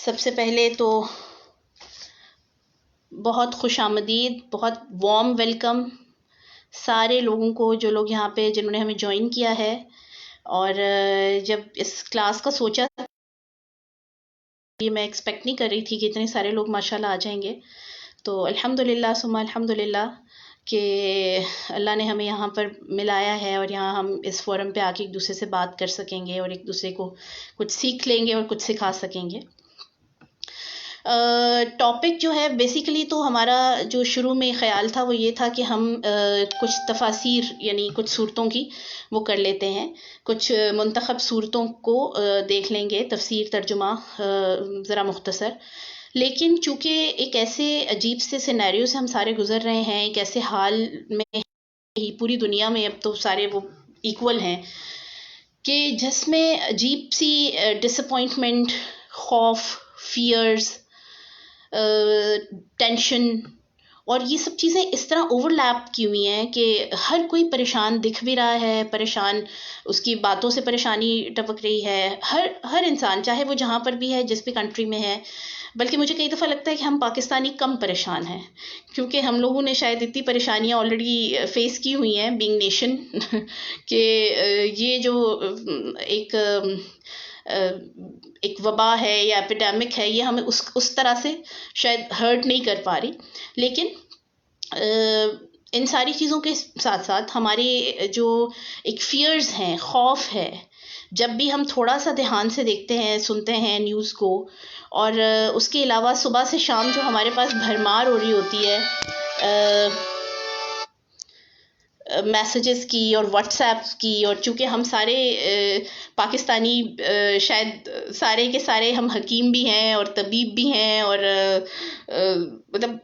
سب سے پہلے تو بہت خوش آمدید، بہت وارم ویلکم سارے لوگوں کو، جو لوگ یہاں پہ جنہوں نے ہمیں جوائن کیا ہے. اور جب اس کلاس کا سوچا تھا، یہ میں ایکسپیکٹ نہیں کر رہی تھی کہ اتنے سارے لوگ ماشاءاللہ آ جائیں گے. تو الحمدللہ ثم الحمدللہ کہ اللہ نے ہمیں یہاں پر ملایا ہے، اور یہاں ہم اس فورم پہ آ کے ایک دوسرے سے بات کر سکیں گے، اور ایک دوسرے کو کچھ سیکھ لیں گے اور کچھ سکھا سکیں گے. ٹاپک جو ہے بیسیکلی تو ہمارا جو شروع میں خیال تھا وہ یہ تھا کہ ہم کچھ تفاسیر یعنی کچھ صورتوں کی وہ کر لیتے ہیں، کچھ منتخب صورتوں کو دیکھ لیں گے، تفسیر ترجمہ ذرا مختصر. لیکن چونکہ ایک ایسے عجیب سے سینیریو سے ہم سارے گزر رہے ہیں، ایک ایسے حال میں پوری دنیا میں اب تو سارے وہ ایکول ہیں کہ جس میں عجیب سی ڈس اپوائنٹمنٹ، خوف، فیئرز، ٹینشن اور یہ سب چیزیں اس طرح اوور لیپ کی ہوئی ہیں کہ ہر کوئی پریشان دکھ بھی رہا ہے، پریشان، اس کی باتوں سے پریشانی ٹپک رہی ہے. ہر انسان چاہے وہ جہاں پر بھی ہے، جس بھی کنٹری میں ہے. بلکہ مجھے کئی دفعہ لگتا ہے کہ ہم پاکستانی کم پریشان ہیں، کیونکہ ہم لوگوں نے شاید اتنی پریشانیاں آلریڈی فیس کی ہوئی ہیں بینگ نیشن کہ یہ جو ایک وبا ہے یا ایپیڈیمک ہے، یہ ہمیں اس طرح سے شاید ہرٹ نہیں کر پا رہی. لیکن ان ساری چیزوں کے ساتھ ساتھ ہمارے جو ایک فیئرز ہیں، خوف ہے، جب بھی ہم تھوڑا سا دھیان سے دیکھتے ہیں، سنتے ہیں نیوز کو، اور اس کے علاوہ صبح سے شام جو ہمارے پاس بھرمار ہو رہی ہوتی ہے میسیجز کی اور واٹس ایپ کی، اور چونکہ ہم سارے پاکستانی شاید سارے کے سارے ہم حکیم بھی ہیں اور طبیب بھی ہیں اور مطلب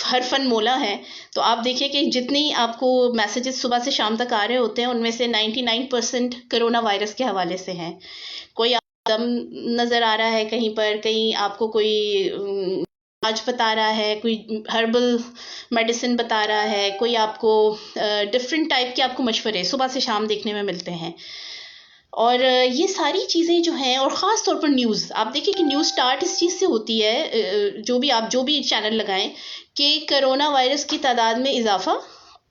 ہر فن مولا ہیں، تو آپ دیکھیں کہ جتنی آپ کو میسیجز صبح سے شام تک آ رہے ہوتے ہیں ان میں سے 99% کرونا وائرس کے حوالے سے ہیں. کوئی دم نظر آ رہا ہے کہیں پر، کہیں آپ کو کوئی علاج بتا رہا ہے، کوئی ہربل میڈیسن بتا رہا ہے، کوئی آپ کو ڈفرینٹ ٹائپ کے آپ کو مشورے صبح سے شام دیکھنے میں ملتے ہیں. اور یہ ساری چیزیں جو ہیں، اور خاص طور پر نیوز، آپ دیکھیں کہ نیوز سٹارٹ اس چیز سے ہوتی ہے، جو بھی چینل لگائیں، کہ کرونا وائرس کی تعداد میں اضافہ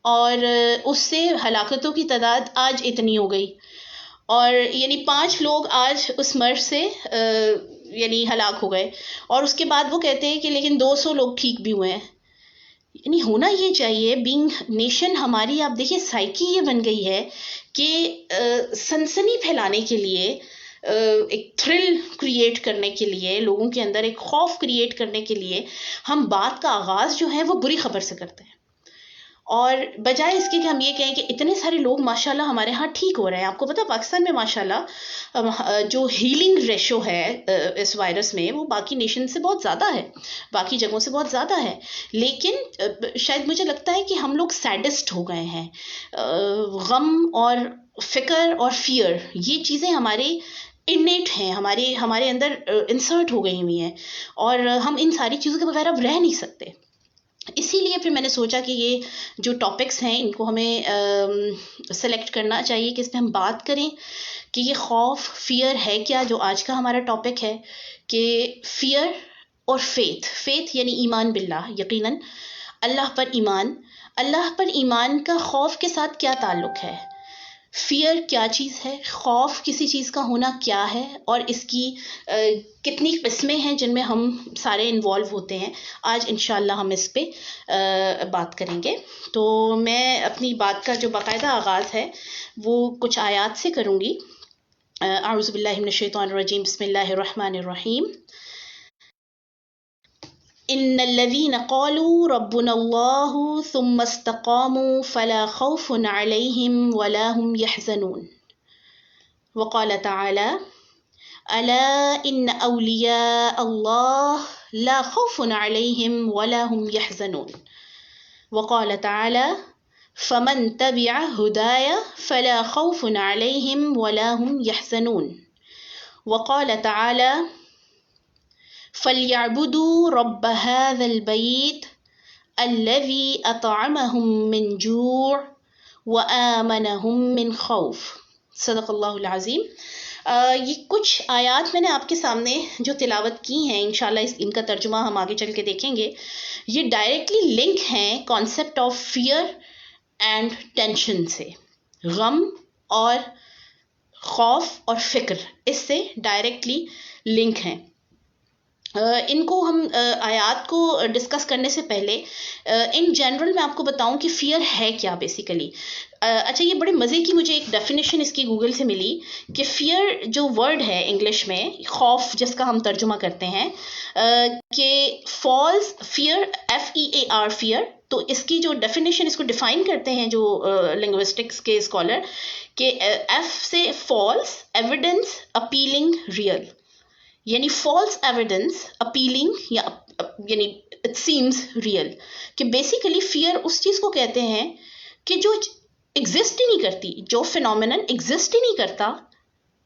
اور اس سے ہلاکتوں کی تعداد آج اتنی ہو گئی، اور یعنی 5 لوگ آج اس مرض سے یعنی ہلاک ہو گئے، اور اس کے بعد وہ کہتے ہیں کہ لیکن 200 لوگ ٹھیک بھی ہوئے ہیں. یعنی ہونا یہ چاہیے بینگ نیشن، ہماری آپ دیکھیے سائیکی یہ بن گئی ہے کہ سنسنی پھیلانے کے لیے، ایک تھرل کریٹ کرنے کے لیے، لوگوں کے اندر ایک خوف کریٹ کرنے کے لیے ہم بات کا آغاز جو ہے وہ بری خبر سے کرتے ہیں، اور بجائے اس کے کہ ہم یہ کہیں کہ اتنے سارے لوگ ماشاءاللہ ہمارے ہاں ٹھیک ہو رہے ہیں. آپ کو پتا پاکستان میں ماشاءاللہ جو ہیلنگ ریشو ہے اس وائرس میں وہ باقی نیشن سے بہت زیادہ ہے، باقی جگہوں سے بہت زیادہ ہے. لیکن شاید مجھے لگتا ہے کہ ہم لوگ سیڈسٹ ہو گئے ہیں. غم اور فکر اور فیئر، یہ چیزیں ہمارے انیٹ ہیں، ہمارے اندر انسرٹ ہو گئی ہوئی ہیں، اور ہم ان ساری چیزوں کے بغیر اب رہ نہیں سکتے. اسی لیے پھر میں نے سوچا کہ یہ جو ٹاپکس ہیں ان کو ہمیں سلیکٹ کرنا چاہیے کہ اس میں ہم بات کریں کہ یہ خوف، فیئر ہے کیا، جو آج کا ہمارا ٹاپک ہے، کہ فیئر اور فیتھ یعنی ایمان باللہ، یقیناً اللہ پر ایمان کا خوف کے ساتھ کیا تعلق ہے، فیئر کیا چیز ہے، خوف کسی چیز کا ہونا کیا ہے، اور اس کی کتنی قسمیں ہیں جن میں ہم سارے انوالو ہوتے ہیں. آج انشاءاللہ ہم اس پہ بات کریں گے. تو میں اپنی بات کا جو باقاعدہ آغاز ہے وہ کچھ آیات سے کروں گی. اعوذ باللہ من الشیطان الرجیم، بسم اللہ الرحمن الرحیم. ان الذين قالوا ربنا الله ثم استقاموا فلا خوف عليهم ولا هم يحزنون. وقال تعالى الا ان اولياء الله لا خوف عليهم ولا هم يحزنون. وقال تعالى فمن تبع هداي فلا خوف عليهم ولا هم يحزنون. وقال تعالى فَلْيَعْبُدُوا رَبَّ هَذَا الْبَيْتِ الَّذِي أَطْعَمَهُم مِّن جُوعٍ وَآمَنَهُم مِّن خَوْفٍ. صدق اللہ العظیم. یہ کچھ آیات میں نے آپ کے سامنے جو تلاوت کی ہیں، انشاءاللہ ان کا ترجمہ ہم آگے چل کے دیکھیں گے. یہ ڈائریکٹلی لنک ہیں concept of fear and tension سے. غم اور خوف اور فکر اس سے ڈائریکٹلی لنک ہیں. ان کو ہم آیات کو ڈسکس کرنے سے پہلے ان جنرل میں آپ کو بتاؤں کہ فیئر ہے کیا بیسیکلی. اچھا، یہ بڑے مزے کی مجھے ایک ڈیفینیشن اس کی گوگل سے ملی کہ فیئر جو ورڈ ہے انگلش میں، خوف جس کا ہم ترجمہ کرتے ہیں، کہ فالز فیئر، FEAR فیئر. تو اس کی جو ڈیفینیشن، اس کو ڈیفائن کرتے ہیں جو لنگوسٹکس کے اسکالر، کہ F سے فالس ایویڈنس اپیلنگ ریئل، یعنی فالس ایویڈنس اپیلنگ، یا یعنی اٹ سیمز ریئل. کہ بیسیکلی فیئر اس چیز کو کہتے ہیں کہ جو ایگزسٹ ہی نہیں کرتی، جو فینومینن ایگزسٹ ہی نہیں کرتا،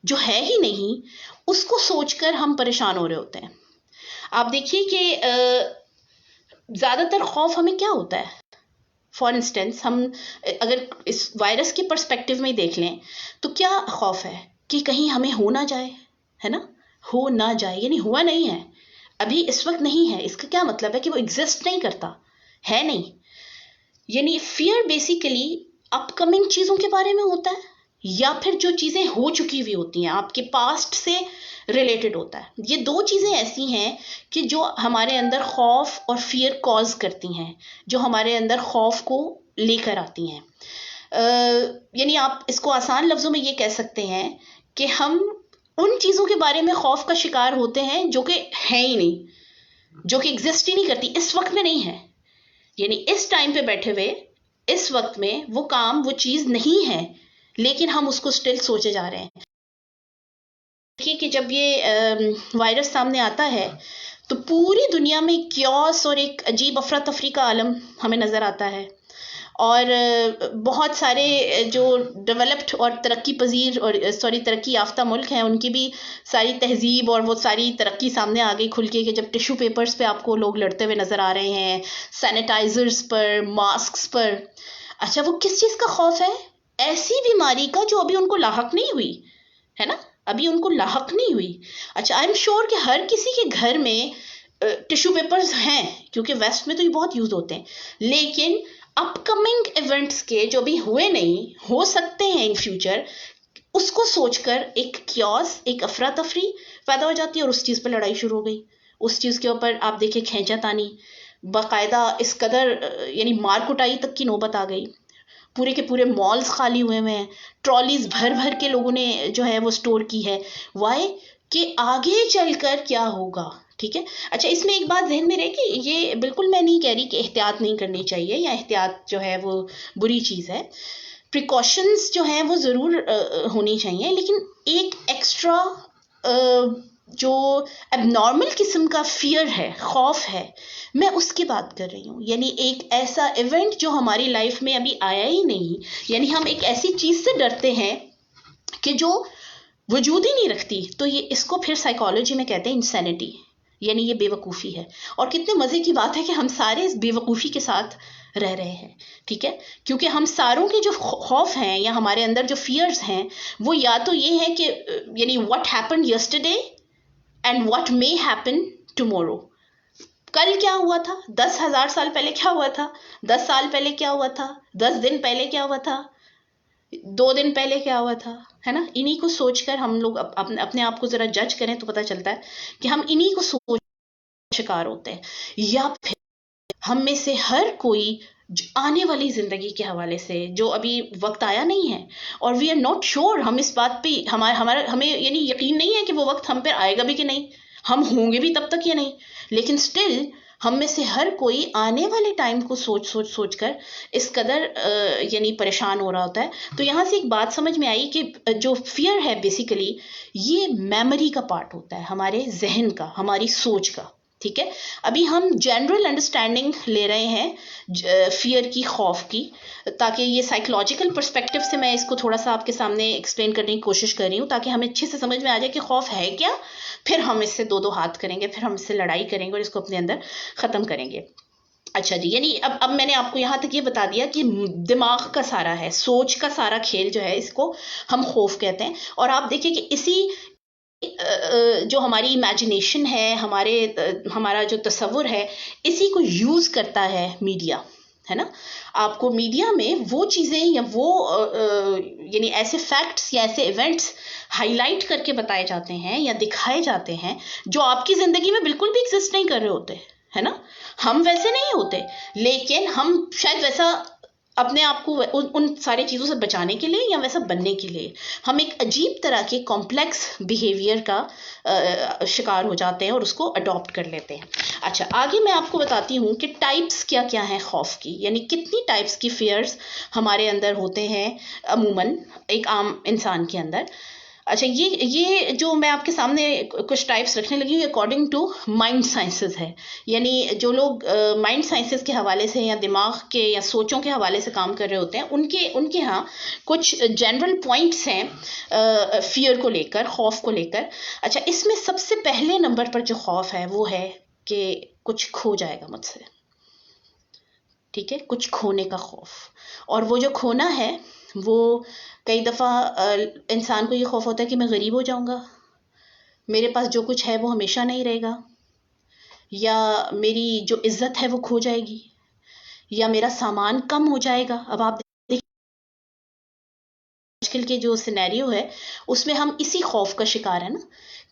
جو ہے ہی نہیں، اس کو سوچ کر ہم پریشان ہو رہے ہوتے ہیں. آپ دیکھیے کہ زیادہ تر خوف ہمیں کیا ہوتا ہے. فار انسٹنس ہم اگر اس وائرس کے پرسپیکٹو میں دیکھ لیں تو کیا خوف ہے کہ کہیں ہمیں ہو نہ جائے، ہے نا، ہو نہ جائے، یعنی ہوا نہیں ہے ابھی، اس وقت نہیں ہے. اس کا کیا مطلب ہے کہ وہ ایگزسٹ نہیں کرتا، ہے نہیں. یعنی فیئر بیسیکلی اپ کمنگ چیزوں کے بارے میں ہوتا ہے، یا پھر جو چیزیں ہو چکی ہوئی ہوتی ہیں، آپ کے پاسٹ سے ریلیٹڈ ہوتا ہے. یہ دو چیزیں ایسی ہیں کہ جو ہمارے اندر خوف اور فیئر کاز کرتی ہیں، جو ہمارے اندر خوف کو لے کر آتی ہیں. یعنی آپ اس کو آسان لفظوں میں یہ کہہ سکتے ہیں کہ ہم ان چیزوں کے بارے میں خوف کا شکار ہوتے ہیں جو کہ ہے ہی نہیں، جو کہ ایگزسٹ ہی نہیں کرتی، اس وقت میں نہیں ہے. یعنی اس ٹائم پہ بیٹھے ہوئے اس وقت میں وہ کام، وہ چیز نہیں ہے، لیکن ہم اس کو اسٹل سوچے جا رہے ہیں. دیکھیے کہ جب یہ وائرس سامنے آتا ہے تو پوری دنیا میں کیوس اور ایک عجیب افراتفری کا عالم ہمیں نظر آتا ہے. اور بہت سارے جو ڈیولپڈ اور ترقی پذیر اور ترقی یافتہ ملک ہیں، ان کی بھی ساری تہذیب اور وہ ساری ترقی سامنے آ گئی کھل کے، کہ جب ٹیشو پیپرز پہ آپ کو لوگ لڑتے ہوئے نظر آ رہے ہیں، سینیٹائزرز پر، ماسکس پر. اچھا، وہ کس چیز کا خوف ہے؟ ایسی بیماری کا جو ابھی ان کو لاحق نہیں ہوئی ہے نا، ابھی ان کو لاحق نہیں ہوئی. اچھا، آئی ایم شیور کہ ہر کسی کے گھر میں ٹیشو پیپرز ہیں، کیونکہ ویسٹ میں تو یہ بہت یوز ہوتے ہیں. لیکن اپ کمنگ ایونٹس کے جو بھی ہوئے نہیں، ہو سکتے ہیں ان فیوچر، اس کو سوچ کر ایک کیوس، ایک افراتفری پیدا ہو جاتی ہے، اور اس چیز پہ لڑائی شروع ہو گئی. اس چیز کے اوپر آپ دیکھیں کھینچا تانی، باقاعدہ اس قدر یعنی مار کٹائی تک کی نوبت آ گئی. پورے کے پورے مالز خالی ہوئے ہوئے ہیں، ٹرالیز بھر بھر کے لوگوں نے جو ہے وہ سٹور کی ہے. وائی؟ کہ آگے چل کر کیا ہوگا. ٹھیک ہے. اچھا، اس میں ایک بات ذہن میں رہے کہ یہ بالکل میں نہیں کہہ رہی کہ احتیاط نہیں کرنی چاہیے، یا احتیاط جو ہے وہ بری چیز ہے. پریکاشنز جو ہیں وہ ضرور ہونی چاہیے، لیکن ایک ایکسٹرا جو اب نارمل قسم کا فیئر ہے، خوف ہے، میں اس کی بات کر رہی ہوں. یعنی ایک ایسا ایونٹ جو ہماری لائف میں ابھی آیا ہی نہیں، یعنی ہم ایک ایسی چیز سے ڈرتے ہیں کہ جو وجود ہی نہیں رکھتی. تو یہ اس کو پھر سائیکالوجی میں کہتے ہیں انسینٹی، یعنی یہ بے وقوفی ہے. اور کتنے مزے کی بات ہے کہ ہم سارے اس بے وقوفی کے ساتھ رہ رہے ہیں. ٹھیک ہے، کیونکہ ہم ساروں کے جو خوف ہیں یا ہمارے اندر جو فیئرز ہیں، وہ یا تو یہ ہے کہ یعنی what happened yesterday and what may happen tomorrow. کل کیا ہوا تھا، 10,000 سال پہلے کیا ہوا تھا، 10 سال پہلے کیا ہوا تھا، 10 دن پہلے کیا ہوا تھا، 2 دن پہلے کیا ہوا تھا، ہے نا. انہی کو سوچ کر ہم لوگ اپنے آپ کو ذرا جج کریں تو پتہ چلتا ہے کہ ہم انہی کو سوچ شکار ہوتے ہیں. یا پھر ہم میں سے ہر کوئی آنے والی زندگی کے حوالے سے جو ابھی وقت آیا نہیں ہے، اور وی آر ناٹ شیور، ہم اس بات پہ ہمیں یعنی یقین نہیں ہے کہ وہ وقت ہم پہ آئے گا بھی کہ نہیں، ہم ہوں گے بھی تب تک یا نہیں. لیکن سٹل ہم میں سے ہر کوئی آنے والے ٹائم کو سوچ کر اس قدر یعنی پریشان ہو رہا ہوتا ہے. تو یہاں سے ایک بات سمجھ میں آئی کہ جو فیئر ہے بیسیکلی یہ میموری کا پارٹ ہوتا ہے، ہمارے ذہن کا، ہماری سوچ کا. ٹھیک ہے. ابھی ہم جنرل انڈرسٹینڈنگ لے رہے ہیں فیئر کی، خوف کی، تاکہ یہ سائیکولوجیکل پرسپیکٹو سے میں اس کو تھوڑا سا آپ کے سامنے ایکسپلین کرنے کی کوشش کر رہی ہوں، تاکہ ہمیں اچھے سے سمجھ میں آ جائے کہ خوف ہے کیا. پھر ہم اس سے دو ہاتھ کریں گے، پھر ہم اس سے لڑائی کریں گے اور اس کو اپنے اندر ختم کریں گے. اچھا جی، یعنی اب میں نے آپ کو یہاں تک یہ بتا دیا کہ دماغ کا سارا ہے، سوچ کا سارا کھیل جو ہے اس کو ہم خوف کہتے ہیں. اور آپ دیکھیں کہ اسی جو ہماری امیجنیشن ہے، ہمارا جو تصور ہے، اسی کو یوز کرتا ہے میڈیا، ہے نا. آپ کو میڈیا میں وہ چیزیں یا وہ یعنی ایسے فیکٹس یا ایسے ایونٹس ہائی لائٹ کر کے بتائے جاتے ہیں یا دکھائے جاتے ہیں جو آپ کی زندگی میں بالکل بھی ایگزسٹ نہیں کر رہے ہوتے، ہے نا. ہم ویسے نہیں ہوتے، لیکن ہم شاید ویسا اپنے آپ کو ان ساری چیزوں سے بچانے کے لیے یا ویسا بننے کے لیے ہم ایک عجیب طرح کے کمپلیکس بیہیویئر کا شکار ہو جاتے ہیں اور اس کو اڈاپٹ کر لیتے ہیں. اچھا، آگے میں آپ کو بتاتی ہوں کہ ٹائپس کیا کیا ہیں خوف کی، یعنی کتنی ٹائپس کی فیئرز ہمارے اندر ہوتے ہیں عموماً ایک عام انسان کے اندر. اچھا، یہ جو میں آپ کے سامنے کچھ ٹائپس رکھنے لگی ہوں اکارڈنگ ٹو مائنڈ سائنسز ہے. یعنی جو لوگ مائنڈ سائنسز کے حوالے سے یا دماغ کے یا سوچوں کے حوالے سے کام کر رہے ہوتے ہیں، ان کے ہاں کچھ جنرل پوائنٹس ہیں فیئر کو لے کر، خوف کو لے کر. اچھا، اس میں سب سے پہلے نمبر پر جو خوف ہے وہ ہے کہ کچھ کھو جائے گا مجھ سے. ٹھیک ہے، کچھ کھونے کا خوف. اور وہ جو کھونا ہے وہ کئی دفعہ انسان کو یہ خوف ہوتا ہے کہ میں غریب ہو جاؤں گا، میرے پاس جو کچھ ہے وہ ہمیشہ نہیں رہے گا، یا میری جو عزت ہے وہ کھو جائے گی، یا میرا سامان کم ہو جائے گا. اب آپ دیکھیں آج کل کے جو سینیریو ہے اس میں ہم اسی خوف کا شکار ہے نا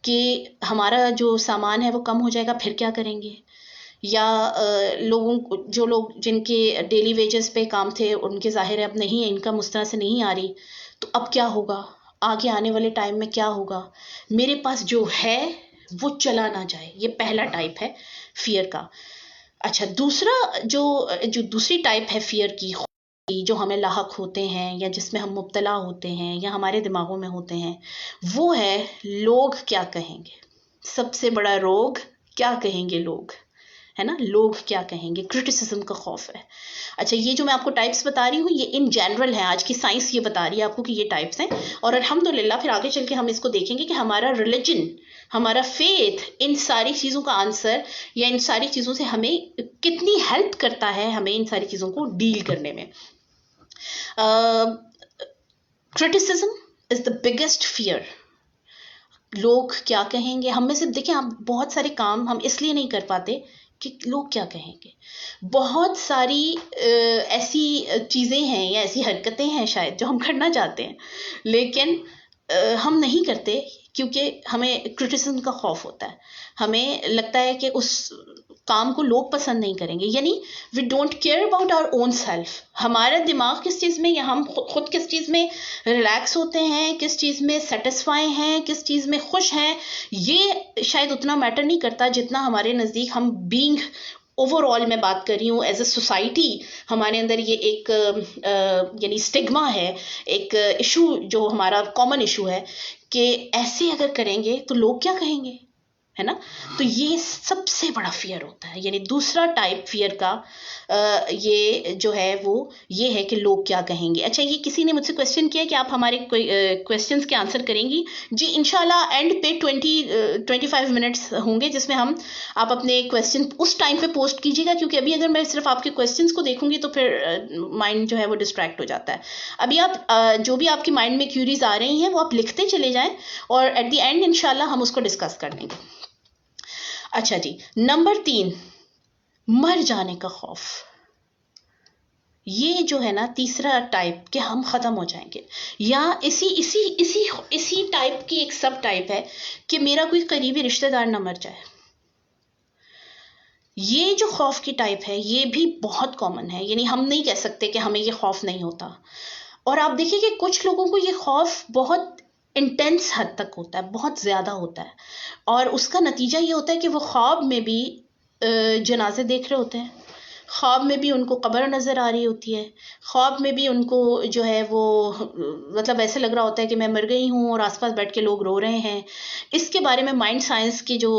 کہ ہمارا جو سامان ہے وہ کم ہو جائے گا، پھر کیا کریں گے. یا جو لوگ جن کے ڈیلی ویجز پہ کام تھے ان کے ظاہر ہے اب نہیں، انکم اس طرح سے نہیں آ رہی، تو اب کیا ہوگا، آگے آنے والے ٹائم میں کیا ہوگا، میرے پاس جو ہے وہ چلا نہ جائے. یہ پہلا ٹائپ ہے فیئر کا. اچھا، جو دوسری ٹائپ ہے فیئر کی جو ہمیں لاحق ہوتے ہیں یا جس میں ہم مبتلا ہوتے ہیں یا ہمارے دماغوں میں ہوتے ہیں، وہ ہے لوگ کیا کہیں گے. سب سے بڑا روگ کیا کہیں گے لوگ، ہے نا. لوگ کیا کہیں گے، کرٹیسزم کا خوف ہے. اچھا، یہ جو میں آپ کو ٹائپس بتا رہی ہوں یہ ان جنرل ہیں، آج کی سائنس یہ بتا رہی ہے آپ کو کہ یہ ٹائپس ہیں. اور الحمدللہ پھر آگے چل کے ہم اس کو دیکھیں گے کہ ہمارا ریلیجن، ہمارا فیتھ ان ساری چیزوں کا آنسر یا ان ساری چیزوں سے ہمیں کتنی ہیلپ کرتا ہے ہمیں ان ساری چیزوں کو ڈیل کرنے میں. Criticism is the biggest fear. لوگ کیا کہیں گے. ہم میں سے دیکھیں، آپ بہت سارے کام ہم اس لیے نہیں کر پاتے کہ لوگ کیا کہیں گے. بہت ساری ایسی چیزیں ہیں یا ایسی حرکتیں ہیں شاید جو ہم کرنا چاہتے ہیں لیکن ہم نہیں کرتے کیونکہ ہمیں کرٹیسزم کا خوف ہوتا ہے. ہمیں لگتا ہے کہ اس کام کو لوگ پسند نہیں کریں گے. یعنی we don't care about our own self. ہمارا دماغ کس چیز میں یا ہم خود کس چیز میں ریلیکس ہوتے ہیں، کس چیز میں سیٹسفائی ہیں، کس چیز میں خوش ہیں، یہ شاید اتنا میٹر نہیں کرتا جتنا ہمارے نزدیک ہم بینگ اوور آل میں بات کر رہی ہوں ایز اے سوسائٹی ہمارے اندر یہ ایک یعنی اسٹگما ہے، ایک ایشو جو ہمارا کامن ایشو ہے کہ ایسے اگر کریں گے تو لوگ کیا کہیں گے، ہے نا. تو یہ سب سے بڑا فیئر ہوتا ہے. یعنی دوسرا ٹائپ فیئر کا یہ جو ہے وہ یہ ہے کہ لوگ کیا کہیں گے. اچھا، یہ کسی نے مجھ سے کویسچن کیا کہ آپ ہمارے کویسچنس کے آنسر کریں گی. جی انشاءاللہ اینڈ پہ 25 منٹس ہوں گے جس میں آپ اپنے کویسچن اس ٹائم پہ پوسٹ کیجیے گا، کیونکہ ابھی اگر میں صرف آپ کے کویسچنس کو دیکھوں گی تو پھر مائنڈ جو ہے وہ ڈسٹریکٹ ہو جاتا ہے. ابھی آپ جو بھی آپ کی مائنڈ میں کیوریز آ رہی ہیں وہ آپ لکھتے چلے جائیں اور ایٹ دی اینڈ انشاءاللہ ہم اس کو ڈسکس کر لیں گے. اچھا جی، نمبر 3، مر جانے کا خوف. یہ جو ہے نا تیسرا ٹائپ کہ ہم ختم ہو جائیں گے، یا اسی ٹائپ کی ایک سب ٹائپ ہے کہ میرا کوئی قریبی رشتہ دار نہ مر جائے. یہ جو خوف کی ٹائپ ہے یہ بھی بہت کامن ہے. یعنی ہم نہیں کہہ سکتے کہ ہمیں یہ خوف نہیں ہوتا. اور آپ دیکھیں کہ کچھ لوگوں کو یہ خوف بہت انٹینس حد تک ہوتا ہے، بہت زیادہ ہوتا ہے، اور اس کا نتیجہ یہ ہوتا ہے کہ وہ خواب میں بھی جنازے دیکھ رہے ہوتے ہیں، خواب میں بھی ان کو قبر نظر آ رہی ہوتی ہے، خواب میں بھی ان کو جو ہے وہ مطلب ایسے لگ رہا ہوتا ہے کہ میں مر گئی ہوں اور آس پاس بیٹھ کے لوگ رو رہے ہیں. اس کے بارے میں مائنڈ سائنس کے جو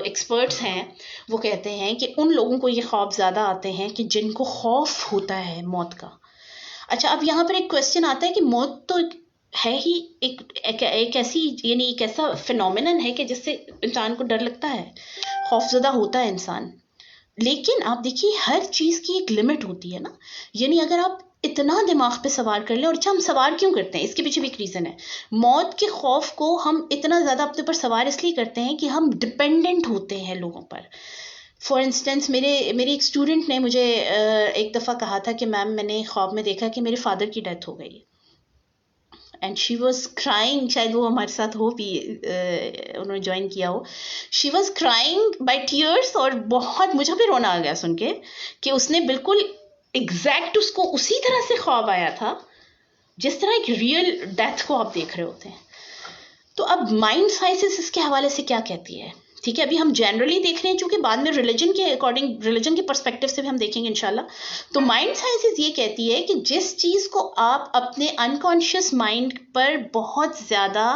ایکسپرٹس ہیں وہ کہتے ہیں کہ ان لوگوں کو یہ خواب زیادہ آتے ہیں کہ جن کو خوف ہوتا ہے موت کا. اچھا، اب یہاں پر ایک کویسچن آتا ہے کہ موت تو ہے ہی ایک ایسی یعنی ایک ایسا فینومینن ہے کہ جس سے انسان کو ڈر لگتا ہے، خوف زدہ ہوتا ہے انسان. لیکن آپ دیکھیے ہر چیز کی ایک لمٹ ہوتی ہے نا. یعنی اگر آپ اتنا دماغ پہ سوار کر لیں, اور اچھا ہم سوار کیوں کرتے ہیں, اس کے پیچھے بھی ایک ریزن ہے. موت کے خوف کو ہم اتنا زیادہ اپنے اوپر سوار اس لیے کرتے ہیں کہ ہم ڈپینڈنٹ ہوتے ہیں لوگوں پر. فار انسٹنس میری ایک اسٹوڈنٹ نے مجھے ایک دفعہ کہا تھا کہ میم میں نے خواب میں دیکھا کہ میرے فادر کی ڈیتھ ہو گئی, اینڈ شی واز کرائنگ. شاید وہ ہمارے ساتھ ہو بھی, انہوں نے جوائن کیا ہو. She was crying by tears, اور بہت مجھے بھی رونا آ گیا سن کے کہ اس نے بالکل ایگزیکٹ اس کو اسی طرح سے خواب آیا تھا جس طرح ایک ریئل ڈیتھ کو آپ دیکھ رہے ہوتے ہیں. تو اب مائنڈ سائنسز اس کے حوالے سے کیا کہتی ہے, ٹھیک ہے, ابھی ہم جنرلی دیکھ رہے ہیں چونکہ بعد میں ریلیجن کے اکارڈنگ, ریلیجن کے پرسپیکٹو سے بھی ہم دیکھیں گے انشاءاللہ. تو مائنڈ سائنسز یہ کہتی ہے کہ جس چیز کو آپ اپنے انکانشیس مائنڈ پر بہت زیادہ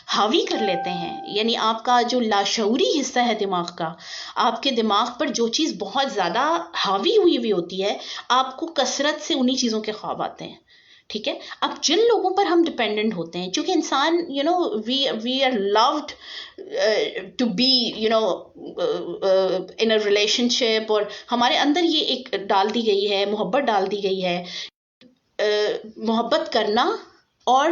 حاوی کر لیتے ہیں, یعنی آپ کا جو لاشعوری حصہ ہے دماغ کا, آپ کے دماغ پر جو چیز بہت زیادہ حاوی ہوئی ہوتی ہے, آپ کو کثرت سے انہی چیزوں کے خواب آتے ہیں. ٹھیک ہے. اب جن لوگوں پر ہم ڈپینڈنٹ ہوتے ہیں, چونکہ انسان we are load to be in a relationship, اور ہمارے اندر یہ ایک ڈال دی گئی ہے, محبت ڈال دی گئی ہے, محبت کرنا اور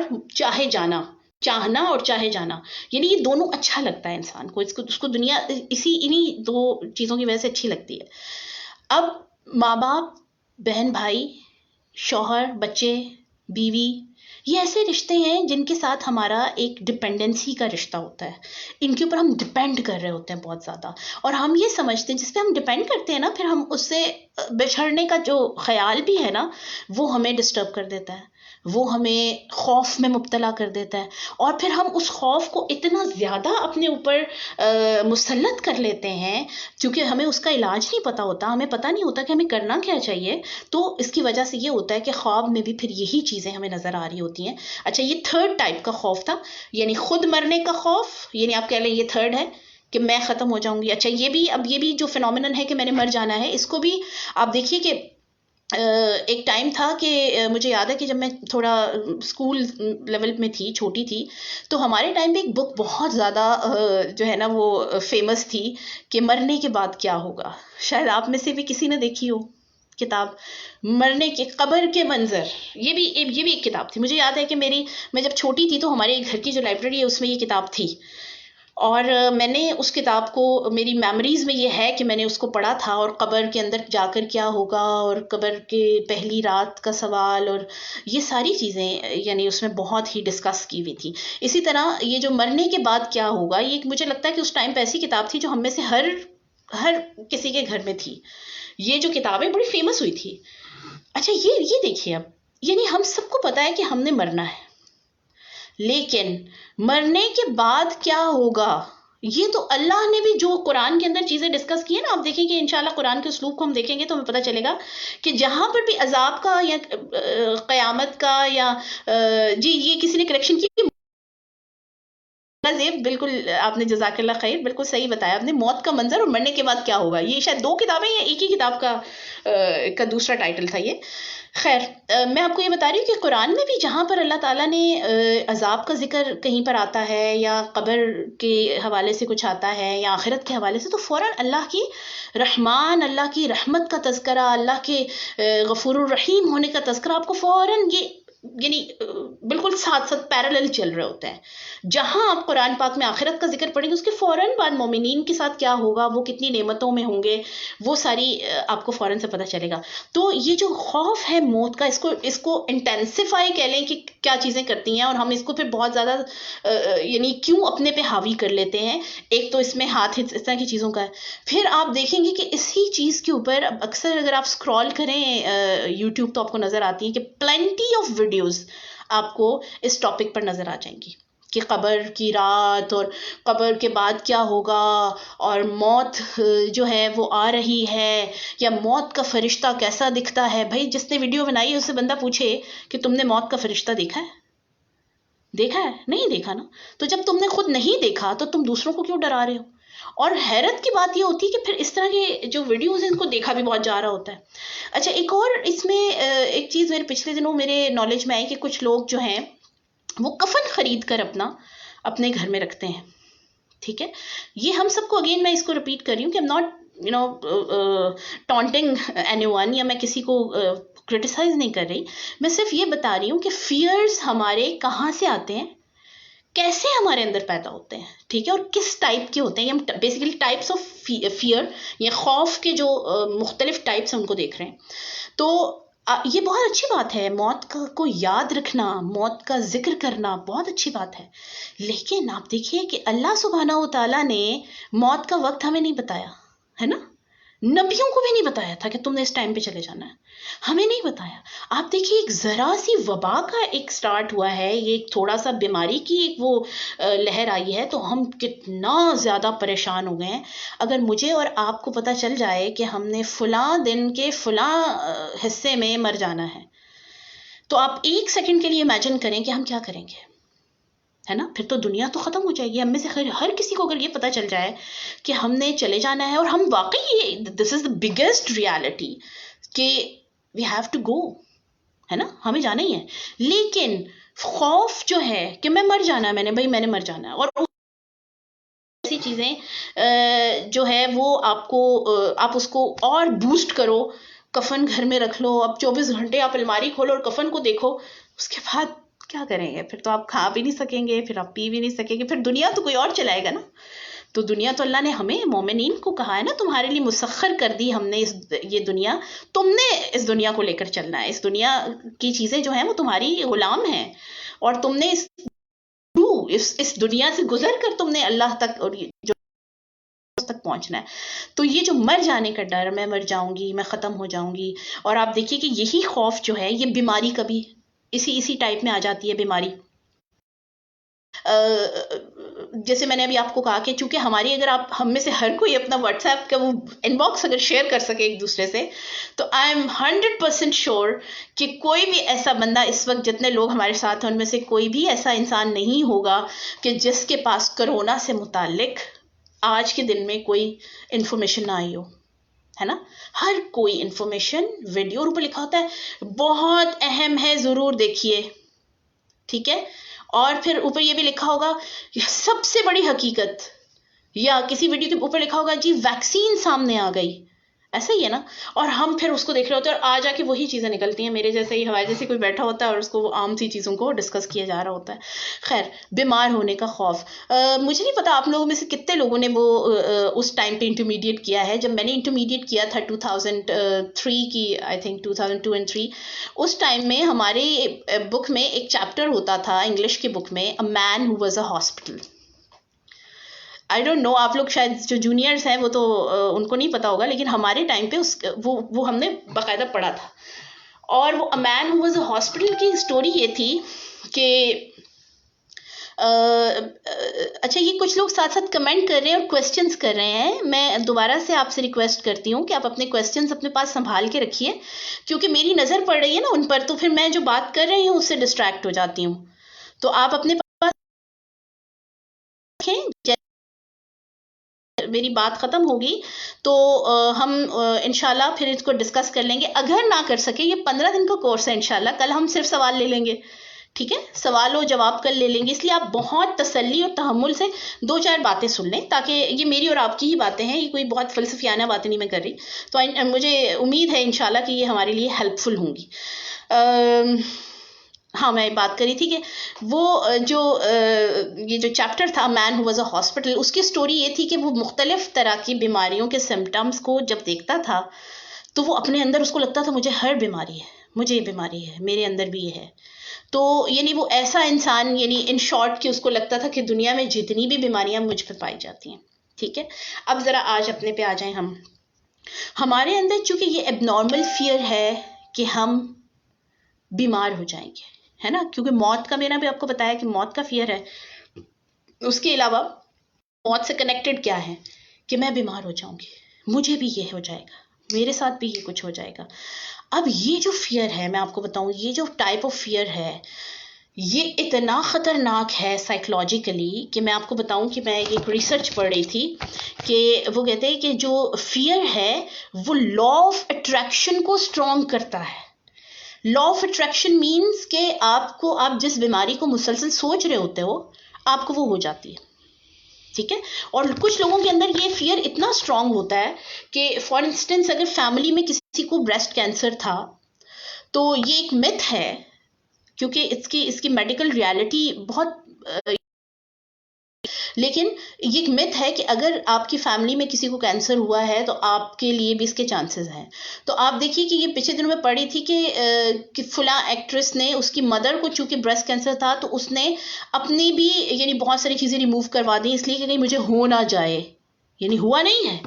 چاہنا اور چاہے جانا, یعنی یہ دونوں اچھا لگتا ہے انسان کو, اس کو دنیا انہی دو چیزوں کی وجہ سے اچھی لگتی ہے. اب ماں باپ, بہن بھائی, شوہر, بچے, بیوی, یہ ایسے رشتے ہیں جن کے ساتھ ہمارا ایک ڈپینڈنسی کا رشتہ ہوتا ہے. ان کے اوپر ہم ڈپینڈ کر رہے ہوتے ہیں بہت زیادہ, اور ہم یہ سمجھتے ہیں جس پہ ہم ڈپینڈ کرتے ہیں نا, پھر ہم اس سے بچھڑنے کا جو خیال بھی ہے نا, وہ ہمیں ڈسٹرب کر دیتا ہے, وہ ہمیں خوف میں مبتلا کر دیتا ہے, اور پھر ہم اس خوف کو اتنا زیادہ اپنے اوپر مسلط کر لیتے ہیں کیونکہ ہمیں اس کا علاج نہیں پتہ ہوتا, ہمیں پتہ نہیں ہوتا کہ ہمیں کرنا کیا چاہیے. تو اس کی وجہ سے یہ ہوتا ہے کہ خواب میں بھی پھر یہی چیزیں ہمیں نظر آ رہی ہوتی ہیں. اچھا, یہ تھرڈ ٹائپ کا خوف تھا, یعنی خود مرنے کا خوف, یعنی آپ کہہ لیں یہ تھرڈ ہے کہ میں ختم ہو جاؤں گی. اچھا, یہ بھی جو فینومینن ہے کہ میں نے مر جانا ہے, اس کو بھی آپ دیکھیے کہ ایک ٹائم تھا کہ مجھے یاد ہے کہ جب میں تھوڑا اسکول لیول میں تھی, چھوٹی تھی, تو ہمارے ٹائم پہ ایک بک بہت زیادہ جو ہے نا وہ فیمس تھی کہ مرنے کے بعد کیا ہوگا. شاید آپ میں سے بھی کسی نے دیکھی ہو کتاب, مرنے کے قبر کے منظر. یہ بھی ایک کتاب تھی. مجھے یاد ہے کہ میں جب چھوٹی تھی تو ہمارے گھر کی جو لائبریری ہے اس میں یہ کتاب تھی, اور میں نے اس کتاب کو, میری میموریز میں یہ ہے کہ میں نے اس کو پڑھا تھا, اور قبر کے اندر جا کر کیا ہوگا, اور قبر کے پہلی رات کا سوال, اور یہ ساری چیزیں یعنی اس میں بہت ہی ڈسکس کی ہوئی تھی. اسی طرح یہ جو مرنے کے بعد کیا ہوگا, یہ مجھے لگتا ہے کہ اس ٹائم پہ ایسی کتاب تھی جو ہم میں سے ہر کسی کے گھر میں تھی. یہ جو کتابیں بڑی فیمس ہوئی تھی. اچھا, یہ دیکھیے, اب یعنی ہم سب کو پتا ہے کہ ہم نے مرنا ہے, لیکن مرنے کے بعد کیا ہوگا, یہ تو اللہ نے بھی جو قرآن کے اندر چیزیں ڈسکس کی ہیں نا, آپ دیکھیں کہ انشاءاللہ قرآن کے اسلوب کو ہم دیکھیں گے تو ہمیں پتہ چلے گا کہ جہاں پر بھی عذاب کا یا قیامت کا یا جی یہ کسی نے کریکشن کی, بالکل آپ نے جزاک اللہ خیر, بالکل صحیح بتایا آپ نے, موت کا منظر اور مرنے کے بعد کیا ہوگا. یہ شاید 2 کتابیں یا ایک ہی کتاب کا دوسرا ٹائٹل تھا یہ. خیر, میں آپ کو یہ بتا رہی ہوں کہ قرآن میں بھی جہاں پر اللہ تعالیٰ نے عذاب کا ذکر کہیں پر آتا ہے, یا قبر کے حوالے سے کچھ آتا ہے, یا آخرت کے حوالے سے, تو فوراً اللہ کی رحمان, اللہ کی رحمت کا تذکرہ, اللہ کے غفور الرحیم ہونے کا تذکرہ آپ کو فوراً یہ یعنی بالکل ساتھ پیرالل چل رہے ہوتے ہیں. جہاں آپ قرآن پاک میں آخرت کا ذکر پڑھیں گے, اس کے فوراً بعد مومنین کے ساتھ کیا ہوگا, وہ کتنی نعمتوں میں ہوں گے, وہ ساری آپ کو فوراً سے پتہ چلے گا. تو یہ جو خوف ہے موت کا, اس کو انٹینسیفائی کہہ لیں کہ کیا چیزیں کرتی ہیں, اور ہم اس کو پھر بہت زیادہ یعنی کیوں اپنے پہ حاوی کر لیتے ہیں. ایک تو اس میں ہاتھ اس طرح کی چیزوں کا ہے. پھر آپ دیکھیں گے کہ اسی چیز کے اوپر اکثر اگر آپ اسکرول کریں یوٹیوب تو آپ کو نظر آتی ہے کہ پلینٹی آف ویڈیوز آپ کو اس ٹاپک پر نظر آ جائیں گی کہ قبر کی رات, اور قبر کے بعد کیا ہوگا, اور موت جو ہے وہ آ رہی ہے, یا موت کا فرشتہ کیسا دکھتا ہے. بھائی جس نے ویڈیو بنائی ہے اس سے بندہ پوچھے کہ تم نے موت کا فرشتہ دیکھا ہے؟ نہیں دیکھا نا. تو جب تم نے خود نہیں دیکھا تو تم دوسروں کو کیوں ڈرا رہے ہو؟ اور حیرت کی بات یہ ہوتی ہے کہ پھر اس طرح کے جو ویڈیوز ہیں ان کو دیکھا بھی بہت جا رہا ہوتا ہے. اچھا, ایک اور اس میں ایک چیز میرے پچھلے دنوں میرے نالج میں آئی کہ کچھ لوگ جو ہیں وہ کفن خرید کر اپنے گھر میں رکھتے ہیں. ٹھیک ہے, یہ ہم سب کو, اگین میں اس کو ریپیٹ کر رہی ہوں کہ ٹونٹنگ اینی ون، یا میں کسی کو کرٹیسائز نہیں کر رہی. میں صرف یہ بتا رہی ہوں کہ فیئرز ہمارے کہاں سے آتے ہیں، کیسے ہمارے اندر پیدا ہوتے ہیں، ٹھیک ہے، اور کس ٹائپ کے ہوتے ہیں. ہم بیسیکلی ٹائپس آف فیئر یا خوف کے جو مختلف ٹائپس ہیں ان کو دیکھ رہے ہیں. تو یہ بہت اچھی بات ہے، موت کو یاد رکھنا، موت کا ذکر کرنا بہت اچھی بات ہے. لیکن آپ دیکھیے کہ اللہ سبحانہ و تعالیٰ نے موت کا وقت ہمیں نہیں بتایا ہے نا، نبیوں کو بھی نہیں بتایا تھا کہ تم نے اس ٹائم پہ چلے جانا ہے، ہمیں نہیں بتایا. آپ دیکھیے ایک ذرا سی وبا کا ایک سٹارٹ ہوا ہے، یہ ایک تھوڑا سا بیماری کی ایک وہ لہر آئی ہے، تو ہم کتنا زیادہ پریشان ہو گئے ہیں. اگر مجھے اور آپ کو پتہ چل جائے کہ ہم نے فلاں دن کے فلاں حصے میں مر جانا ہے، تو آپ ایک سیکنڈ کے لیے امیجن کریں کہ ہم کیا کریں گے، ہے نا. پھر تو دنیا تو ختم ہو جائے گی. ہم میں سے ہر کسی کو اگر یہ پتہ چل جائے کہ ہم نے چلے جانا ہے، اور ہم واقعی دس از دا بگیسٹ ریالٹی کہ وی ہیو ٹو گو، ہے نا، ہمیں جانا ہی ہے. لیکن خوف جو ہے کہ میں مر جانا ہے، میں نے مر جانا ہے، اور ایسی چیزیں جو ہے وہ آپ اس کو اور بوسٹ کرو. کفن گھر میں رکھ لو، اب 24 گھنٹے آپ الماری کھولو اور کفن کو دیکھو، اس کے بعد کیا کریں گے؟ پھر تو آپ کھا بھی نہیں سکیں گے، پھر آپ پی بھی نہیں سکیں گے، پھر دنیا تو کوئی اور چلائے گا نا. تو دنیا تو اللہ نے ہمیں مومنین کو کہا ہے نا، تمہارے لیے مسخر کر دی ہم نے یہ دنیا، تم نے اس دنیا کو لے کر چلنا ہے. اس دنیا کی چیزیں جو ہیں وہ تمہاری غلام ہیں، اور تم نے اس دنیا سے گزر کر تم نے اللہ تک اور جو تک پہنچنا ہے. تو یہ جو مر جانے کا ڈر، میں مر جاؤں گی، میں ختم ہو جاؤں گی، اور آپ دیکھیے کہ یہی خوف جو ہے یہ بیماری کا بھی اسی ٹائپ میں آ جاتی ہے بیماری. جیسے میں نے ابھی آپ کو کہا کہ چونکہ ہماری اگر ہم میں سے ہر کوئی اپنا واٹس ایپ کا وہ ان باکس اگر شیئر کر سکے ایک دوسرے سے، تو آئی ایم 100% شیور کہ کوئی بھی ایسا بندہ اس وقت جتنے لوگ ہمارے ساتھ ہیں ان میں سے کوئی بھی ایسا انسان نہیں ہوگا کہ جس کے پاس کرونا سے متعلق آج کے دن میں کوئی انفارمیشن نہ آئی ہو، ہے نا. ہر کوئی انفارمیشن، ویڈیو اوپر لکھا ہوتا ہے بہت اہم ہے، ضرور دیکھیے، ٹھیک ہے. اور پھر اوپر یہ بھی لکھا ہوگا سب سے بڑی حقیقت، یا کسی ویڈیو کے اوپر لکھا ہوگا جی ویکسین سامنے آ گئی، ایسا ہی ہے نا. اور ہم پھر اس کو دیکھ رہے ہوتے ہیں، اور جا کے وہی چیزیں نکلتی ہیں. میرے جیسے ہی ہمارے جیسے کوئی بیٹھا ہوتا ہے اور اس کو عام سی چیزوں کو ڈسکس کیا جا رہا ہوتا ہے. خیر، بیمار ہونے کا خوف، مجھے نہیں پتا آپ لوگوں میں سے کتنے لوگوں نے وہ اس ٹائم پہ انٹرمیڈیٹ کیا ہے. جب میں نے انٹرمیڈیٹ کیا تھا 2003 کی، آئی تھنک 2002 اور 2003، اس ٹائم میں ہمارے بک میں ایک چیپٹر ہوتا تھا انگلش کی بک میں، a man who was a hospital. I don't know, آپ لوگ شاید جو جونیئرس ہیں وہ تو ان کو نہیں پتا ہوگا، لیکن ہمارے ٹائم پہ وہ ہم نے باقاعدہ پڑھا تھا. اور وہ اے man who was a hospital کی اسٹوری یہ تھی کہ اچھا، یہ کچھ لوگ ساتھ ساتھ کمنٹ کر رہے ہیں اور کویسچنس کر رہے ہیں. میں دوبارہ سے آپ سے ریکویسٹ کرتی ہوں کہ آپ اپنے کویسچنس اپنے پاس سنبھال کے رکھیے، کیونکہ میری نظر پڑ رہی ہے نا ان پر، تو پھر میں جو بات کر رہی ہوں اس سے ڈسٹریکٹ ہو جاتی ہوں. تو آپ اپنے پاس رکھیں، میری بات ختم ہوگی تو ہم انشاءاللہ پھر اس کو ڈسکس کر لیں گے. اگر نہ کر سکے، یہ 15 دن کا کورس ہے انشاءاللہ، کل ہم صرف سوال لے لیں گے، ٹھیک ہے، سوال و جواب کل لے لیں گے. اس لیے آپ بہت تسلی اور تحمل سے 2-4 باتیں سن لیں، تاکہ یہ میری اور آپ کی ہی باتیں ہیں، یہ کوئی بہت فلسفیانہ باتیں نہیں میں کر رہی. تو مجھے امید ہے انشاءاللہ کہ یہ ہمارے لیے ہیلپ فل ہوں گی. ہاں، میں بات کر رہی تھی کہ وہ یہ جو چیپٹر تھا مین ہو واز اے ہاسپٹل، اس کی سٹوری یہ تھی کہ وہ مختلف طرح کی بیماریوں کے سمٹمز کو جب دیکھتا تھا تو وہ اپنے اندر اس کو لگتا تھا مجھے ہر بیماری ہے، مجھے یہ بیماری ہے، میرے اندر بھی یہ ہے. تو یعنی وہ ایسا انسان، یعنی ان شارٹ کہ اس کو لگتا تھا کہ دنیا میں جتنی بھی بیماریاں مجھ پہ پائی جاتی ہیں، ٹھیک ہے. اب ذرا آج اپنے پہ آ جائیں ہم. ہمارے اندر چونکہ یہ اب نارمل فیئر ہے کہ ہم بیمار ہو جائیں گے، ہے نا، کیونکہ موت کا، میں نے بھی آپ کو بتایا کہ موت کا فیئر ہے. اس کے علاوہ موت سے کنیکٹڈ کیا ہے کہ میں بیمار ہو جاؤں گی، مجھے بھی یہ ہو جائے گا، میرے ساتھ بھی یہ کچھ ہو جائے گا. اب یہ جو فیئر ہے، میں آپ کو بتاؤں، یہ جو ٹائپ آف فیئر ہے یہ اتنا خطرناک ہے سائیکولوجیکلی کہ میں آپ کو بتاؤں کہ میں ایک ریسرچ پڑھ رہی تھی کہ وہ کہتے ہیں کہ جو فیئر ہے وہ لا آف اٹریکشن کو اسٹرانگ کرتا ہے. لا آف اٹریکشن مینس کہ آپ جس بیماری کو مسلسل سوچ رہے ہوتے ہو آپ کو وہ ہو جاتی ہے. ٹھیک ہے. اور کچھ لوگوں کے اندر یہ فیئر اتنا اسٹرانگ ہوتا ہے کہ فار انسٹنس اگر فیملی میں کسی کو بریسٹ کینسر تھا تو یہ ایک متھ ہے، کیونکہ اس کی میڈیکل ریالٹی بہت لیکن یہ ایک متھ ہے کہ اگر آپ کی فیملی میں کسی کو کینسر ہوا ہے تو آپ کے لیے بھی اس کے چانسز ہیں. تو آپ دیکھیے کہ یہ پچھلے دنوں میں پڑھی تھی کہ فلاں ایکٹریس نے اس کی مدر کو چونکہ بریسٹ کینسر تھا تو اس نے اپنی بھی یعنی بہت ساری چیزیں ریموو کروا دی اس لیے کہ کہیں مجھے ہو نہ جائے، یعنی ہوا نہیں ہے.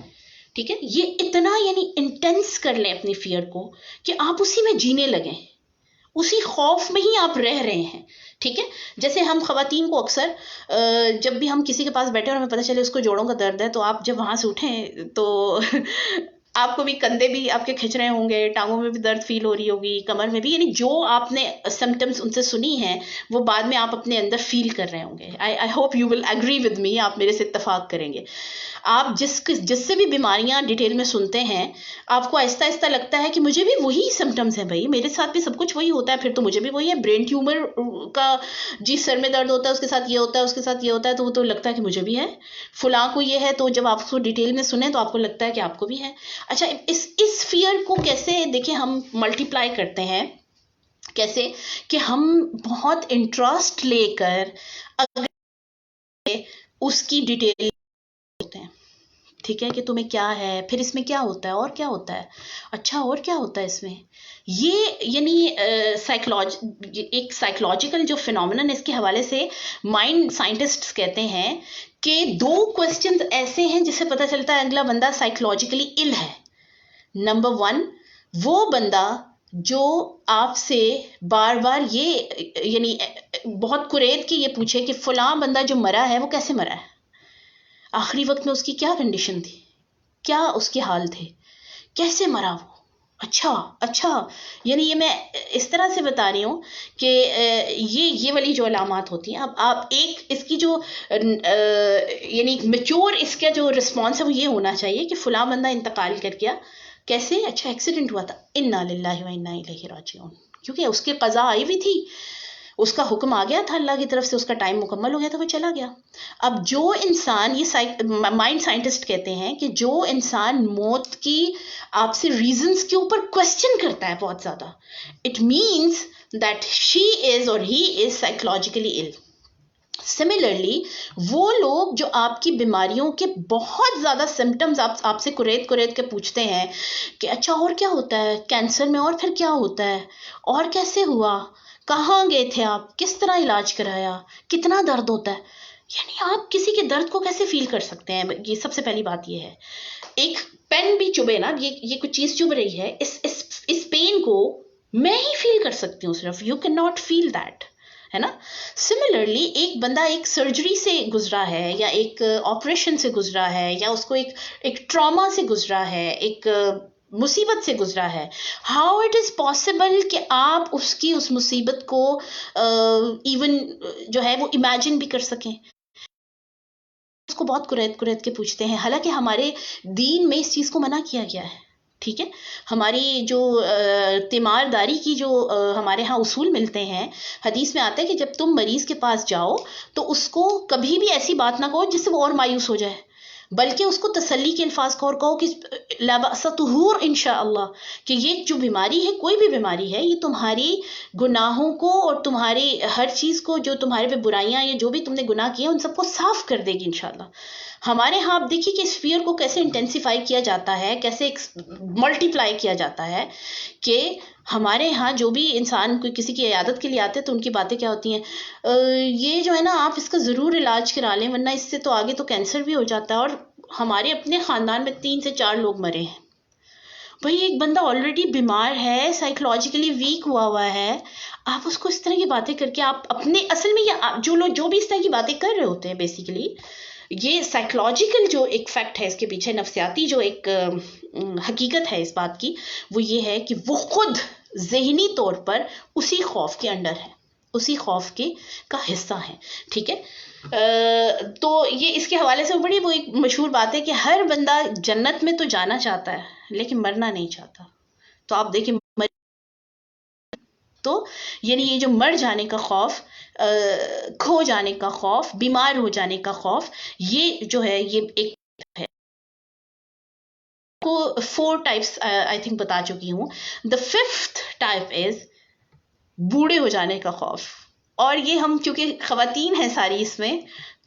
ٹھیک ہے، یہ اتنا یعنی انٹینس کر لیں اپنی فیئر کو کہ آپ اسی میں جینے لگیں، اسی خوف میں ہی آپ رہ رہے ہیں. ٹھیک ہے، جیسے ہم خواتین کو اکثر جب بھی ہم کسی کے پاس بیٹھے اور ہمیں پتہ چلے اس کو جوڑوں کا درد ہے تو آپ جب وہاں سے اٹھیں تو آپ کو بھی کندھے بھی آپ کے کھنچ رہے ہوں گے، ٹانگوں میں بھی درد فیل ہو رہی ہوگی، کمر میں بھی، یعنی جو آپ نے سمٹمس ان سے سنی ہیں وہ بعد میں آپ اپنے اندر فیل کر رہے ہوں گے. I hope you will agree with me, آپ میرے سے اتفاق کریں گے. آپ جس سے بھی بیماریاں ڈیٹیل میں سنتے ہیں آپ کو آہستہ آہستہ لگتا ہے کہ مجھے بھی وہی سمٹمس ہیں، بھائی میرے ساتھ بھی سب کچھ وہی ہوتا ہے، پھر تو مجھے بھی وہی ہے. برین ٹیومر کا جی سر میں درد ہوتا ہے، اس کے ساتھ یہ ہوتا ہے، اس کے ساتھ یہ ہوتا ہے، تو وہ تو لگتا ہے کہ مجھے بھی ہے. فلاں کو یہ ہے، تو جب آپ اس کو ڈیٹیل میں سنیں تو آپ کو لگتا ہے کہ آپ کو بھی ہے. اچھا، اس فیئر کو کیسے دیکھیں ہم ملٹی پلائی کرتے ہیں، کیسے کہ ہم بہت انٹرسٹ لے کر اگر اس کی ڈیٹیل ہوتے ہیں. ٹھیک ہے، کہ تمہیں کیا ہے، پھر اس میں کیا ہوتا ہے، اور کیا ہوتا ہے، اچھا اور کیا ہوتا ہے اس میں. یہ یعنی ایک سائیکولوجیکل جو فینومینن اس کے حوالے سے مائنڈ سائنٹسٹ کہتے ہیں کہ 2 کوسچنز ایسے ہیں جس سے پتہ چلتا ہے اگلا بندہ سائیکولوجیکلی ال ہے. نمبر 1، وہ بندہ جو آپ سے بار بار یہ یعنی بہت قریب کے یہ پوچھے کہ فلاں بندہ جو مرا ہے وہ کیسے مرا ہے، آخری وقت میں اس کی کیا کنڈیشن تھی، کیا اس کے حال تھے، کیسے مرا وہ. اچھا یعنی یہ میں اس طرح سے بتا رہی ہوں کہ یہ والی جو علامات ہوتی ہیں. اب آپ ایک اس کی جو یعنی میچور اس کا جو رسپانس ہے وہ یہ ہونا چاہیے کہ فلاں بندہ انتقال کر گیا، کیسے، اچھا ایکسیڈنٹ ہوا تھا، انا للہ و انا الیہ راجعون، کیونکہ اس کی قضا آئی ہوئی تھی، اس کا حکم آ گیا تھا اللہ کی طرف سے، اس کا ٹائم مکمل ہو گیا تھا، وہ چلا گیا. اب جو انسان، یہ مائنڈ سائنٹسٹ کہتے ہیں کہ جو انسان موت کی آپ سے ریزنز کے اوپر کوسچن کرتا ہے بہت زیادہ، اٹ مینس دیٹ شی از اور ہی از سائیکولوجیکلی ال. سملرلی وہ لوگ جو آپ کی بیماریوں کے بہت زیادہ سمٹمز آپ سے کریت کے پوچھتے ہیں کہ اچھا اور کیا ہوتا ہے کینسر میں، اور پھر کیا ہوتا ہے، اور کیسے ہوا، کہاں گئے تھے آپ، کس طرح علاج کرایا، کتنا درد ہوتا ہے، یعنی آپ کسی کے درد کو کیسے فیل کر سکتے ہیں. یہ سب سے پہلی بات یہ ہے. ایک پین بھی چبھے نا، یہ کچھ چیز چبھ رہی ہے، اس پین کو میں ہی فیل کر سکتی ہوں، صرف you can not feel that, ہے نا. سملرلی ایک بندہ ایک سرجری سے گزرا ہے یا ایک آپریشن سے گزرا ہے یا اس کو ایک ٹراما سے گزرا ہے، ایک مصیبت سے گزرا ہے، ہاؤ اٹ از پاسبل کہ آپ اس مصیبت کو ایون جو ہے وہ امیجن بھی کر سکیں. اس کو بہت کریت کے پوچھتے ہیں، حالانکہ ہمارے دین میں اس چیز کو منع کیا گیا ہے. ٹھیک ہے، ہماری جو تیمارداری کی جو ہمارے ہاں اصول ملتے ہیں، حدیث میں آتا ہے کہ جب تم مریض کے پاس جاؤ تو اس کو کبھی بھی ایسی بات نہ کہو جس سے وہ اور مایوس ہو جائے، بلکہ اس کو تسلی کے الفاظ کہو کہ لا بأس طہور انشاءاللہ، کہ یہ جو بیماری ہے، کوئی بھی بیماری ہے، یہ تمہاری گناہوں کو اور تمہاری ہر چیز کو، جو تمہارے پہ برائیاں یا جو بھی تم نے گناہ کیا ان سب کو صاف کر دے گی انشاءاللہ. ہمارے ہاں آپ دیکھیے کہ اس فیئر کو کیسے انٹینسیفائی کیا جاتا ہے، کیسے ملٹی پلائی کیا جاتا ہے، کہ ہمارے ہاں جو بھی انسان کوئی کسی کی عیادت کے لیے آتے ہیں تو ان کی باتیں کیا ہوتی ہیں، یہ جو ہے نا آپ اس کا ضرور علاج کرا لیں ورنہ اس سے تو آگے تو کینسر بھی ہو جاتا ہے. اور ہمارے اپنے خاندان میں 3 سے 4 لوگ مرے ہیں. بھئی ایک بندہ آلریڈی بیمار ہے، سائیکولوجیکلی ویک ہوا ہے، آپ اس کو اس طرح کی باتیں کر کے آپ اپنے اصل میں یہ جو لوگ جو بھی اس طرح کی باتیں کر رہے ہوتے ہیں، بیسیکلی یہ سائیکولوجیکل جو ایک فیکٹ ہے اس کے پیچھے، نفسیاتی جو ایک حقیقت ہے اس بات کی، وہ یہ ہے کہ وہ خود ذہنی طور پر اسی خوف کے انڈر ہے، اسی خوف کا حصہ ہے. ٹھیک ہے، تو یہ اس کے حوالے سے بڑی وہ ایک مشہور بات ہے کہ ہر بندہ جنت میں تو جانا چاہتا ہے لیکن مرنا نہیں چاہتا. تو آپ دیکھیں تو یعنی یہ جو مر جانے کا خوف، کھو جانے کا خوف، بیمار ہو جانے کا خوف، یہ جو ہے یہ ایک ہے کو 4 ٹائپس آئی تھنک بتا چکی ہوں. دا 5th ٹائپ از بوڑھے ہو جانے کا خوف. اور یہ ہم کیونکہ خواتین ہیں ساری اس میں،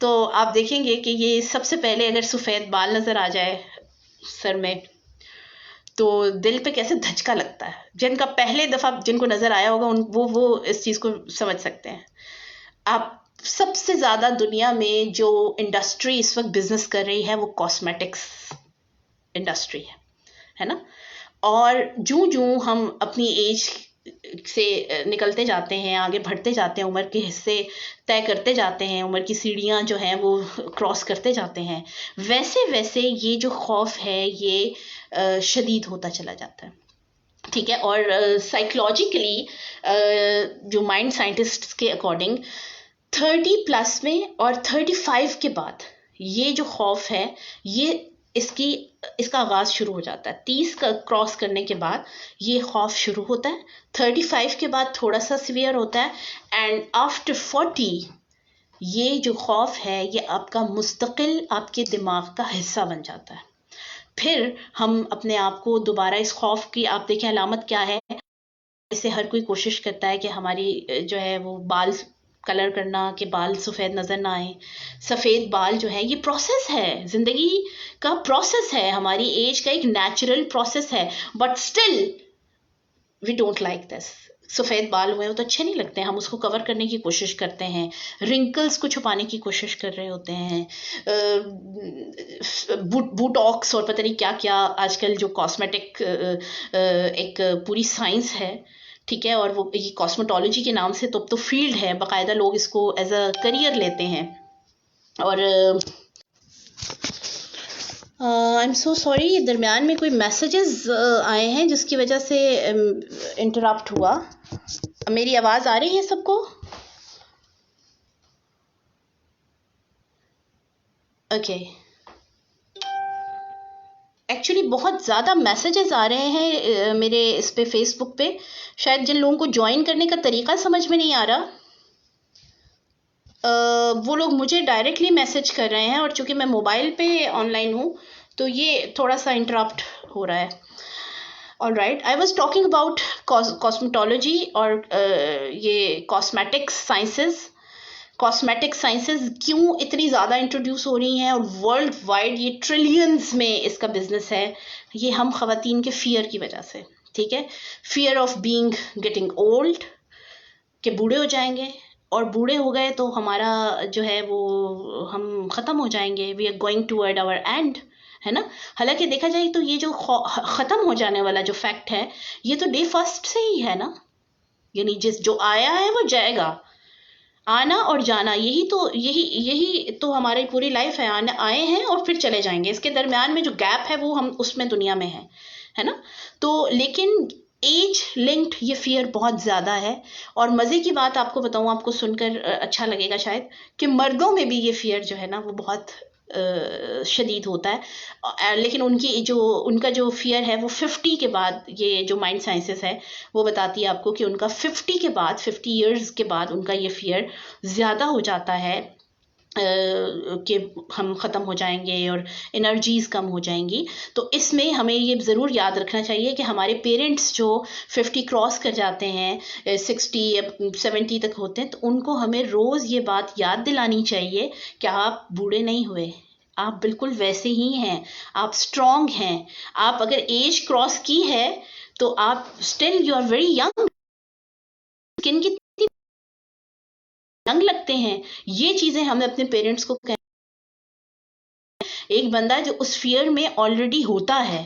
تو آپ دیکھیں گے کہ یہ سب سے پہلے اگر سفید بال نظر آ جائے سر میں تو دل پہ کیسے دھچکا لگتا ہے. جن کا پہلے دفعہ جن کو نظر آیا ہوگا وہ اس چیز کو سمجھ سکتے ہیں. آپ سب سے زیادہ دنیا میں جو انڈسٹری اس وقت بزنس کر رہی ہے وہ کاسمیٹکس انڈسٹری ہے نا. اور جوں ہم اپنی ایج سے نکلتے جاتے ہیں، آگے بڑھتے جاتے ہیں، عمر کے حصے طے کرتے جاتے ہیں، عمر کی سیڑھیاں جو ہیں وہ کراس کرتے جاتے ہیں، ویسے ویسے یہ جو خوف ہے یہ شدید ہوتا چلا جاتا ہے. ٹھیک ہے. اور سائیکولوجیکلی جو مائنڈ سائنٹسٹ کے اکارڈنگ 30+ میں اور 35 کے بعد یہ جو خوف ہے یہ اس کا آغاز شروع ہو جاتا ہے. 30 کا کراس کرنے کے بعد یہ خوف شروع ہوتا ہے، 35 کے بعد تھوڑا سا سیویئر ہوتا ہے، اینڈ آفٹر 40 یہ جو خوف ہے یہ آپ کا مستقل آپ کے دماغ کا حصہ بن جاتا ہے. پھر ہم اپنے آپ کو دوبارہ اس خوف کی، آپ دیکھیں علامت کیا ہے، اسے ہر کوئی کوشش کرتا ہے کہ ہماری جو ہے وہ بال کلر کرنا کہ بال سفید نظر نہ آئیں. سفید بال جو ہے یہ پروسیس ہے، زندگی کا پروسیس ہے، ہماری ایج کا ایک نیچرل پروسیس ہے، but still we don't like this. سفید بال ہوئے ہو تو اچھے نہیں لگتے ہیں، ہم اس کو کور کرنے کی کوشش کرتے ہیں، رنکلز کو چھپانے کی کوشش کر رہے ہوتے ہیں، بوٹاکس اور پتہ نہیں کیا کیا آج کل جو کاسمیٹک ایک پوری سائنس ہے. ٹھیک ہے. اور وہ یہ کاسمیٹولوجی کے نام سے تو فیلڈ ہے، باقاعدہ لوگ اس کو ایز اے کریئر لیتے ہیں. اور آئی ایم سو سوری، درمیان میں کوئی میسیجز آئے ہیں جس کی وجہ سے انٹرپٹ ہوا. میری آواز آ رہی ہے سب کو؟ اوکے. ایکچولی بہت زیادہ میسیجز آ رہے ہیں میرے اس پہ فیس بک پہ، شاید جن لوگوں کو جوائن کرنے کا طریقہ سمجھ میں نہیں آ رہا وہ لوگ مجھے ڈائریکٹلی میسج کر رہے ہیں، اور چونکہ میں موبائل پہ آن لائن ہوں تو یہ تھوڑا سا انٹرپٹ ہو رہا ہے. All right. I was talking about cosmetology اور یہ کاسمیٹک سائنسز کیوں اتنی زیادہ انٹروڈیوس ہو رہی ہیں اور ورلڈ وائڈ یہ ٹریلینز میں اس کا بزنس ہے. یہ ہم خواتین کے فیئر کی وجہ سے. ٹھیک ہے. Fear of being getting old, کہ بوڑھے ہو جائیں گے، اور بوڑھے ہو گئے تو ہمارا جو ہے وہ ہم ختم ہو جائیں گے، we are going toward our end, ہے نا. حالانکہ دیکھا جائے تو یہ جو ختم ہو جانے والا جو فیکٹ ہے یہ تو ڈے فرسٹ سے ہی ہے نا. یعنی جو آیا ہے وہ جائے گا. آنا اور جانا یہی تو ہماری پوری لائف ہے. آئے ہیں اور پھر چلے جائیں گے. اس کے درمیان میں جو گیپ ہے وہ ہم اس میں دنیا میں ہے نا. تو لیکن ایج لنکڈ یہ فیئر بہت زیادہ ہے. اور مزے کی بات آپ کو بتاؤں، آپ کو سن کر اچھا لگے گا شاید، کہ مردوں میں بھی یہ فیئر جو ہے نا وہ بہت شدید ہوتا ہے. لیکن ان کا جو فیئر ہے وہ 50 کے بعد، یہ جو مائنڈ سائنسز ہے وہ بتاتی ہے آپ کو کہ ان کا 50 کے بعد، 50 ایئرز کے بعد ان کا یہ فیئر زیادہ ہو جاتا ہے کہ ہم ختم ہو جائیں گے اور انرجیز کم ہو جائیں گی. تو اس میں ہمیں یہ ضرور یاد رکھنا چاہیے کہ ہمارے پیرنٹس جو 50 کراس کر جاتے ہیں، 60 یا 70 تک ہوتے ہیں، تو ان کو ہمیں روز یہ بات یاد دلانی چاہیے کہ آپ بوڑھے نہیں ہوئے، آپ بالکل ویسے ہی ہیں، آپ اسٹرانگ ہیں. آپ اگر ایج کراس کی ہے تو آپ still you are very young. Skin کی ینگ لگتے ہیں. یہ چیزیں ہمیں اپنے پیرنٹس کو ایک بندہ جو اس فیئر میں آلریڈی ہوتا ہے،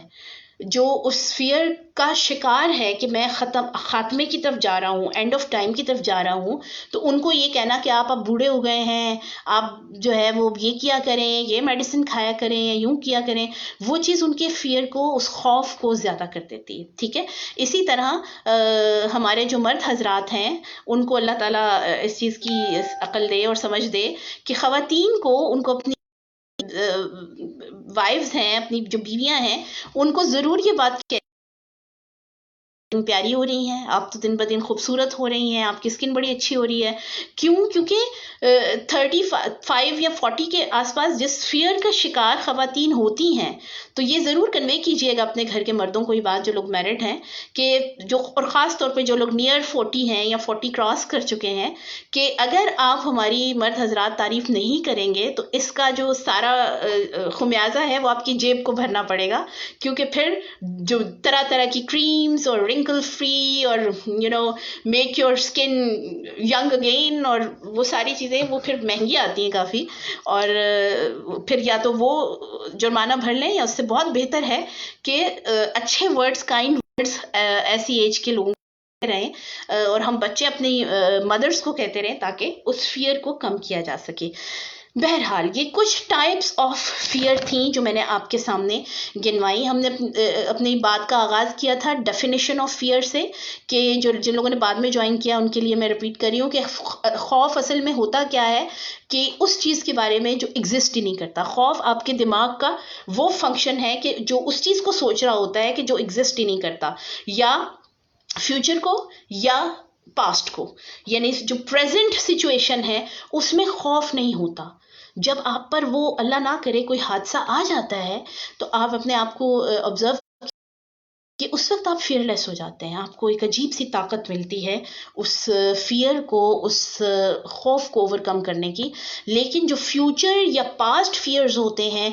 جو اس فیئر کا شکار ہے کہ میں خاتمے کی طرف جا رہا ہوں، اینڈ آف ٹائم کی طرف جا رہا ہوں، تو ان کو یہ کہنا کہ آپ اب بوڑھے ہو گئے ہیں، آپ جو ہے وہ یہ کیا کریں، یہ میڈیسن کھایا کریں یا یوں کیا کریں، وہ چیز ان کے فیئر کو، اس خوف کو زیادہ کر دیتی ہے. ٹھیک ہے. اسی طرح ہمارے جو مرد حضرات ہیں ان کو اللہ تعالیٰ اس چیز کی عقل دے اور سمجھ دے کہ خواتین کو، ان کو اپنی وائفز ہیں، اپنی جو بیویاں ہیں، ان کو ضرور یہ بات پیاری ہو رہی ہیں, آپ تو دن بدن خوبصورت ہو رہی ہیں, آپ کی اسکن بڑی اچھی ہو رہی ہے. کیوں؟ کیونکہ 35 یا 40 کے آس پاس جس فیئر کا شکار خواتین ہوتی ہیں, تو یہ ضرور کنوے کیجئے گا اپنے گھر کے مردوں کو یہ بات, جو لوگ میرڈ ہیں, کہ جو, اور خاص طور پہ جو لوگ نیئر 40 ہیں یا 40 کراس کر چکے ہیں, کہ اگر آپ ہماری مرد حضرات تعریف نہیں کریں گے تو اس کا جو سارا خمیازہ ہے وہ آپ کی جیب کو بھرنا پڑے گا. کیونکہ پھر جو طرح طرح کی کریمز اور رنکل فری اور make your skin young again, اور وہ ساری چیزیں وہ پھر مہنگی آتی ہیں کافی, اور پھر یا تو وہ جرمانہ بھر لیں, یا اس سے بہت بہتر ہے کہ اچھے ورڈز, کائنڈ ورڈز ایسی ایج کے لوگوں رہیں, اور ہم بچے اپنی مدرس کو کہتے رہیں تاکہ اس فیئر کو کم کیا جا سکے. بہرحال یہ کچھ ٹائپس آف فیئر تھیں جو میں نے آپ کے سامنے گنوائی. ہم نے اپنی بات کا آغاز کیا تھا ڈیفینیشن آف فیئر سے, کہ جن لوگوں نے بعد میں جوائن کیا ان کے لیے میں ریپیٹ کر رہی ہوں کہ خوف اصل میں ہوتا کیا ہے, کہ اس چیز کے بارے میں جو ایگزسٹ ہی نہیں کرتا. خوف آپ کے دماغ کا وہ فنکشن ہے کہ جو اس چیز کو سوچ رہا ہوتا ہے کہ جو ایگزسٹ ہی نہیں کرتا, یا فیوچر کو یا پاسٹ کو, یعنی جو پریزنٹ سچویشن ہے اس میں خوف نہیں ہوتا. جب آپ پر وہ اللہ نہ کرے کوئی حادثہ آ جاتا ہے تو آپ اپنے آپ کو آبزرو کہ اس وقت آپ فیئر لیس ہو جاتے ہیں, آپ کو ایک عجیب سی طاقت ملتی ہے اس فیئر کو, اس خوف کو اوور کم کرنے کی. لیکن جو فیوچر یا پاسٹ فیئرز ہوتے ہیں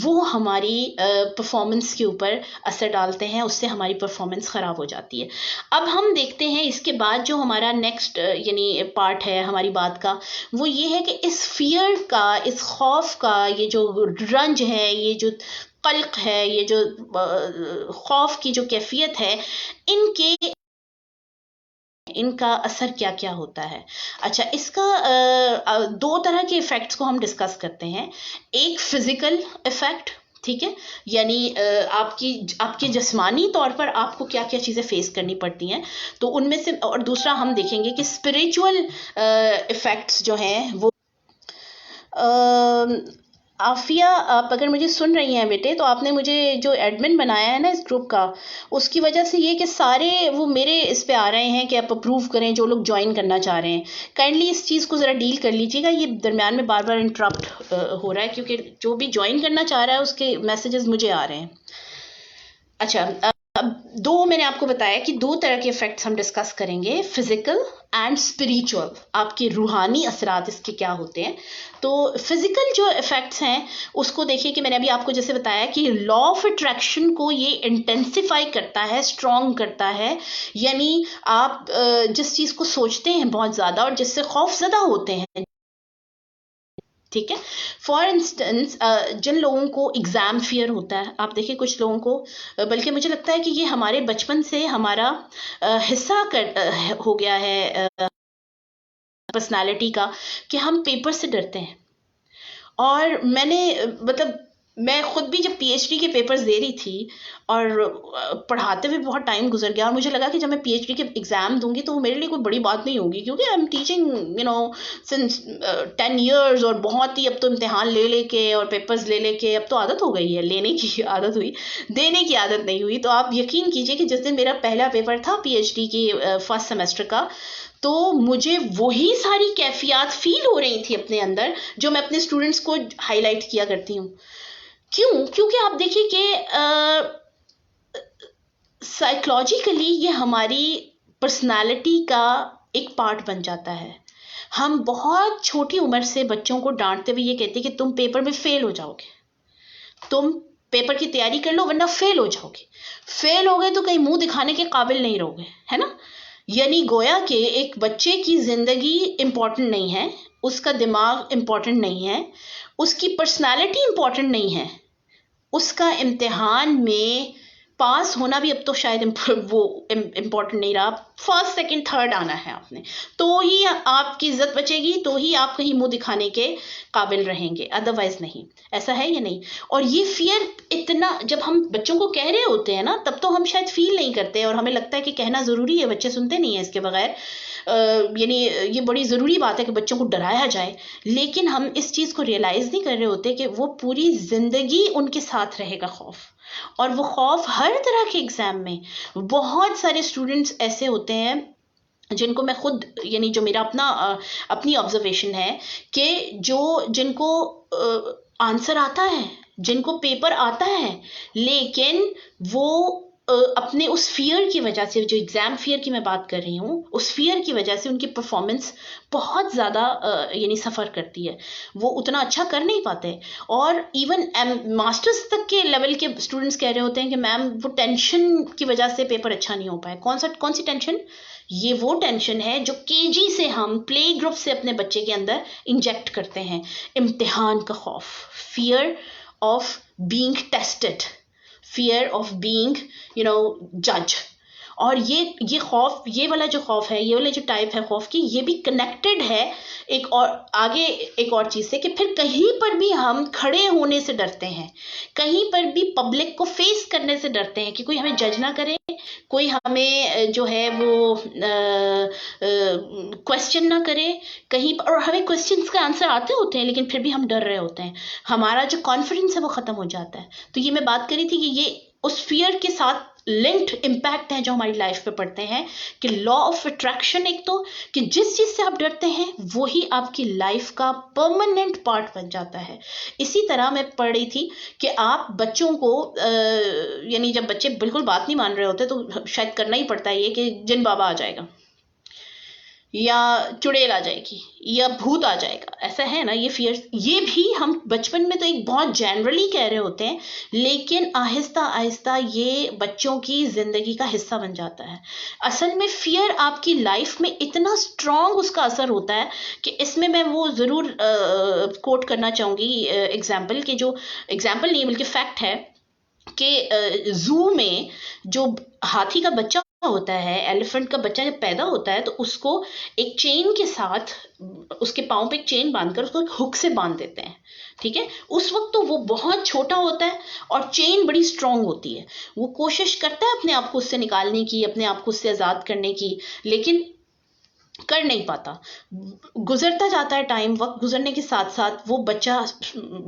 وہ ہماری پرفارمنس کے اوپر اثر ڈالتے ہیں, اس سے ہماری پرفارمنس خراب ہو جاتی ہے. اب ہم دیکھتے ہیں اس کے بعد جو ہمارا نیکسٹ یعنی پارٹ ہے ہماری بات کا, وہ یہ ہے کہ اس فیئر کا, اس خوف کا, یہ جو رنج ہے, یہ جو قلق ہے, یہ جو خوف کی جو کیفیت ہے, ان کا اثر کیا کیا ہوتا ہے. اچھا, اس کا دو طرح کے ایفیکٹس کو ہم ڈسکس کرتے ہیں. ایک فزیکل ایفیکٹ, ٹھیک ہے, یعنی آپ کے جسمانی طور پر آپ کو کیا کیا چیزیں فیس کرنی پڑتی ہیں, تو ان میں سے, اور دوسرا ہم دیکھیں گے کہ اسپریچول ایفیکٹس جو ہیں وہ. عافیہ, آپ اگر مجھے سن رہی ہیں بیٹے, تو آپ نے مجھے جو ایڈمن بنایا ہے نا اس گروپ کا, اس کی وجہ سے یہ کہ سارے وہ میرے اس پہ آ رہے ہیں کہ آپ اپروو کریں جو لوگ جوائن کرنا چاہ رہے ہیں. کائنڈلی اس چیز کو ذرا ڈیل کر لیجیے گا, یہ درمیان میں بار بار انٹرپٹ ہو رہا ہے, کیونکہ جو بھی جوائن کرنا چاہ رہا ہے اس کے میسیجز مجھے آ رہے ہیں. اچھا, اب میں نے آپ کو بتایا کہ دو طرح کے ایفیکٹس ہم ڈسکس کریں گے, فزیکل اینڈ اسپریچول. آپ کے روحانی اثرات اس کے کیا ہوتے ہیں. تو فزیکل جو ایفیکٹس ہیں اس کو دیکھیے کہ میں نے ابھی آپ کو جیسے بتایا کہ لا آف اٹریکشن کو یہ انٹینسیفائی کرتا ہے, اسٹرانگ کرتا ہے. یعنی آپ جس چیز کو سوچتے ہیں بہت زیادہ اور جس سے خوف زدہ ہوتے ہیں, ٹھیک ہے. فار انسٹنس جن لوگوں کو ایگزام فیئر ہوتا ہے, آپ دیکھیں کچھ لوگوں کو, بلکہ مجھے لگتا ہے کہ یہ ہمارے بچپن سے ہمارا حصہ ہو گیا ہے پرسنالٹی کا, کہ ہم پیپر سے ڈرتے ہیں. اور میں خود بھی جب پی ایچ ڈی کے پیپرز دے رہی تھی اور پڑھاتے ہوئے بہت ٹائم گزر گیا, اور مجھے لگا کہ جب میں پی ایچ ڈی کے ایگزام دوں گی تو وہ میرے لیے کوئی بڑی بات نہیں ہوگی, کیونکہ I am teaching since 10 years, اور بہت ہی اب تو امتحان لے کے اور پیپرز لے کے اب تو عادت ہو گئی ہے, لینے کی عادت ہوئی, دینے کی عادت نہیں ہوئی. تو آپ یقین کیجئے کہ جس دن میرا پہلا پیپر تھا پی ایچ ڈی کی فرسٹ سیمسٹر کا, تو مجھے وہی ساری کیفیات فیل ہو رہی تھی اپنے اندر جو میں اپنے اسٹوڈنٹس کو ہائی لائٹ کیا کرتی ہوں. کیوں؟ کیونکہ آپ دیکھیں کہ سائیکلوجیکلی یہ ہماری پرسنالٹی کا ایک پارٹ بن جاتا ہے. ہم بہت چھوٹی عمر سے بچوں کو ڈانٹتے ہوئے یہ کہتے ہیں کہ تم پیپر میں فیل ہو جاؤ گے, تم پیپر کی تیاری کر لو ورنہ فیل ہو جاؤ گے. فیل ہو گئے تو کہیں منہ دکھانے کے قابل نہیں رہو گے, ہے نا. یعنی گویا کہ ایک بچے کی زندگی امپورٹنٹ نہیں ہے, اس کا دماغ امپورٹنٹ نہیں ہے, اس کی پرسنالٹی امپورٹنٹ نہیں ہے, اس کا امتحان میں پاس ہونا بھی اب تو شاید وہ امپورٹنٹ نہیں رہا. فرسٹ سیکنڈ تھرڈ آنا ہے آپ نے, تو ہی آپ کی عزت بچے گی, تو ہی آپ کہیں منہ دکھانے کے قابل رہیں گے, ادروائز نہیں. ایسا ہے یا نہیں؟ اور یہ فیئر اتنا جب ہم بچوں کو کہہ رہے ہوتے ہیں نا, تب تو ہم شاید فیل نہیں کرتے اور ہمیں لگتا ہے کہ کہنا ضروری ہے, بچے سنتے نہیں ہیں اس کے بغیر. یعنی یہ بڑی ضروری بات ہے کہ بچوں کو ڈرایا جائے، لیکن ہم اس چیز کو ریئلائز نہیں کر رہے ہوتے کہ وہ پوری زندگی ان کے ساتھ رہے گا خوف. اور وہ خوف ہر طرح کے ایگزام میں. بہت سارے اسٹوڈنٹس ایسے ہوتے ہیں جن کو میں خود، یعنی جو میرا اپنی آبزرویشن ہے، کہ جن کو آنسر آتا ہے، جن کو پیپر آتا ہے، لیکن وہ اپنے اس فیئر کی وجہ سے، جو ایگزام فیئر کی میں بات کر رہی ہوں، اس فیئر کی وجہ سے ان کی پرفارمنس بہت زیادہ یعنی سفر کرتی ہے، وہ اتنا اچھا کر نہیں پاتے. اور ایون ماسٹرز تک کے لیول کے اسٹوڈنٹس کہہ رہے ہوتے ہیں کہ میم وہ ٹینشن کی وجہ سے پیپر اچھا نہیں ہو پائے. کون سی ٹینشن؟ یہ وہ ٹینشن ہے جو KG سے ہم پلے گروپ سے اپنے بچے کے اندر انجیکٹ کرتے ہیں. امتحان کا خوف، fear of being tested, fear of being جج. اور یہ خوف، یہ والا جو خوف ہے، یہ والا جو ٹائپ ہے خوف کی، یہ بھی کنیکٹڈ ہے ایک اور چیز سے، کہ پھر کہیں پر بھی ہم کھڑے ہونے سے ڈرتے ہیں، کہیں پر بھی پبلک کو فیس کرنے سے ڈرتے ہیں کہ کوئی ہمیں جج نہ کرے، کوئی ہمیں جو ہے وہ کوشچن نہ کرے کہیں پر. اور ہمیں کوشچنس کا آنسر آتے ہوتے ہیں لیکن پھر بھی ہم ڈر رہے ہوتے ہیں، ہمارا جو کانفیڈنس ہے وہ ختم ہو جاتا ہے. تو یہ میں بات کری تھی کہ یہ اس فیئر کے ساتھ لنکڈ امپیکٹ ہیں جو ہماری لائف پہ پڑتے ہیں، کہ لا آف اٹریکشن، ایک تو کہ جس چیز سے آپ ڈرتے ہیں وہی آپ کی لائف کا پرماننٹ پارٹ بن جاتا ہے. اسی طرح میں پڑھ رہی تھی کہ آپ بچوں کو یعنی جب بچے بالکل بات نہیں مان رہے ہوتے تو شاید کرنا ہی پڑتا ہے یہ کہ جن بابا آ جائے گا، یا چڑیل آ جائے گی، یا بھوت آ جائے گا، ایسا ہے نا یہ فیئر. یہ بھی ہم بچپن میں تو ایک بہت جنرلی کہہ رہے ہوتے ہیں، لیکن آہستہ آہستہ یہ بچوں کی زندگی کا حصہ بن جاتا ہے. اصل میں فیئر آپ کی لائف میں اتنا اسٹرانگ اس کا اثر ہوتا ہے کہ اس میں وہ ضرور کوٹ کرنا چاہوں گی ایگزامپل، کہ جو ایگزامپل نہیں بلکہ فیکٹ ہے کہ زو میں جو ہاتھی کا بچہ ہوتا ہے، ایلیفنٹ کا بچہ جب پیدا ہوتا ہے تو اس کو ایک چین کے ساتھ، اس کے پاؤں پہ ایک چین باندھ کر اس کو ایک ہک سے باندھ دیتے ہیں. ٹھیک ہے، اس وقت تو وہ بہت چھوٹا ہوتا ہے اور چین بڑی اسٹرانگ ہوتی ہے، وہ کوشش کرتا ہے اپنے آپ کو اس سے نکالنے کی، اپنے آپ کو اس سے آزاد کرنے کی، لیکن کر نہیں پاتا. گزرتا جاتا ہے ٹائم، وقت گزرنے کے ساتھ ساتھ وہ بچہ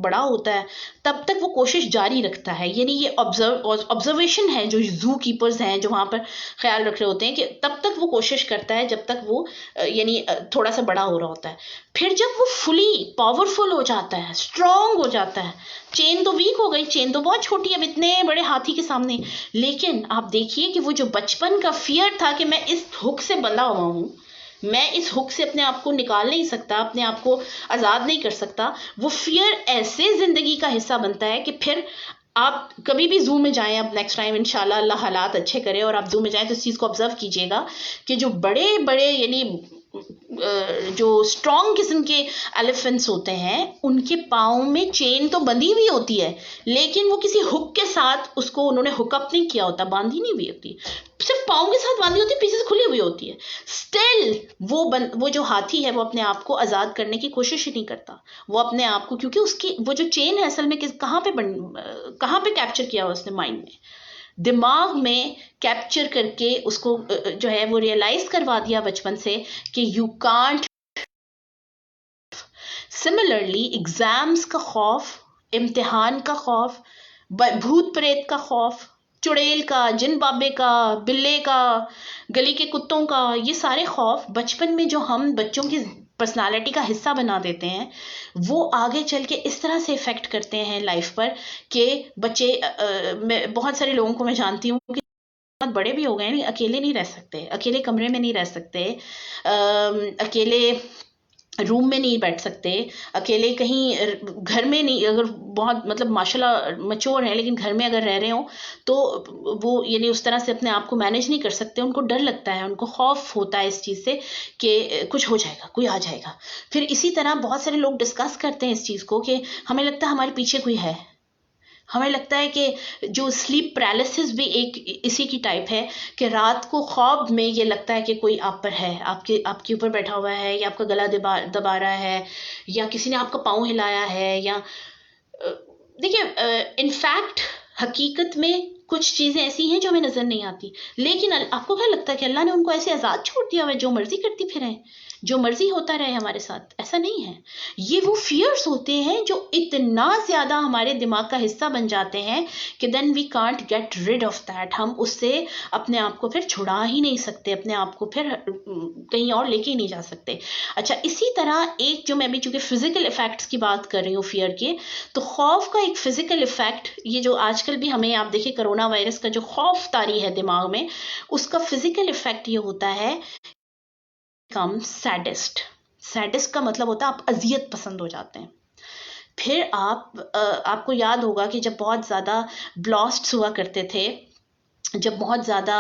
بڑا ہوتا ہے، تب تک وہ کوشش جاری رکھتا ہے. یعنی یہ آبزرویشن ہے جو زو کیپرز ہیں جو وہاں پر خیال رکھ رہے ہوتے ہیں، کہ تب تک وہ کوشش کرتا ہے جب تک وہ یعنی تھوڑا سا بڑا ہو رہا ہوتا ہے. پھر جب وہ فلی پاورفل ہو جاتا ہے، اسٹرانگ ہو جاتا ہے، چین تو ویک ہو گئی، چین تو بہت چھوٹی ہے اب اتنے بڑے ہاتھی کے سامنے، لیکن آپ دیکھیے کہ وہ جو بچپن کا فیئر تھا کہ میں اس ہک سے بندھا ہوا ہوں، میں اس ہک سے اپنے آپ کو نکال نہیں سکتا، اپنے آپ کو آزاد نہیں کر سکتا، وہ فیئر ایسے زندگی کا حصہ بنتا ہے کہ پھر آپ کبھی بھی زو میں جائیں، اب نیکسٹ ٹائم انشاءاللہ اللہ حالات اچھے کرے اور آپ زو میں جائیں تو اس چیز کو آبزرو کیجیے گا کہ جو بڑے بڑے یعنی جو اسٹرانگ قسم کے ایلیفنٹس ہوتے ہیں، ان کے پاؤں میں چین تو بندھی ہوئی ہوتی ہے، لیکن وہ کسی ہک کے ساتھ اس کو انہوں نے ہک اپ نہیں کیا ہوتا، باندھی نہیں ہوئی ہوتی، صرف پاؤں کے ساتھ باندھی ہوتی ہے، پیچھے سے کھلی ہوئی ہوتی ہے. اسٹل وہ جو ہاتھی ہے وہ اپنے آپ کو آزاد کرنے کی کوشش ہی نہیں کرتا، وہ اپنے آپ کو، کیونکہ اس کی وہ جو چین ہے اصل میں کہاں پہ کیپچر کیا ہوا اس نے، مائنڈ میں، دماغ میں کیپچر کر کے اس کو جو ہے وہ ریئلائز کروا دیا بچپن سے کہ یو کانٹ. سملرلی ایگزامز کا خوف، امتحان کا خوف، بھوت پریت کا خوف، چڑیل کا، جن بابے کا، بلے کا، گلی کے کتوں کا، یہ سارے خوف بچپن میں جو ہم بچوں کی پرسنالٹی کا حصہ بنا دیتے ہیں، وہ آگے چل کے اس طرح سے افیکٹ کرتے ہیں لائف پر کہ بچے بہت سارے لوگوں کو میں جانتی ہوں کہ بہت بڑے بھی ہو گئے ہیں، اکیلے نہیں رہ سکتے، اکیلے کمرے میں نہیں رہ سکتے، اکیلے روم میں نہیں بیٹھ سکتے، اکیلے کہیں گھر میں نہیں، اگر بہت مطلب ماشاء اللہ مچور ہیں لیکن گھر میں اگر رہ رہے ہوں تو وہ یعنی اس طرح سے اپنے آپ کو مینیج نہیں کر سکتے، ان کو ڈر لگتا ہے، ان کو خوف ہوتا ہے اس چیز سے کہ کچھ ہو جائے گا، کوئی آ جائے گا. پھر اسی طرح بہت سارے لوگ ڈسکس کرتے ہیں اس چیز کو کہ ہمیں لگتا ہے ہمارے پیچھے کوئی ہے، ہمیں لگتا ہے کہ جو سلیپ پیرالسس بھی ایک اسی کی ٹائپ ہے کہ رات کو خواب میں یہ لگتا ہے کہ کوئی آپ پر ہے، آپ کے اوپر بیٹھا ہوا ہے، یا آپ کا گلا دبا رہا ہے، یا کسی نے آپ کا پاؤں ہلایا ہے، یا دیکھیے انفیکٹ حقیقت میں کچھ چیزیں ایسی ہیں جو ہمیں نظر نہیں آتی، لیکن آپ کو کیا لگتا ہے کہ اللہ نے ان کو ایسے آزاد چھوڑ دیا ہوا ہے جو مرضی کرتی پھریں، جو مرضی ہوتا رہے ہمارے ساتھ؟ ایسا نہیں ہے. یہ وہ فیئرس ہوتے ہیں جو اتنا زیادہ ہمارے دماغ کا حصہ بن جاتے ہیں کہ then we can't get rid of that. ہم اس سے اپنے آپ کو پھر چھڑا ہی نہیں سکتے، اپنے آپ کو پھر کہیں اور لے کے ہی نہیں جا سکتے. اچھا، اسی طرح ایک جو میں بھی چونکہ فزیکل افیکٹس کی بات کر رہی ہوں فیئر کے، تو خوف کا ایک فزیکل افیکٹ، یہ جو آج کل بھی ہمیں آپ دیکھیں کرونا وائرس کا جو خوف طاری ہے دماغ میں، اس کا فزیکل افیکٹ یہ ہوتا ہے کم سیڈسٹ. سیڈسٹ کا مطلب ہوتا ہے آپ اذیت پسند ہو جاتے ہیں. پھر آپ کو یاد ہوگا کہ جب بہت زیادہ بلاسٹس ہوا کرتے تھے، جب بہت زیادہ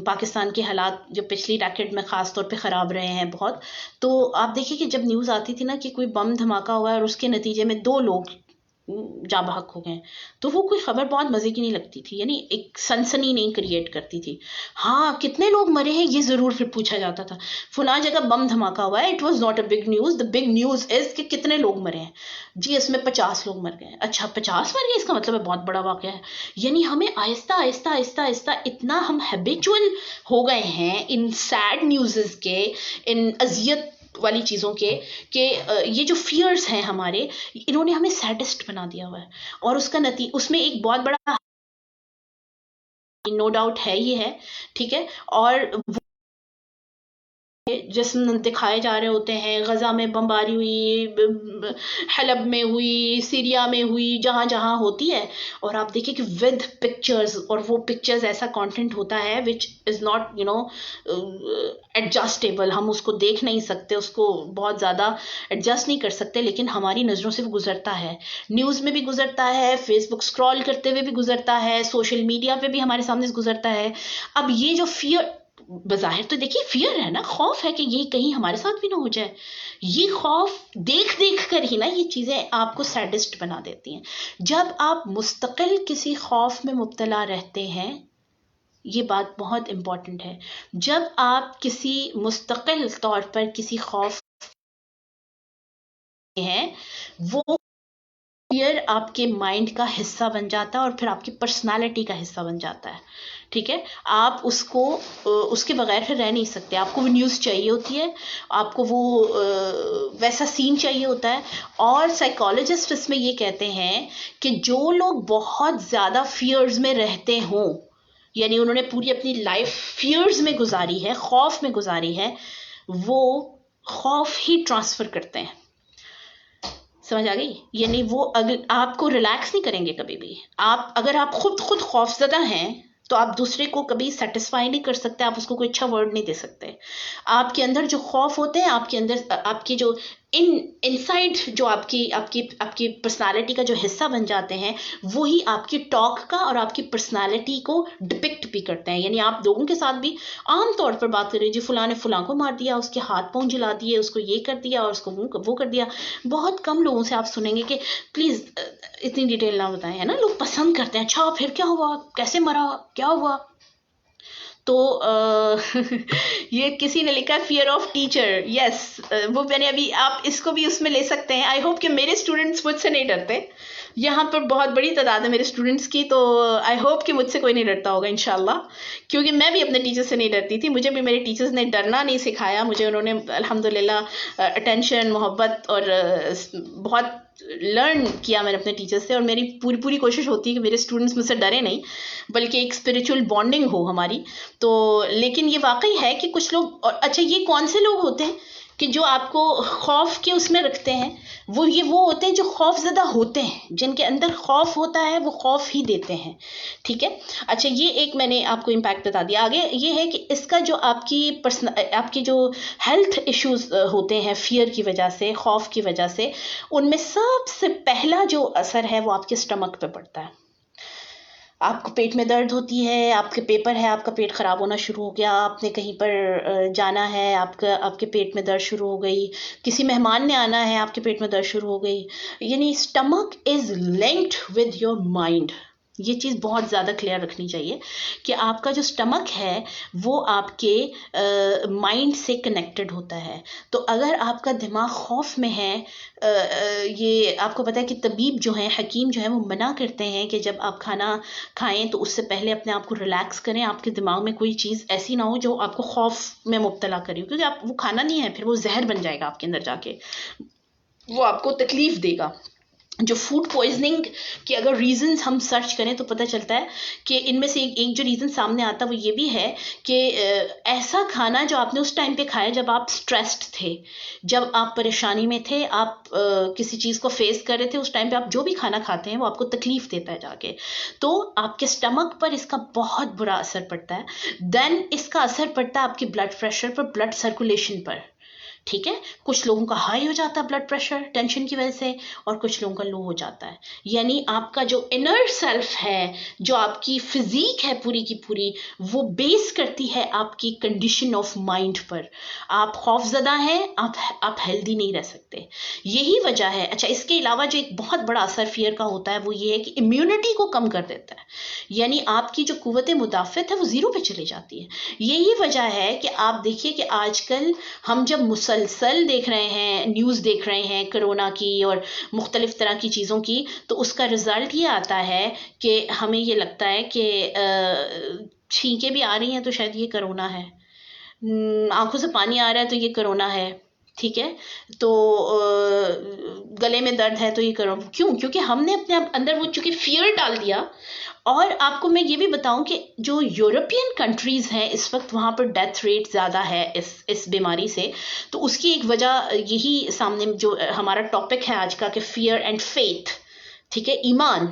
پاکستان کے حالات جو پچھلی ڈیکیڈ میں خاص طور پہ خراب رہے ہیں بہت، تو آپ دیکھیے کہ جب نیوز آتی تھی نا کہ کوئی بم دھماکہ ہوا ہے اور اس کے نتیجے میں 2 لوگ جاں بحق ہو گئے، تو وہ کوئی خبر بہت مزے کی نہیں لگتی تھی، یعنی ایک سنسنی نہیں کریٹ کرتی تھی. ہاں، کتنے لوگ مرے ہیں یہ ضرور پھر پوچھا جاتا تھا. فلاں جگہ بم دھماکہ ہوا ہے، it was not a big news, the big news is کہ کتنے لوگ مرے ہیں. جی اس میں 50 لوگ مر گئے. اچھا 50 مر گئے، اس کا مطلب ہے بہت بڑا واقعہ ہے. یعنی ہمیں آہستہ آہستہ آہستہ آہستہ اتنا ہم ہیبیچول ہو گئے ہیں ان سیڈ نیوزز کے، ان اذیت والی چیزوں کے، کہ یہ جو فیئرز ہیں ہمارے، انہوں نے ہمیں سیڈسٹ بنا دیا ہوا ہے. اور اس کا اس میں ایک بہت بڑا نو ڈاؤٹ ہے ہی ہے، ٹھیک ہے. اور جسم دکھائے جا رہے ہوتے ہیں، غزہ میں بمباری ہوئی، حلب میں ہوئی، سیریا میں ہوئی، جہاں جہاں ہوتی ہے. اور آپ دیکھیں کہ ود پکچرز، اور وہ پکچرز ایسا کانٹینٹ ہوتا ہے وچ از ناٹ ایڈجسٹیبل. ہم اس کو دیکھ نہیں سکتے، اس کو بہت زیادہ ایڈجسٹ نہیں کر سکتے، لیکن ہماری نظروں سے وہ گزرتا ہے. نیوز میں بھی گزرتا ہے، فیس بک اسکرال کرتے ہوئے بھی گزرتا ہے، سوشل میڈیا پہ بھی ہمارے سامنے گزرتا ہے. اب یہ جو فیئر بظاہر تو دیکھیے فیئر ہے نا، خوف ہے کہ یہ کہیں ہمارے ساتھ بھی نہ ہو جائے. یہ خوف دیکھ دیکھ کر ہی نا یہ چیزیں آپ کو سیڈسٹ بنا دیتی ہیں. جب آپ مستقل کسی خوف میں مبتلا رہتے ہیں، یہ بات بہت امپورٹنٹ ہے، جب آپ کسی مستقل طور پر کسی خوف ہیں، وہ فیئر آپ کے مائنڈ کا حصہ بن جاتا ہے اور پھر آپ کی پرسنالٹی کا حصہ بن جاتا ہے. ٹھیک ہے، آپ اس کے بغیر پھر رہ نہیں سکتے. آپ کو وہ نیوز چاہیے ہوتی ہے، آپ کو وہ ویسا سین چاہیے ہوتا ہے. اور سائیکالوجسٹ اس میں یہ کہتے ہیں کہ جو لوگ بہت زیادہ فیئرز میں رہتے ہوں، یعنی انہوں نے پوری اپنی لائف فیئرز میں گزاری ہے، خوف میں گزاری ہے، وہ خوف ہی ٹرانسفر کرتے ہیں. سمجھ آ گئی؟ یعنی وہ آپ کو ریلیکس نہیں کریں گے کبھی بھی. اگر آپ خود خوف زدہ ہیں تو آپ دوسرے کو کبھی سیٹسفائی نہیں کر سکتے، آپ اس کو کوئی اچھا ورڈ نہیں دے سکتے. آپ کے اندر جو خوف ہوتے ہیں، آپ کے اندر آپ کی جو انسائڈ جو آپ کی پرسنالٹی کا جو حصہ بن جاتے ہیں، وہی آپ کی ٹاک کا اور آپ کی پرسنالٹی کو ڈپکٹ بھی کرتے ہیں. یعنی آپ لوگوں کے ساتھ بھی عام طور پر بات کریں، جی فلاں نے فلاں کو مار دیا، اس کے ہاتھ پاؤں جلا دیے، اس کو یہ کر دیا اور اس کو وہ کر دیا. بہت کم لوگوں سے آپ سنیں گے کہ پلیز اتنی ڈیٹیل نہ بتائیں، ہے نا. لوگ پسند کرتے ہیں، اچھا پھر کیا ہوا، کیسے مرا، کیا ہوا. تو یہ کسی نے لکھا فیئر آف ٹیچر. یس، وہ میں نے ابھی، آپ اس کو بھی اس میں لے سکتے ہیں. آئی ہوپ کہ میرے اسٹوڈنٹس مجھ سے نہیں ڈرتے. یہاں پر بہت بڑی تعداد ہے میرے اسٹوڈنٹس کی، تو آئی ہوپ کہ مجھ سے کوئی نہیں ڈرتا ہوگا انشاءاللہ، کیونکہ میں بھی اپنے ٹیچر سے نہیں ڈرتی تھی. مجھے بھی میرے ٹیچرز نے ڈرنا نہیں سکھایا. مجھے انہوں نے الحمدللہ اٹینشن، محبت اور بہت لرن کیا میں نے اپنے ٹیچر سے. اور میری پوری کوشش ہوتی ہے کہ میرے اسٹوڈنٹس مجھ سے ڈرے نہیں، بلکہ ایک اسپریچول بانڈنگ ہو ہماری. تو لیکن یہ واقعی ہے کہ کچھ لوگ، اور اچھا یہ کون سے لوگ ہوتے ہیں کہ جو آپ کو خوف کے اس میں رکھتے ہیں؟ وہ ہوتے ہیں جو خوف زدہ ہوتے ہیں، جن کے اندر خوف ہوتا ہے، وہ خوف ہی دیتے ہیں. ٹھیک ہے. اچھا یہ ایک میں نے آپ کو امپیکٹ بتا دیا. آگے یہ ہے کہ اس کا جو آپ کی جو ہیلتھ ایشوز ہوتے ہیں فیئر کی وجہ سے، خوف کی وجہ سے، ان میں سب سے پہلا جو اثر ہے وہ آپ کے اسٹمک پہ پڑتا ہے. آپ کو پیٹ میں درد ہوتی ہے، آپ کے پیپر ہے، آپ کا پیٹ خراب ہونا شروع ہو گیا، آپ نے کہیں پر جانا ہے، آپ کے پیٹ میں درد شروع ہو گئی، کسی مہمان نے آنا ہے، آپ کے پیٹ میں درد شروع ہو گئی. یعنی stomach is linked with your mind. یہ چیز بہت زیادہ کلیئر رکھنی چاہیے کہ آپ کا جو سٹمک ہے وہ آپ کے مائنڈ سے کنیکٹڈ ہوتا ہے. تو اگر آپ کا دماغ خوف میں ہے، یہ آپ کو پتہ ہے کہ طبیب جو ہیں، حکیم جو ہیں، وہ منع کرتے ہیں کہ جب آپ کھانا کھائیں تو اس سے پہلے اپنے آپ کو ریلیکس کریں، آپ کے دماغ میں کوئی چیز ایسی نہ ہو جو آپ کو خوف میں مبتلا کرے، کیونکہ آپ وہ کھانا نہیں ہے، پھر وہ زہر بن جائے گا آپ کے اندر جا کے، وہ آپ کو تکلیف دے گا. جو فوڈ پوائزننگ کے اگر ریزنز ہم سرچ کریں تو پتہ چلتا ہے کہ ان میں سے ایک جو ریزن سامنے آتا ہے وہ یہ بھی ہے کہ ایسا کھانا جو آپ نے اس ٹائم پہ کھایا جب آپ سٹریسڈ تھے، جب آپ پریشانی میں تھے، آپ کسی چیز کو فیس کر رہے تھے، اس ٹائم پہ آپ جو بھی کھانا کھاتے ہیں وہ آپ کو تکلیف دیتا ہے جا کے، تو آپ کے سٹمک پر اس کا بہت برا اثر پڑتا ہے. دین اس کا اثر پڑتا ہے آپ کے بلڈ پریشر پر، بلڈ سرکولیشن پر. ٹھیک ہے، کچھ لوگوں کا ہائی ہو جاتا ہے بلڈ پریشر ٹینشن کی وجہ سے، اور کچھ لوگوں کا لو ہو جاتا ہے. یعنی آپ کا جو انر سیلف ہے، جو آپ کی فزیک ہے پوری کی پوری، وہ بیس کرتی ہے آپ کی کنڈیشن آف مائنڈ پر. آپ خوف زدہ ہیں، آپ ہیلدی نہیں رہ سکتے. یہی وجہ ہے. اچھا، اس کے علاوہ جو ایک بہت بڑا اثر فیئر کا ہوتا ہے وہ یہ ہے کہ امیونٹی کو کم کر دیتا ہے، یعنی آپ کی جو قوت مدافعت ہے وہ زیرو پہ چلی جاتی ہے. یہی وجہ ہے کہ آپ دیکھیے کہ آج کل ہم جب مسلسل دیکھ رہے ہیں، نیوز دیکھ رہے ہیں کرونا کی اور مختلف طرح کی چیزوں کی، تو اس کا رزلٹ یہ آتا ہے کہ ہمیں یہ لگتا ہے کہ چھینکیں بھی آ رہی ہیں تو شاید یہ کرونا ہے، آنکھوں سے پانی آ رہا ہے تو یہ کرونا ہے. ٹھیک ہے، تو گلے میں درد ہے تو یہ کرو. کیونکہ ہم نے اپنے اندر وہ چونکہ فیئر ڈال دیا. اور آپ کو میں یہ بھی بتاؤں کہ جو یورپین کنٹریز ہیں اس وقت، وہاں پر ڈیتھ ریٹ زیادہ ہے اس بیماری سے. تو اس کی ایک وجہ یہی سامنے جو ہمارا ٹاپک ہے آج کا کہ فیئر اینڈ فیتھ. ٹھیک ہے، ایمان.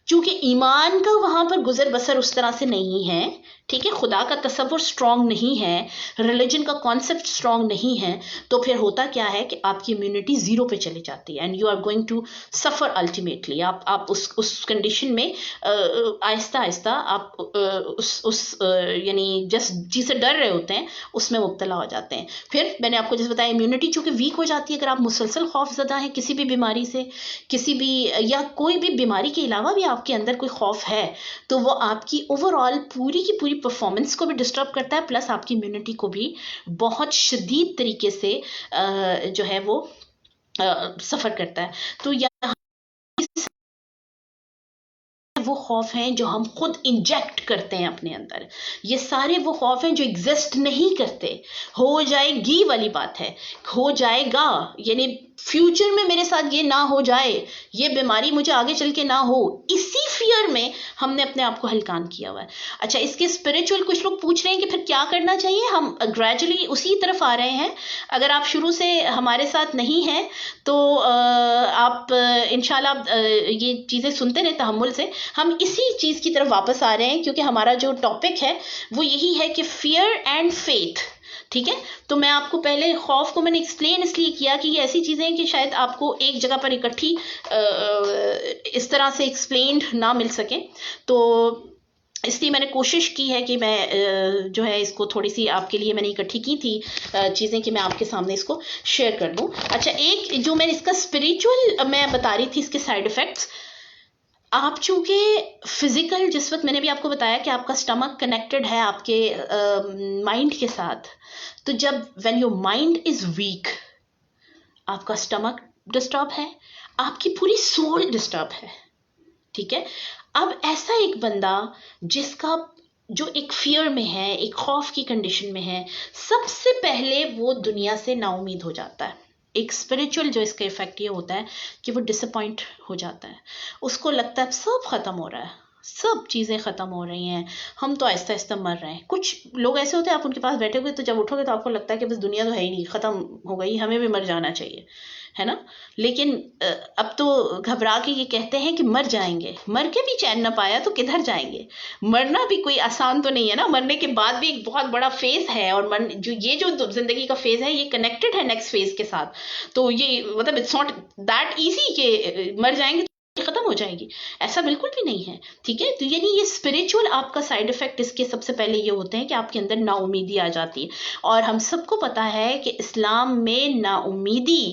چونکہ ایمان کا وہاں پر گزر بسر اس طرح سے نہیں ہے، ٹھیک ہے، خدا کا تصور سٹرونگ نہیں ہے، ریلیجن کا کانسیپٹ سٹرونگ نہیں ہے، تو پھر ہوتا کیا ہے کہ آپ کی امیونٹی زیرو پہ چلی جاتی ہے، and you are going to suffer ultimately. آپ اس کنڈیشن میں آہستہ آہستہ آپ یعنی جس سے ڈر رہے ہوتے ہیں اس میں مبتلا ہو جاتے ہیں. پھر میں نے آپ کو جیسے بتایا، امیونٹی چونکہ ویک ہو جاتی ہے اگر آپ مسلسل خوف زدہ ہیں کسی بھی بیماری سے، کسی بھی یا کوئی بھی بیماری کے علاوہ بھی آپ کے اندر کوئی خوف ہے، تو وہ آپ کی اوور آل پوری کی پوری پرفارمنس کو بھی ڈسٹرب کرتا ہے، پلس آپ کی امیونٹی کو بھی بہت شدید طریقے سے جو ہے وہ سفر کرتا ہے. تو یہاں وہ خوف ہیں جو ہم خود انجیکٹ کرتے ہیں اپنے اندر. یہ سارے وہ خوف ہیں جو ایگزسٹ نہیں کرتے. ہو جائے گی والی بات ہے، ہو جائے گا، یعنی فیوچر میں میرے ساتھ یہ نہ ہو جائے، یہ بیماری مجھے آگے چل کے نہ ہو، اسی فیئر میں ہم نے اپنے آپ کو ہلکان کیا ہوا ہے. اچھا، اس کے اسپرچول کچھ لوگ پوچھ رہے ہیں کہ پھر کیا کرنا چاہیے. ہم گریجولی اسی طرف آ رہے ہیں. اگر آپ شروع سے ہمارے ساتھ نہیں ہیں تو آپ انشاءاللہ یہ چیزیں سنتے رہیں تحمل سے. ہم اسی چیز کی طرف واپس آ رہے ہیں کیونکہ ہمارا جو ٹاپک ہے وہ یہی ہے کہ فیئر اینڈ فیتھ. ٹھیک ہے، تو میں آپ کو پہلے خوف کو میں نے ایکسپلین اس لیے کیا کہ یہ ایسی چیزیں ہیں کہ شاید آپ کو ایک جگہ پر اکٹھی اس طرح سے ایکسپلینڈ نہ مل سکیں، تو اس لیے میں نے کوشش کی ہے کہ میں جو ہے اس کو تھوڑی سی آپ کے لیے میں نے اکٹھی کی تھی چیزیں کہ میں آپ کے سامنے اس کو شیئر کر دوں. اچھا، ایک جو میں اس کا اسپریچول میں بتا رہی تھی اس کے سائیڈ افیکٹس. آپ چونکہ فزیکل، جس وقت میں نے بھی آپ کو بتایا کہ آپ کا سٹمک کنیکٹڈ ہے آپ کے مائنڈ کے ساتھ، تو جب when your mind is weak, آپ کا سٹمک ڈسٹرب ہے، آپ کی پوری سول ڈسٹرب ہے. ٹھیک ہے، اب ایسا ایک بندہ جس کا جو ایک فیئر میں ہے، ایک خوف کی کنڈیشن میں ہے، سب سے پہلے وہ دنیا سے نا امید ہو جاتا ہے. ایک اسپریچول جو اس کا افیکٹ یہ ہوتا ہے کہ وہ ڈس اپوائنٹ ہو جاتا ہے. اس کو لگتا ہے سب ختم ہو رہا ہے، سب چیزیں ختم ہو رہی ہیں، ہم تو آہستہ آہستہ مر رہے ہیں. کچھ لوگ ایسے ہوتے ہیں آپ ان کے پاس بیٹھے ہوئے تو جب اٹھو گے تو آپ کو لگتا ہے کہ بس دنیا تو ہے ہی نہیں، ختم ہو گئی، ہمیں بھی مر جانا چاہیے، ہے نا. لیکن اب تو گھبرا کے یہ کہتے ہیں کہ مر جائیں گے، مر کے بھی چین نہ پایا تو کدھر جائیں گے. مرنا بھی کوئی آسان تو نہیں ہے نا، مرنے کے بعد بھی ایک بہت بڑا فیز ہے، اور یہ جو زندگی کا فیز ہے یہ کنیکٹڈ ہے نیکسٹ فیز کے ساتھ. تو یہ مطلب اٹس ناٹ دیٹ ایزی کہ مر جائیں گے ختم ہو جائے گی، ایسا بالکل بھی نہیں ہے. ٹھیک ہے، تو یعنی یہ اسپریچول آپ کا سائیڈ افیکٹ اس کے سب سے پہلے یہ ہوتے ہیں کہ آپ کے اندر نا امیدی آ جاتی ہے. اور ہم سب کو پتا ہے کہ اسلام میں نا امیدی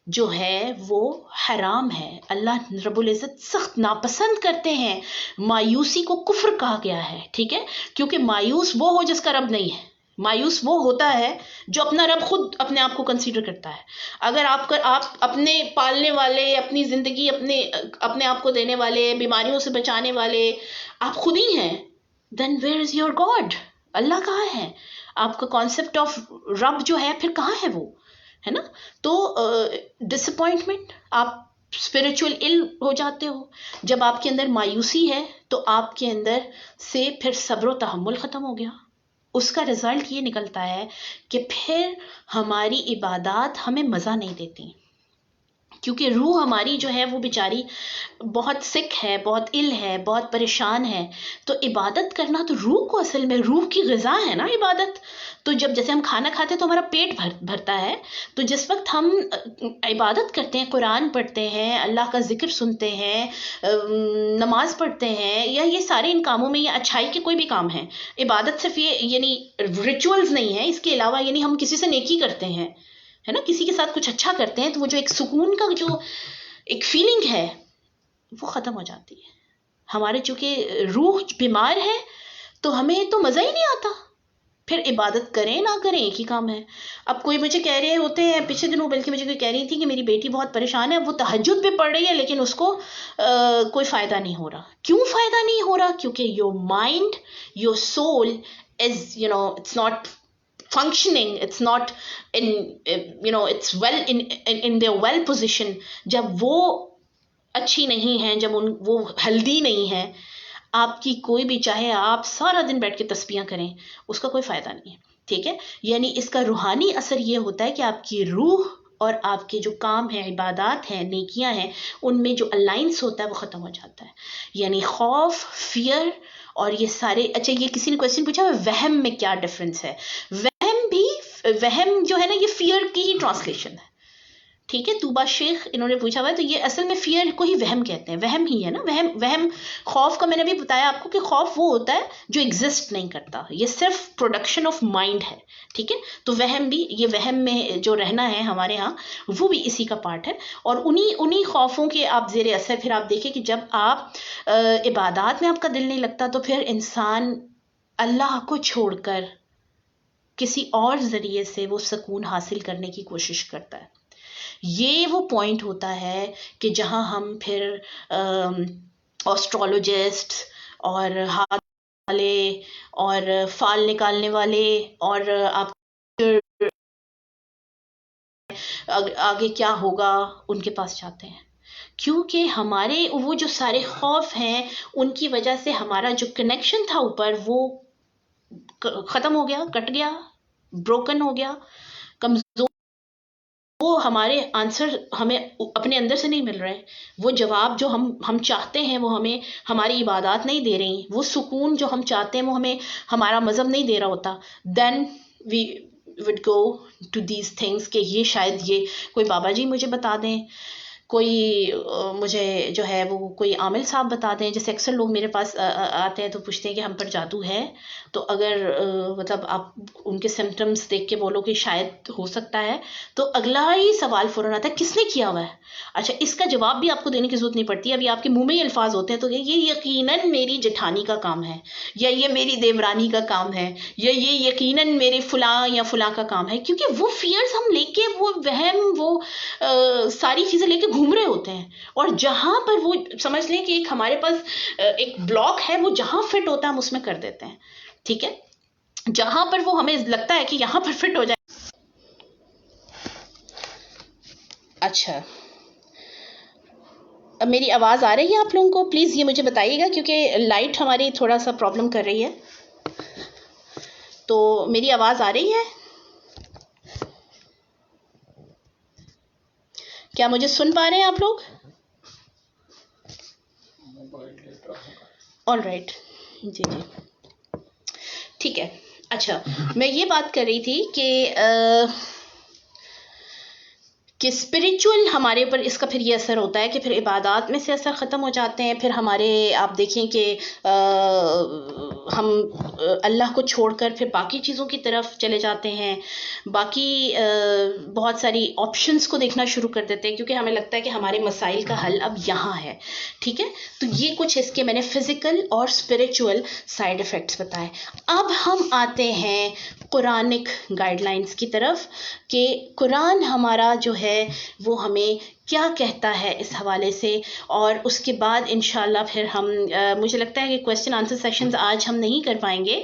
جو ہے وہ حرام ہے. اللہ رب العزت سخت ناپسند کرتے ہیں. مایوسی کو کفر کہا گیا ہے. ٹھیک ہے, کیونکہ مایوس وہ ہو جس کا رب نہیں ہے. مایوس وہ ہوتا ہے جو اپنا رب خود اپنے آپ کو کنسیڈر کرتا ہے. اگر آپ اپنے پالنے والے, اپنی زندگی اپنے آپ کو دینے والے, بیماریوں سے بچانے والے آپ خود ہی ہیں, then where is your God؟ اللہ کہاں ہے؟ آپ کا کانسیپٹ آف رب جو ہے پھر کہاں ہے وہ, ہے نا. تو ڈس اپوائنٹمنٹ, آپ اسپرچل ill ہو جاتے ہو. جب آپ کے اندر مایوسی ہے تو آپ کے اندر سے پھر صبر و تحمل ختم ہو گیا. اس کا رزلٹ یہ نکلتا ہے کہ پھر ہماری عبادات ہمیں مزہ نہیں دیتی, کیونکہ روح ہماری جو ہے وہ بیچاری بہت سک ہے, بہت ill ہے, بہت پریشان ہے. تو عبادت کرنا تو روح کو, اصل میں روح کی غذا ہے نا عبادت. تو جیسے ہم کھانا کھاتے ہیں تو ہمارا پیٹ بھرتا ہے, تو جس وقت ہم عبادت کرتے ہیں, قرآن پڑھتے ہیں, اللہ کا ذکر سنتے ہیں, نماز پڑھتے ہیں, یا یہ سارے ان کاموں میں, یہ اچھائی کے کوئی بھی کام ہیں, عبادت صرف یہ یعنی ریچولز نہیں ہے, اس کے علاوہ یعنی ہم کسی سے نیکی کرتے ہیں, ہے نا, کسی کے ساتھ کچھ اچھا کرتے ہیں, تو وہ جو ایک سکون کا جو ایک فیلنگ ہے وہ ختم ہو جاتی ہے. ہمارے چونکہ روح بیمار ہے تو ہمیں تو مزہ ہی نہیں آتا. پھر عبادت کریں نہ کریں ایک ہی کام ہے. اب کوئی مجھے کہہ رہے ہوتے ہیں, پچھلے دنوں بلکہ مجھے کوئی کہہ رہی تھی کہ میری بیٹی بہت پریشان ہے, وہ تہجد بھی پڑھ رہی ہے لیکن اس کو کوئی فائدہ نہیں ہو رہا. کیوں فائدہ نہیں ہو رہا؟ کیونکہ your mind, your soul is it's not functioning, it's not in it's well in their well position. جب وہ اچھی نہیں ہیں, جب وہ ہیلدی نہیں ہے, آپ کی کوئی بھی, چاہے آپ سارا دن بیٹھ کے تسبیحاں کریں, اس کا کوئی فائدہ نہیں ہے. ٹھیک ہے, یعنی اس کا روحانی اثر یہ ہوتا ہے کہ آپ کی روح اور آپ کے جو کام ہیں, عبادات ہیں, نیکیاں ہیں, ان میں جو الائنس ہوتا ہے وہ ختم ہو جاتا ہے. یعنی خوف, فیئر اور یہ سارے. اچھا, یہ کسی نے کویسچن پوچھا وہم میں کیا ڈفرینس ہے. وہم جو ہے نا, یہ فیئر کی ہی ٹرانسلیشن ہے. ٹھیک ہے, طوبہ شیخ انہوں نے پوچھا ہوا ہے, تو یہ اصل میں فیئر کو ہی وہم کہتے ہیں. وہم ہی ہے نا, وہم. خوف کا میں نے بھی بتایا آپ کو کہ خوف وہ ہوتا ہے جو ایگزسٹ نہیں کرتا, یہ صرف پروڈکشن آف مائنڈ ہے. ٹھیک ہے, تو وہم بھی, یہ وہم میں جو رہنا ہے ہمارے ہاں, وہ بھی اسی کا پارٹ ہے. اور انہی خوفوں کے آپ زیر اثر پھر آپ دیکھیں کہ جب آپ عبادات میں آپ کا دل نہیں لگتا, تو پھر انسان اللہ کو چھوڑ کر کسی اور ذریعے سے وہ سکون حاصل کرنے کی کوشش کرتا ہے. یہ وہ پوائنٹ ہوتا ہے کہ جہاں ہم پھر آسٹرولوجسٹ اور ہاتھ والے اور فال نکالنے والے اور آپ آگے کیا ہوگا ان کے پاس جاتے ہیں, کیونکہ ہمارے وہ جو سارے خوف ہیں ان کی وجہ سے ہمارا جو کنیکشن تھا اوپر وہ ختم ہو گیا, کٹ گیا, بروکن ہو گیا, کمزور. وہ ہمارے آنسر ہمیں اپنے اندر سے نہیں مل رہے, وہ جواب جو ہم چاہتے ہیں وہ ہمیں ہماری عبادات نہیں دے رہی, وہ سکون جو ہم چاہتے ہیں وہ ہمیں ہمارا مذہب نہیں دے رہا ہوتا. دین وی would go to these things کہ یہ شاید یہ کوئی بابا جی مجھے بتا دیں, کوئی مجھے جو ہے وہ کوئی عامل صاحب بتا دیں. جیسے اکثر لوگ میرے پاس آتے ہیں تو پوچھتے ہیں کہ ہم پر جادو ہے, تو اگر مطلب آپ ان کے سمٹمز دیکھ کے بولو کہ شاید ہو سکتا ہے, تو اگلا ہی سوال فوراً آتا ہے کس نے کیا ہوا ہے. اچھا, اس کا جواب بھی آپ کو دینے کی ضرورت نہیں پڑتی, ابھی آپ کے منہ میں ہی الفاظ ہوتے ہیں, تو یہ یقیناً میری جٹھانی کا کام ہے, یا یہ میری دیورانی کا کام ہے, یا یہ یقیناً میرے فلاں یا فلاں کا کام ہے. کیونکہ وہ فیئرز ہم لے کے, وہ وہم, وہ ساری چیزیں لے کے گھوم رہے ہوتے ہیں, اور جہاں پر وہ سمجھ لیں کہ ایک ہمارے پاس ایک بلاک ہے, وہ جہاں فٹ ہوتا ہے ہم اس میں کر دیتے ہیں. ٹھیک ہے, جہاں پر وہ ہمیں لگتا ہے کہ یہاں پر فٹ ہو جائے. اچھا, اب میری آواز آ رہی ہے آپ لوگوں کو؟ پلیز یہ مجھے بتائیے گا, کیونکہ لائٹ ہماری تھوڑا سا پرابلم کر رہی ہے. تو میری آواز آ رہی ہے؟ کیا مجھے سن پا رہے ہیں آپ لوگ؟ آل رائٹ, جی جی ٹھیک ہے. اچھا, میں یہ بات کر رہی تھی کہ اسپریچول ہمارے اوپر اس کا پھر یہ اثر ہوتا ہے کہ پھر عبادات میں سے اثر ختم ہو جاتے ہیں. پھر ہمارے آپ دیکھیں کہ ہم اللہ کو چھوڑ کر پھر باقی چیزوں کی طرف چلے جاتے ہیں, باقی بہت ساری آپشنس کو دیکھنا شروع کر دیتے ہیں, کیونکہ ہمیں لگتا ہے کہ ہمارے مسائل کا حل اب یہاں ہے. ٹھیک ہے, تو یہ کچھ اس کے میں نے فزیکل اور اسپریچول سائیڈ افیکٹس بتائے. اب ہم آتے ہیں قرآنک گائیڈ لائنس کی طرف کہ قرآن ہمارا جو ہے وہ ہمیں کیا کہتا ہے اس حوالے سے, اور اس کے بعد انشاءاللہ پھر ہم مجھے لگتا ہے کہ کویسچن آنسر سیشنز آج ہم نہیں کر پائیں گے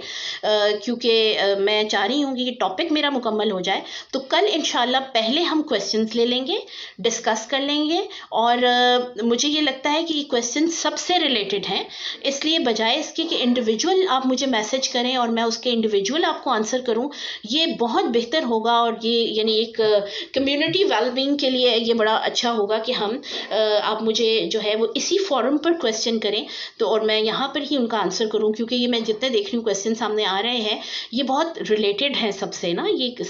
کیونکہ میں چاہ رہی ہوں کہ یہ ٹاپک میرا مکمل ہو جائے. تو کل انشاءاللہ پہلے ہم کویسچنز لے لیں گے, ڈسکس کر لیں گے, اور مجھے یہ لگتا ہے کہ یہ کویسچن سب سے ریلیٹڈ ہیں, اس لیے بجائے اس کے کہ انڈیویجول آپ مجھے میسج کریں اور میں اس کے انڈیویجول آپ کو آنسر کروں, یہ بہت بہتر ہوگا. اور یہ یعنی ایک کمیونٹی ویل بینگ کے لیے یہ بڑا اچھا ہوگا کہ ہم آپ مجھے جو ہے وہ اسی فورم پر کویسچن کریں تو اور میں یہاں پر ہی ان کا آنسر کروں, کیونکہ یہ میں جتنے دیکھ رہی ہوں کویسچن سامنے آ رہے ہیں یہ بہت ریلیٹڈ ہیں سب سے نا, یہ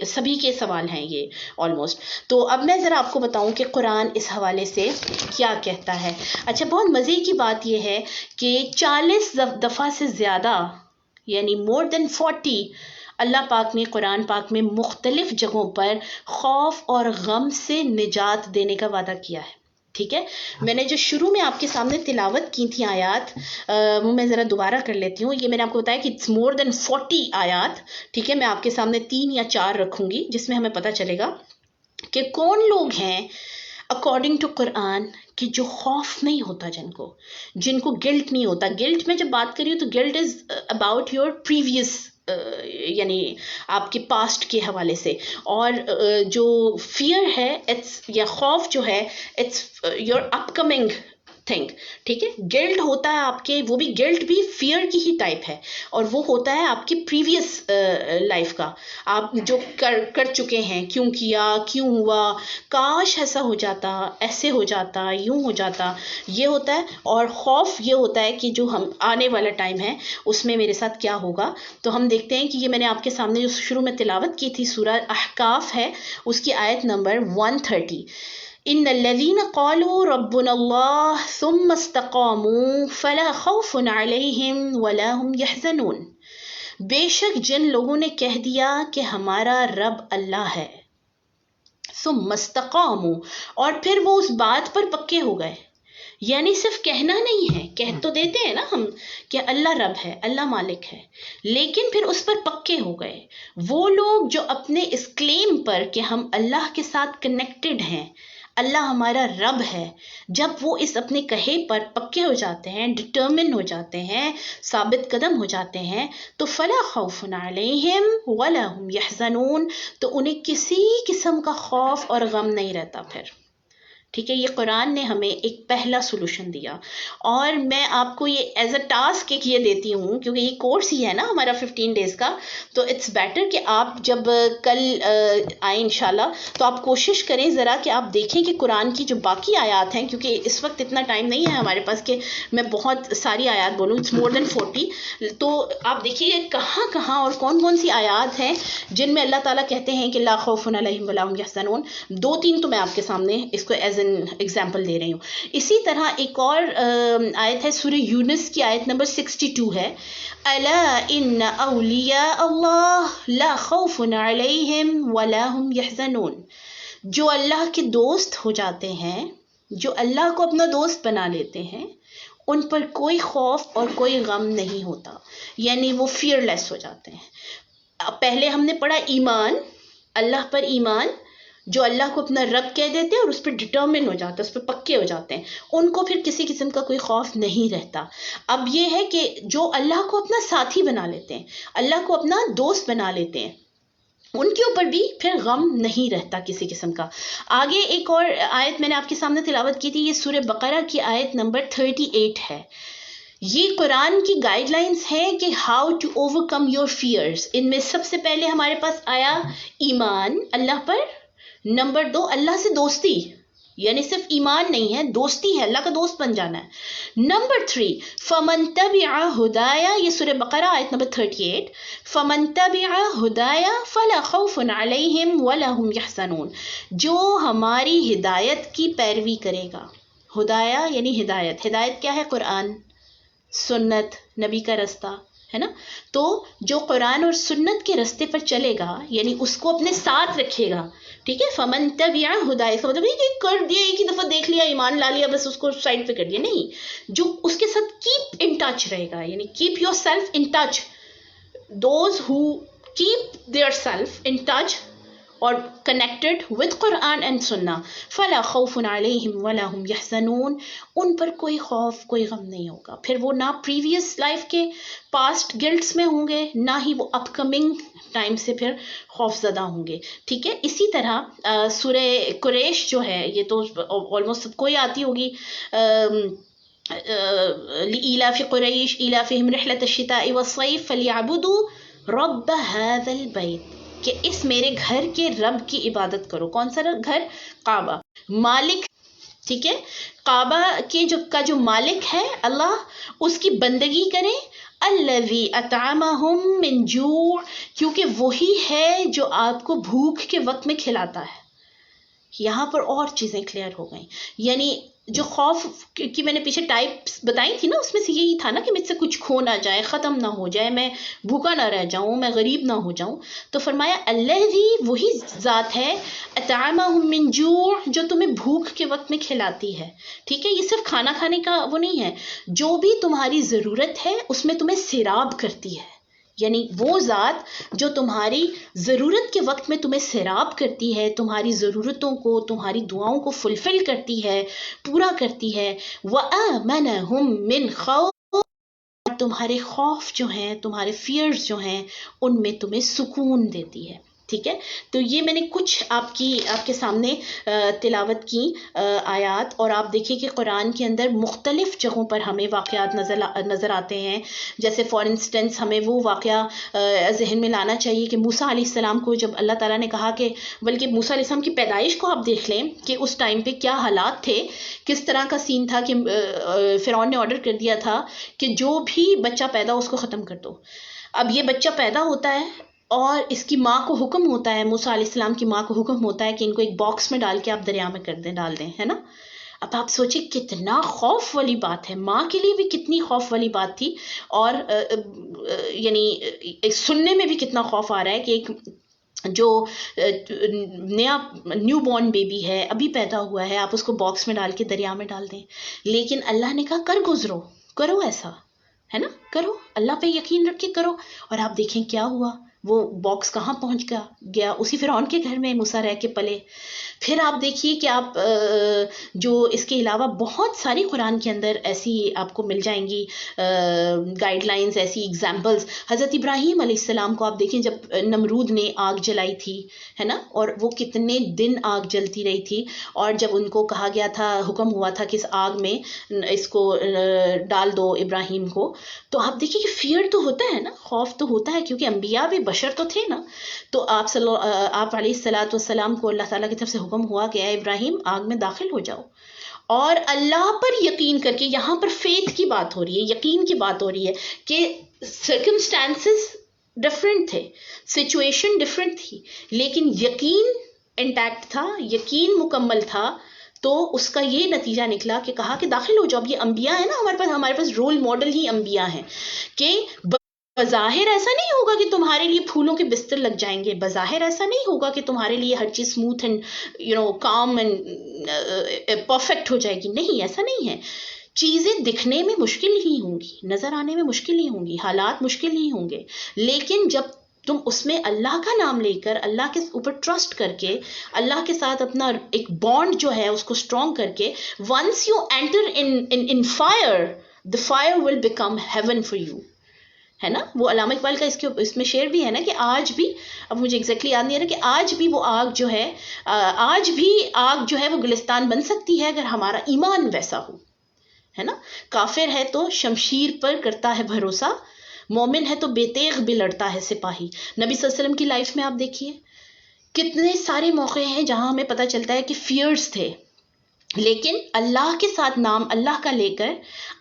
سبھی کے سوال ہیں یہ آلموسٹ. تو اب میں ذرا آپ کو بتاؤں کہ قرآن اس حوالے سے کیا کہتا ہے. اچھا, بہت مزے کی بات یہ ہے کہ 40 دفعہ سے زیادہ یعنی مور دین 40 اللہ پاک نے قرآن پاک میں مختلف جگہوں پر خوف اور غم سے نجات دینے کا وعدہ کیا ہے. ٹھیک ہے, میں نے جو شروع میں آپ کے سامنے تلاوت کی تھی آیات وہ میں ذرا دوبارہ کر لیتی ہوں. یہ میں نے آپ کو بتایا کہ اٹس مور دین 40 آیات. ٹھیک ہے, میں آپ کے سامنے 3 یا 4 رکھوں گی جس میں ہمیں پتہ چلے گا کہ کون لوگ ہیں اکارڈنگ ٹو قرآن کہ جو خوف نہیں ہوتا, جن کو گلٹ نہیں ہوتا. گلٹ میں جب بات کری ہوں تو guilt is about your previous یعنی آپ کے پاسٹ کے حوالے سے, اور جو فیئر ہے یا خوف جو ہے it's your upcoming thing. ٹھیک ہے, گلٹ ہوتا ہے آپ کے, وہ بھی گلٹ بھی فیئر کی ہی ٹائپ ہے, اور وہ ہوتا ہے آپ کی پریویس لائف کا, آپ جو کر چکے ہیں, کیوں کیا, کیوں ہوا, کاش ایسا ہو جاتا, ایسے ہو جاتا, یوں ہو جاتا, یہ ہوتا ہے. اور خوف یہ ہوتا ہے کہ جو ہم آنے والا ٹائم ہے اس میں میرے ساتھ کیا ہوگا. تو ہم دیکھتے ہیں کہ یہ میں نے آپ کے سامنے جو شروع میں تلاوت کی تھی سورہ احقاف ہے, اس کی آیت نمبر 130. ان الذين قالوا ربنا الله ثم استقاموا فلا خوف عليهم ولا هم يحزنون. بے شک جن لوگوں نے کہہ دیا کہ ہمارا رب اللہ ہے, ثم استقاموا, اور پھر وہ اس بات پر پکے ہو گئے. یعنی صرف کہنا نہیں ہے, کہہ تو دیتے ہیں نا ہم کہ اللہ رب ہے, اللہ مالک ہے, لیکن پھر اس پر پکے ہو گئے. وہ لوگ جو اپنے اس کلیم پر کہ ہم اللہ کے ساتھ کنیکٹڈ ہیں, اللہ ہمارا رب ہے, جب وہ اس اپنے کہے پر پکے ہو جاتے ہیں, ڈٹرمن ہو جاتے ہیں, ثابت قدم ہو جاتے ہیں, تو فلا خوف علیہم ولا هم یحزنون, تو انہیں کسی قسم کا خوف اور غم نہیں رہتا پھر. ٹھیک ہے, یہ قرآن نے ہمیں ایک پہلا سولوشن دیا, اور میں آپ کو یہ ایز اے ٹاسک ایک یہ دیتی ہوں کیونکہ یہ کورس ہی ہے نا ہمارا 15 ڈیز کا, تو اٹس بیٹر کہ آپ جب کل آئیں انشاءاللہ تو آپ کوشش کریں ذرا کہ آپ دیکھیں کہ قرآن کی جو باقی آیات ہیں, کیونکہ اس وقت اتنا ٹائم نہیں ہے ہمارے پاس کہ میں بہت ساری آیات بولوں, اٹس مور دین 40. تو آپ دیکھیے کہاں کہاں اور کون کون سی آیات ہیں جن میں اللہ تعالیٰ کہتے ہیں کہ لا خوف علیہم ولا هم یحزنون. 2-3 تو میں آپ کے سامنے اس کو ایز ایگزامپل دے رہی ہوں. اسی طرح ایک اور آیت ہے سورہ یونس کی آیت نمبر 62 ہے, الا ان اولیاء اللہ لا خوف علیہم ولا هم یحزنون. جو اللہ کے دوست ہو جاتے ہیں, جو اللہ کو اپنا دوست بنا لیتے ہیں, ان پر کوئی خوف اور کوئی غم نہیں ہوتا, یعنی وہ فیئر لیس ہو جاتے ہیں. پہلے ہم نے پڑھا ایمان, اللہ پر ایمان, جو اللہ کو اپنا رب کہہ دیتے ہیں اور اس پہ ڈٹرمن ہو جاتے ہیں, اس پہ پکے ہو جاتے ہیں, ان کو پھر کسی قسم کا کوئی خوف نہیں رہتا. اب یہ ہے کہ جو اللہ کو اپنا ساتھی بنا لیتے ہیں, اللہ کو اپنا دوست بنا لیتے ہیں, ان کے اوپر بھی پھر غم نہیں رہتا کسی قسم کا. آگے ایک اور آیت میں نے آپ کے سامنے تلاوت کی تھی, یہ سورہ بقرہ کی آیت نمبر 38 ہے. یہ قرآن کی گائیڈ لائنس ہیں کہ how to overcome your fears. ان میں سب سے پہلے ہمارے پاس آیا ایمان اللہ پر, نمبر 2 اللہ سے دوستی, یعنی صرف ایمان نہیں ہے، دوستی ہے، اللہ کا دوست بن جانا ہے۔ نمبر 3 فمن تبع ہدایا، یہ سورہ بقرہ آیت نمبر 38، فمن تبع ہدایا فلا خوف علیہم ولا هم یحزنون، جو ہماری ہدایت کی پیروی کرے گا۔ ہدایا یعنی ہدایت، ہدایت کیا ہے؟ قرآن، سنت، نبی کا رستہ، ہے نا؟ تو جو قرآن اور سنت کے رستے پر چلے گا، یعنی اس کو اپنے ساتھ رکھے گا، ٹھیک ہے؟ فمن تبع ہدایہ، اس کا مطلب یہ کر دیا، ایک ہی دفعہ دیکھ لیا، ایمان لا لیا، بس اس کو سائڈ پہ کر دیا، نہیں، جو اس کے ساتھ کیپ ان ٹچ رہے گا، یعنی keep yourself in touch, those who keep their self in touch اور connected with Quran and Sunnah, فلا خوف علیہم ولا هم یحزنون، ان پر کوئی خوف کوئی غم نہیں ہوگا، پھر وہ نہ پریویس لائف کے پاسٹ گلٹس میں ہوں گے، نہ ہی وہ اپ کمنگ ٹائم سے پھر خوف زدہ ہوں گے، ٹھیک ہے؟ اسی طرح سورہ قریش جو ہے، یہ تو آلموسٹ سب کو ہی آتی ہوگی، لإيلاف قریش إيلافهم رحلة الشتاء والصيف فليعبدوا رب هذا البيت، کہ اس میرے گھر کے رب کی عبادت کرو۔ کون سا گھر؟ کعبہ، مالک، ٹھیک ہے؟ کعبہ کا جو مالک ہے اللہ، اس کی بندگی کریں۔ الذی اطعمہم من جوع، کیونکہ وہی ہے جو آپ کو بھوک کے وقت میں کھلاتا ہے۔ یہاں پر اور چیزیں کلیئر ہو گئیں، یعنی جو خوف کی میں نے پیچھے ٹائپس بتائی تھی نا، اس میں سے یہی تھا نا کہ مجھ سے کچھ کھو نہ جائے، ختم نہ ہو جائے، میں بھوکا نہ رہ جاؤں، میں غریب نہ ہو جاؤں۔ تو فرمایا الذی، وہی ذات ہے، اطعمہم من جوع، جو تمہیں بھوک کے وقت میں کھلاتی ہے، ٹھیک ہے؟ یہ صرف کھانا کھانے کا وہ نہیں ہے، جو بھی تمہاری ضرورت ہے اس میں تمہیں سیراب کرتی ہے، یعنی وہ ذات جو تمہاری ضرورت کے وقت میں تمہیں سیراب کرتی ہے، تمہاری ضرورتوں کو، تمہاری دعاؤں کو فلفل کرتی ہے، پورا کرتی ہے۔ وَآمَنَهُم مِّن خَوْفٍ، تمہارے خوف جو ہیں، تمہارے فیئرز جو ہیں، ان میں تمہیں سکون دیتی ہے، ٹھیک ہے؟ تو یہ میں نے کچھ آپ کے سامنے تلاوت کی آیات، اور آپ دیکھیں کہ قرآن کے اندر مختلف جگہوں پر ہمیں واقعات نظر آتے ہیں، جیسے فار انسٹنس ہمیں وہ واقعہ ذہن میں لانا چاہیے کہ موسیٰ علیہ السلام کو جب اللہ تعالیٰ نے کہا کہ، بلکہ موسیٰ علیہ السلام کی پیدائش کو آپ دیکھ لیں کہ اس ٹائم پہ کیا حالات تھے، کس طرح کا سین تھا کہ فرعون نے آرڈر کر دیا تھا کہ جو بھی بچہ پیدا اس کو ختم کر دو۔ اب یہ بچہ پیدا ہوتا ہے اور اس کی ماں کو حکم ہوتا ہے، موسیٰ علیہ السلام کی ماں کو حکم ہوتا ہے کہ ان کو ایک باکس میں ڈال کے آپ دریا میں ڈال دیں، ہے نا؟ اب آپ سوچیں کتنا خوف والی بات ہے، ماں کے لیے بھی کتنی خوف والی بات تھی، اور یعنی سننے میں بھی کتنا خوف آ رہا ہے کہ ایک جو نیا نیو بورن بیبی ہے، ابھی پیدا ہوا ہے، آپ اس کو باکس میں ڈال کے دریا میں ڈال دیں، لیکن اللہ نے کہا کر گزرو، کرو ایسا، ہے نا؟ کرو، اللہ پہ یقین رکھ کے کرو، اور آپ دیکھیں کیا ہوا، وہ باکس کہاں پہنچ گیا؟ اسی فرعون کے گھر میں موسیٰ رہ کے پلے۔ پھر آپ دیکھیے کہ آپ جو اس کے علاوہ بہت ساری قرآن کے اندر ایسی آپ کو مل جائیں گی گائیڈ لائنز، ایسی ایگزامپلز۔ حضرت ابراہیم علیہ السلام کو آپ دیکھیں، جب نمرود نے آگ جلائی تھی، ہے نا، اور وہ کتنے دن آگ جلتی رہی تھی، اور جب ان کو کہا گیا تھا، حکم ہوا تھا کہ اس آگ میں اس کو ڈال دو ابراہیم کو، تو آپ دیکھیے کہ فیئر تو ہوتا ہے نا، خوف تو ہوتا ہے، کیونکہ انبیاء بھی بشر تو تھے نا۔ تو آپ علیہ الصلوۃ والسلام کو اللہ تعالیٰ کی طرف سے حکم ہوا کہ اے ابراہیم آگ میں داخل ہو جاؤ، اور اللہ پر یقین کر کے، یہاں پر فیتھ کی بات ہو رہی ہے، یقین کی بات ہو رہی ہے کہ سرکمسٹانسز ڈفرینٹ تھے، سچویشن ڈفرینٹ تھی، لیکن یقین انٹیکٹ تھا، یقین مکمل تھا، تو اس کا یہ نتیجہ نکلا کہ کہا کہ داخل ہو جاؤ۔ اب یہ انبیاء ہیں نا، ہمارے پاس رول ماڈل ہی انبیاء ہیں، کہ بظاہر ایسا نہیں ہوگا کہ تمہارے لیے پھولوں کے بستر لگ جائیں گے، بظاہر ایسا نہیں ہوگا کہ تمہارے لیے ہر چیز smooth and calm and perfect ہو جائے گی، نہیں، ایسا نہیں ہے۔ چیزیں دکھنے میں مشکل ہی ہوں گی، نظر آنے میں مشکل ہی ہوں گی، حالات مشکل ہی ہوں گے، لیکن جب تم اس میں اللہ کا نام لے کر، اللہ کے اوپر ٹرسٹ کر کے، اللہ کے ساتھ اپنا ایک بانڈ جو ہے اس کو اسٹرانگ کر کے، once you enter in fire, the fire will become heaven for you، ہے نا؟ وہ علامہ اقبال کا اس میں شعر بھی ہے نا کہ آج بھی، اب مجھے ایگزیکٹلی یاد نہیں آ رہا، کہ آج بھی وہ آگ جو ہے، آج بھی آگ جو ہے وہ گلستان بن سکتی ہے اگر ہمارا ایمان ویسا ہو، ہے نا؟ کافر ہے تو شمشیر پر کرتا ہے بھروسہ، مومن ہے تو بے تیغ بھی لڑتا ہے سپاہی۔ نبی صلی اللہ علیہ وسلم کی لائف میں آپ دیکھیے کتنے سارے موقع ہیں جہاں ہمیں پتہ چلتا ہے کہ فیئرز تھے، لیکن اللہ کے ساتھ نام اللہ کا لے کر،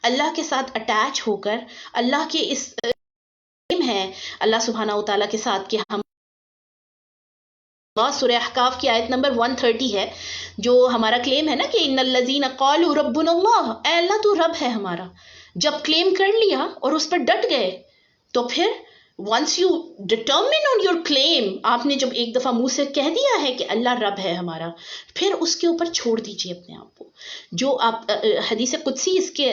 اللہ کے ساتھ اٹیچ ہو کر، اللہ کے اس ہے اللہ سبحانہ و تعالیٰ کے ساتھ کہ ہم سورہ احقاف کی آیت نمبر 130 ہے جو ہمارا کلیم ہے نا کہ ان الذین قالوا ربنا اللہ، اے اللہ تو رب ہے ہمارا. جب کلیم کر لیا اور اس پر ڈٹ گئے تو پھر once you determine on your claim، آپ نے جب ایک دفعہ منہ سے کہہ دیا ہے کہ اللہ رب ہے ہمارا، پھر اس کے اوپر چھوڑ دیجئے اپنے آپ کو. جو آپ حدیث قدسی اس کے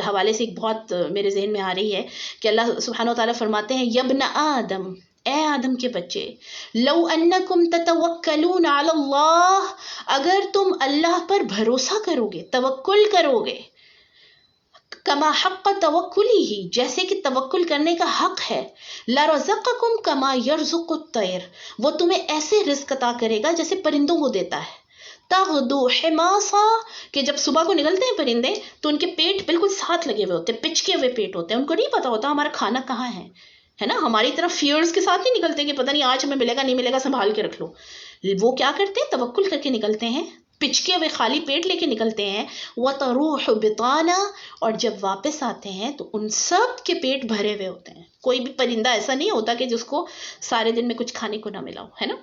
حوالے سے ایک بہت میرے ذہن میں آ رہی ہے کہ اللہ سبحانہ و تعالیٰ فرماتے ہیں یبن آدم، اے آدم کے بچے، لو انکم تتوکلون علی اللہ، اگر تم اللہ پر بھروسہ کرو گے، توکل کرو گے، کما حق توکلی ہی، جیسے کہ توکل کرنے کا حق ہے، لرزقکم کما یرزق الطیر، وہ تمہیں ایسے رزق عطا کرے گا جیسے پرندوں کو دیتا ہے. تغدو حماسا، کہ جب صبح کو نکلتے ہیں پرندے تو ان کے پیٹ بالکل ساتھ لگے ہوئے ہوتے ہیں، پچکے ہوئے پیٹ ہوتے ہیں، ان کو نہیں پتا ہوتا ہمارا کھانا کہاں ہے نا. ہماری طرف فیئرز کے ساتھ نہیں نکلتے کہ پتہ نہیں آج ہمیں ملے گا نہیں ملے گا، سنبھال کے رکھ لو. وہ کیا کرتے ہیں؟ توکل کر کے نکلتے ہیں، پچکے ہوئے خالی پیٹ لے کے نکلتے ہیں. وَتَرُوحُ بِطَانًا، اور جب واپس آتے ہیں تو ان سب کے پیٹ بھرے ہوئے ہوتے ہیں. کوئی بھی پرندہ ایسا نہیں ہوتا کہ جس کو سارے دن میں کچھ کھانے کو نہ ملا ہو، ہے نا.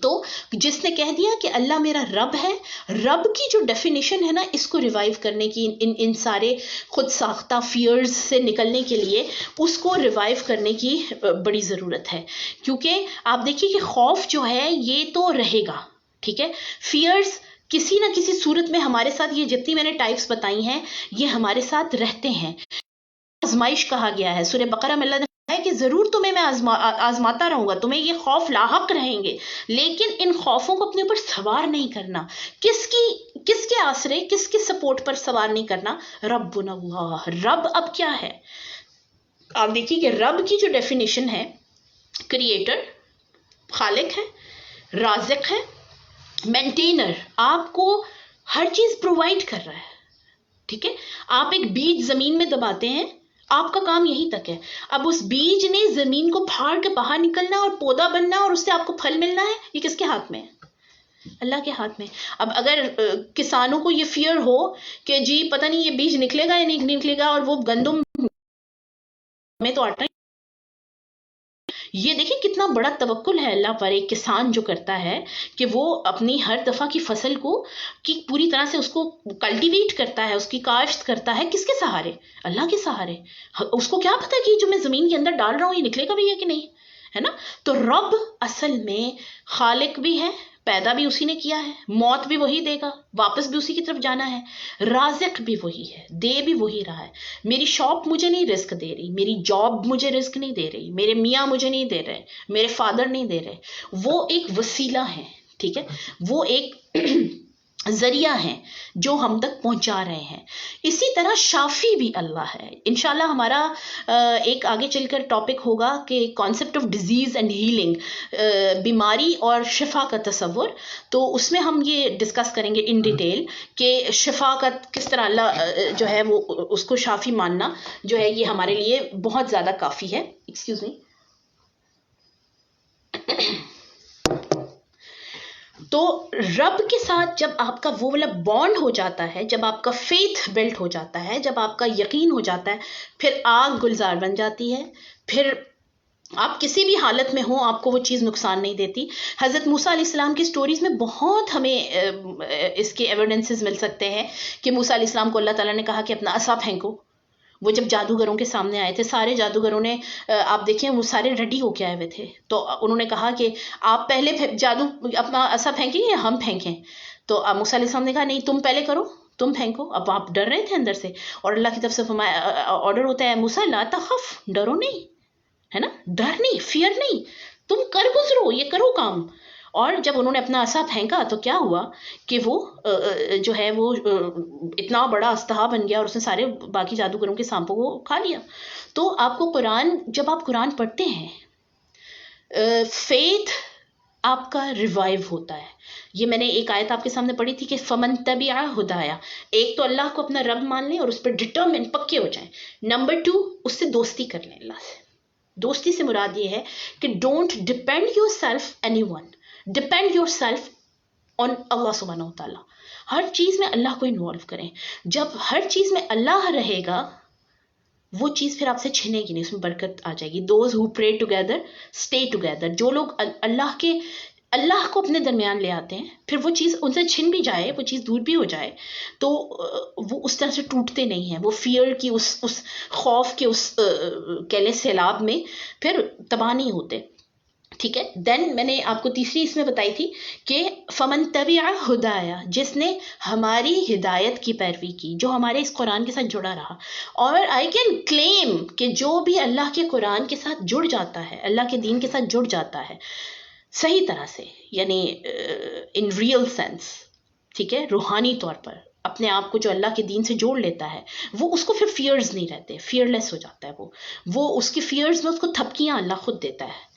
تو جس نے کہہ دیا کہ اللہ میرا رب ہے، رب کی جو ڈیفینیشن ہے نا، اس کو ریوائیو کرنے کی، ان سارے خود ساختہ فیئرز سے نکلنے کے لیے اس کو ریوائیو کرنے کی بڑی ضرورت ہے. کیونکہ آپ دیکھیے کہ خوف جو ہے یہ تو رہے گا، ٹھیک ہے. فیئرز کسی نہ کسی صورت میں ہمارے ساتھ، یہ جتنی میں نے ٹائپس بتائی ہیں یہ ہمارے ساتھ رہتے ہیں. آزمائش کہا گیا ہے سورہ بقرہ میں، اللہ نے کہا ہے کہ ضرور تمہیں میں آزماتا رہوں گا، تمہیں یہ خوف لاحق رہیں گے، لیکن ان خوفوں کو اپنے اوپر سوار نہیں کرنا. کس کے آسرے، کس کے سپورٹ پر سوار نہیں کرنا؟ ربنا اللہ. رب اب کیا ہے؟ آپ دیکھیے کہ رب کی جو ڈیفینیشن ہے، کریٹر، خالق ہے، رازق ہے، مینٹینر، آپ کو ہر چیز پرووائڈ کر رہا ہے. ٹھیک ہے. آپ ایک بیج زمین میں دباتے ہیں، آپ کا کام یہیں تک ہے. اب اس بیج نے زمین کو پھاڑ کے باہر نکلنا اور پودا بننا اور اس سے آپ کو پھل ملنا ہے. یہ کس کے ہاتھ میں ہے؟ اللہ کے ہاتھ میں. اب اگر کسانوں کو یہ فیئر ہو کہ جی پتہ نہیں یہ بیج نکلے گا یا نہیں نکلے گا، اور وہ گندم میں تو آٹا، یہ دیکھیں کتنا بڑا توکل ہے اللہ پر ایک کسان جو کرتا ہے کہ وہ اپنی ہر دفعہ کی فصل کو کی پوری طرح سے اس کو کلٹیویٹ کرتا ہے، اس کی کاشت کرتا ہے. کس کے سہارے؟ اللہ کے سہارے. اس کو کیا پتا کہ جو میں زمین کے اندر ڈال رہا ہوں یہ نکلے گا بھی ہے کہ نہیں، ہے نا. تو رب اصل میں خالق بھی ہے، پیدا بھی اسی نے کیا ہے، موت بھی وہی دے گا، واپس بھی اسی کی طرف جانا ہے، رازق بھی وہی ہے، دے بھی وہی رہا ہے. میری شاپ مجھے نہیں رزق دے رہی، میری جاب مجھے رزق نہیں دے رہی، میرے میاں مجھے نہیں دے رہے، میرے فادر نہیں دے رہے. وہ ایک وسیلہ ہے، ٹھیک ہے، وہ ایک ذریعہ ہیں جو ہم تک پہنچا رہے ہیں. اسی طرح شافی بھی اللہ ہے. انشاءاللہ ہمارا ایک آگے چل کر ٹاپک ہوگا کہ concept of disease and healing, بیماری اور شفا کا تصور. تو اس میں ہم یہ ڈسکس کریں گے ان ڈیٹیل کہ شفا کا کس طرح اللہ جو ہے وہ اس کو شافی ماننا جو ہے یہ ہمارے لیے بہت زیادہ کافی ہے. Excuse me. تو رب کے ساتھ جب آپ کا وہ والا بانڈ ہو جاتا ہے، جب آپ کا فیتھ بلٹ ہو جاتا ہے، جب آپ کا یقین ہو جاتا ہے، پھر آگ گلزار بن جاتی ہے. پھر آپ کسی بھی حالت میں ہوں آپ کو وہ چیز نقصان نہیں دیتی. حضرت موسیٰ علیہ السلام کی سٹوریز میں بہت ہمیں اس کے ایویڈنسز مل سکتے ہیں کہ موسیٰ علیہ السلام کو اللہ تعالیٰ نے کہا کہ اپنا عصا پھینکو. وہ جب جادوگروں کے سامنے آئے تھے، سارے جادوگروں نے آپ دیکھیں وہ سارے ریڈی ہو کے آئے ہوئے تھے، تو انہوں نے کہا کہ آپ پہلے جادو اپنا عصا پھینکیں یا ہم پھینکیں؟ تو موسیٰ علیہ السلام نے کہا نہیں تم پہلے کرو، تم پھینکو. اب آپ ڈر رہے تھے اندر سے، اور اللہ کی طرف سے آرڈر ہوتا ہے موسیٰ لا تخف، ڈرو نہیں، ہے نا، ڈر نہیں، فیئر نہیں، تم کر گزرو، یہ کرو کام. اور جب انہوں نے اپنا عصا پھینکا تو کیا ہوا کہ وہ جو ہے وہ اتنا بڑا استہا بن گیا اور اس نے سارے باقی جادوگروں کے سانپوں کو کھا لیا. تو آپ کو قرآن، جب آپ قرآن پڑھتے ہیں، فیتھ آپ کا ریوائیو ہوتا ہے. یہ میں نے ایک آیت آپ کے سامنے پڑھی تھی کہ فمن تبع ہدایا. ایک تو اللہ کو اپنا رب مان لیں اور اس پر ڈٹرمن پکے ہو جائیں. نمبر 2 اس سے دوستی کر لیں. اللہ سے دوستی سے مراد یہ ہے کہ don't depend yourself anyone, depend yourself on اللہ سبحانہ و تعالیٰ. ہر چیز میں اللہ کو انوالو کریں. جب ہر چیز میں اللہ رہے گا وہ چیز پھر آپ سے چھنے گی نہیں، اس میں برکت آ جائے گی. دوز ہو پرے ٹوگیدر اسٹے ٹوگیدر. جو لوگ اللہ کو اپنے درمیان لے آتے ہیں، پھر وہ چیز ان سے چھن بھی جائے، وہ چیز دور بھی ہو جائے تو وہ اس طرح سے ٹوٹتے نہیں ہیں. وہ فیئر کی اس خوف کے اس کہہ لیں سیلاب میں پھر تباہ نہیں ہوتے. ٹھیک ہے. دین میں نے آپ کو تیسری اس میں بتائی تھی کہ فمن تبع ہدایا، جس نے ہماری ہدایت کی پیروی کی، جو ہمارے اس قرآن کے ساتھ جڑا رہا. اور آئی کین کلیم کہ جو بھی اللہ کے قرآن کے ساتھ جڑ جاتا ہے، اللہ کے دین کے ساتھ جڑ جاتا ہے صحیح طرح سے، یعنی ان ریئل سینس، ٹھیک ہے، روحانی طور پر اپنے آپ کو جو اللہ کے دین سے جوڑ لیتا ہے، وہ اس کو پھر فیئرز نہیں رہتے، فیئر لیس ہو جاتا ہے. وہ اس کی فیئرز میں اس کو تھپکیاں اللہ خود دیتا ہے.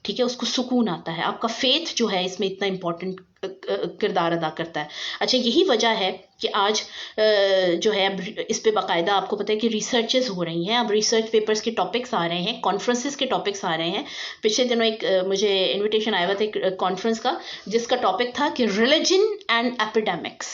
ٹھیک ہے، اس کو سکون آتا ہے. آپ کا فیتھ جو ہے اس میں اتنا امپورٹنٹ کردار ادا کرتا ہے. اچھا، یہی وجہ ہے کہ آج جو ہے اس پہ باقاعدہ آپ کو پتہ ہے کہ ریسرچز ہو رہی ہیں. اب ریسرچ پیپرز کے ٹاپکس آ رہے ہیں، کانفرنسز کے ٹاپکس آ رہے ہیں. پچھلے دنوں ایک مجھے انویٹیشن آیا ہوا تھا ایک کانفرنس کا، جس کا ٹاپک تھا کہ ریلیجن اینڈ ایپیڈیمکس،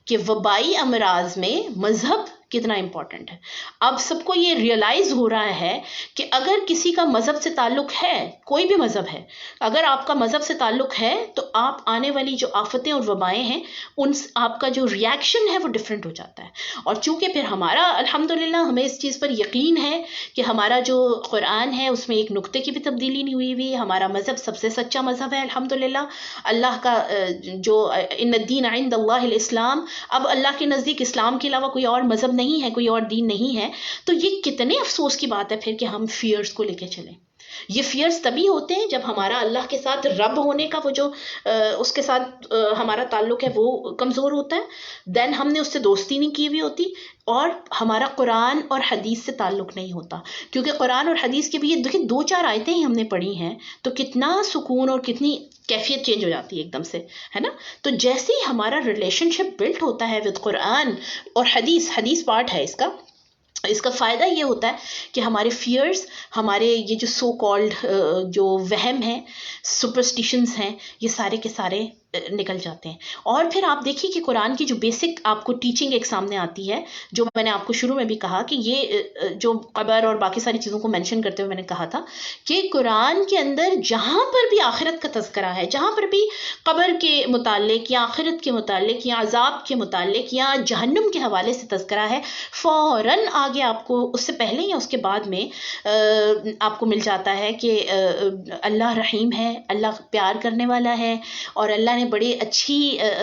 کہ وبائی امراض میں مذہب کتنا امپورٹنٹ ہے. اب سب کو یہ ریئلائز ہو رہا ہے کہ اگر کسی کا مذہب سے تعلق ہے، کوئی بھی مذہب ہے، اگر آپ کا مذہب سے تعلق ہے تو آپ آنے والی جو آفتیں اور وبائیں ہیں ان آپ کا جو ریاکشن ہے وہ ڈفرینٹ ہو جاتا ہے. اور چونکہ پھر ہمارا الحمدللہ ہمیں اس چیز پر یقین ہے کہ ہمارا جو قرآن ہے اس میں ایک نقطے کی بھی تبدیلی نہیں ہوئی. ہمارا مذہب سب سے سچا مذہب ہے الحمدللہ. اللہ کا جو ان الدین عند اللہ الاسلام، اب اللہ کے نزدیک اسلام کے علاوہ کوئی اور مذہب نہیں ہے، کوئی اور دین نہیں ہے. تو یہ کتنے افسوس کی بات ہے پھر کہ ہم فیئرز کو لے کے چلیں. یہ فیئرز تبھی ہوتے ہیں جب ہمارا اللہ کے ساتھ رب ہونے کا وہ جو اس کے ساتھ ہمارا تعلق ہے وہ کمزور ہوتا ہے. دین ہم نے اس سے دوستی نہیں کی ہوئی ہوتی، اور ہمارا قرآن اور حدیث سے تعلق نہیں ہوتا. کیونکہ قرآن اور حدیث کے بھی یہ دیکھیں 2-4 آیتیں ہی ہم نے پڑھی ہیں تو کتنا سکون اور کتنی کیفیت چینج ہو جاتی ہے ایک دم سے، ہے نا. تو جیسے ہی ہمارا ریلیشن شپ بلٹ ہوتا ہے ود قرآن اور حدیث پارٹ ہے اس کا فائدہ یہ ہوتا ہے کہ ہمارے فیئرز، ہمارے یہ جو سو کالڈ جو وہم ہیں، سپرسٹیشنز ہیں، یہ سارے کے سارے نکل جاتے ہیں. اور پھر آپ دیکھیے کہ قرآن کی جو بیسک آپ کو ٹیچنگ ایک سامنے آتی ہے، جو میں نے آپ کو شروع میں بھی کہا کہ یہ جو قبر اور باقی ساری چیزوں کو مینشن کرتے ہوئے میں نے کہا تھا کہ قرآن کے اندر جہاں پر بھی آخرت کا تذکرہ ہے، جہاں پر بھی قبر کے متعلق یا آخرت کے متعلق یا عذاب کے متعلق یا جہنم کے حوالے سے تذکرہ ہے، فوراً آگے آپ کو اس سے پہلے یا اس کے بعد میں آپ کو مل جاتا ہے کہ اللہ رحیم ہے، اللہ پیار کرنے والا ہے، اور اللہ نے بڑی اچھی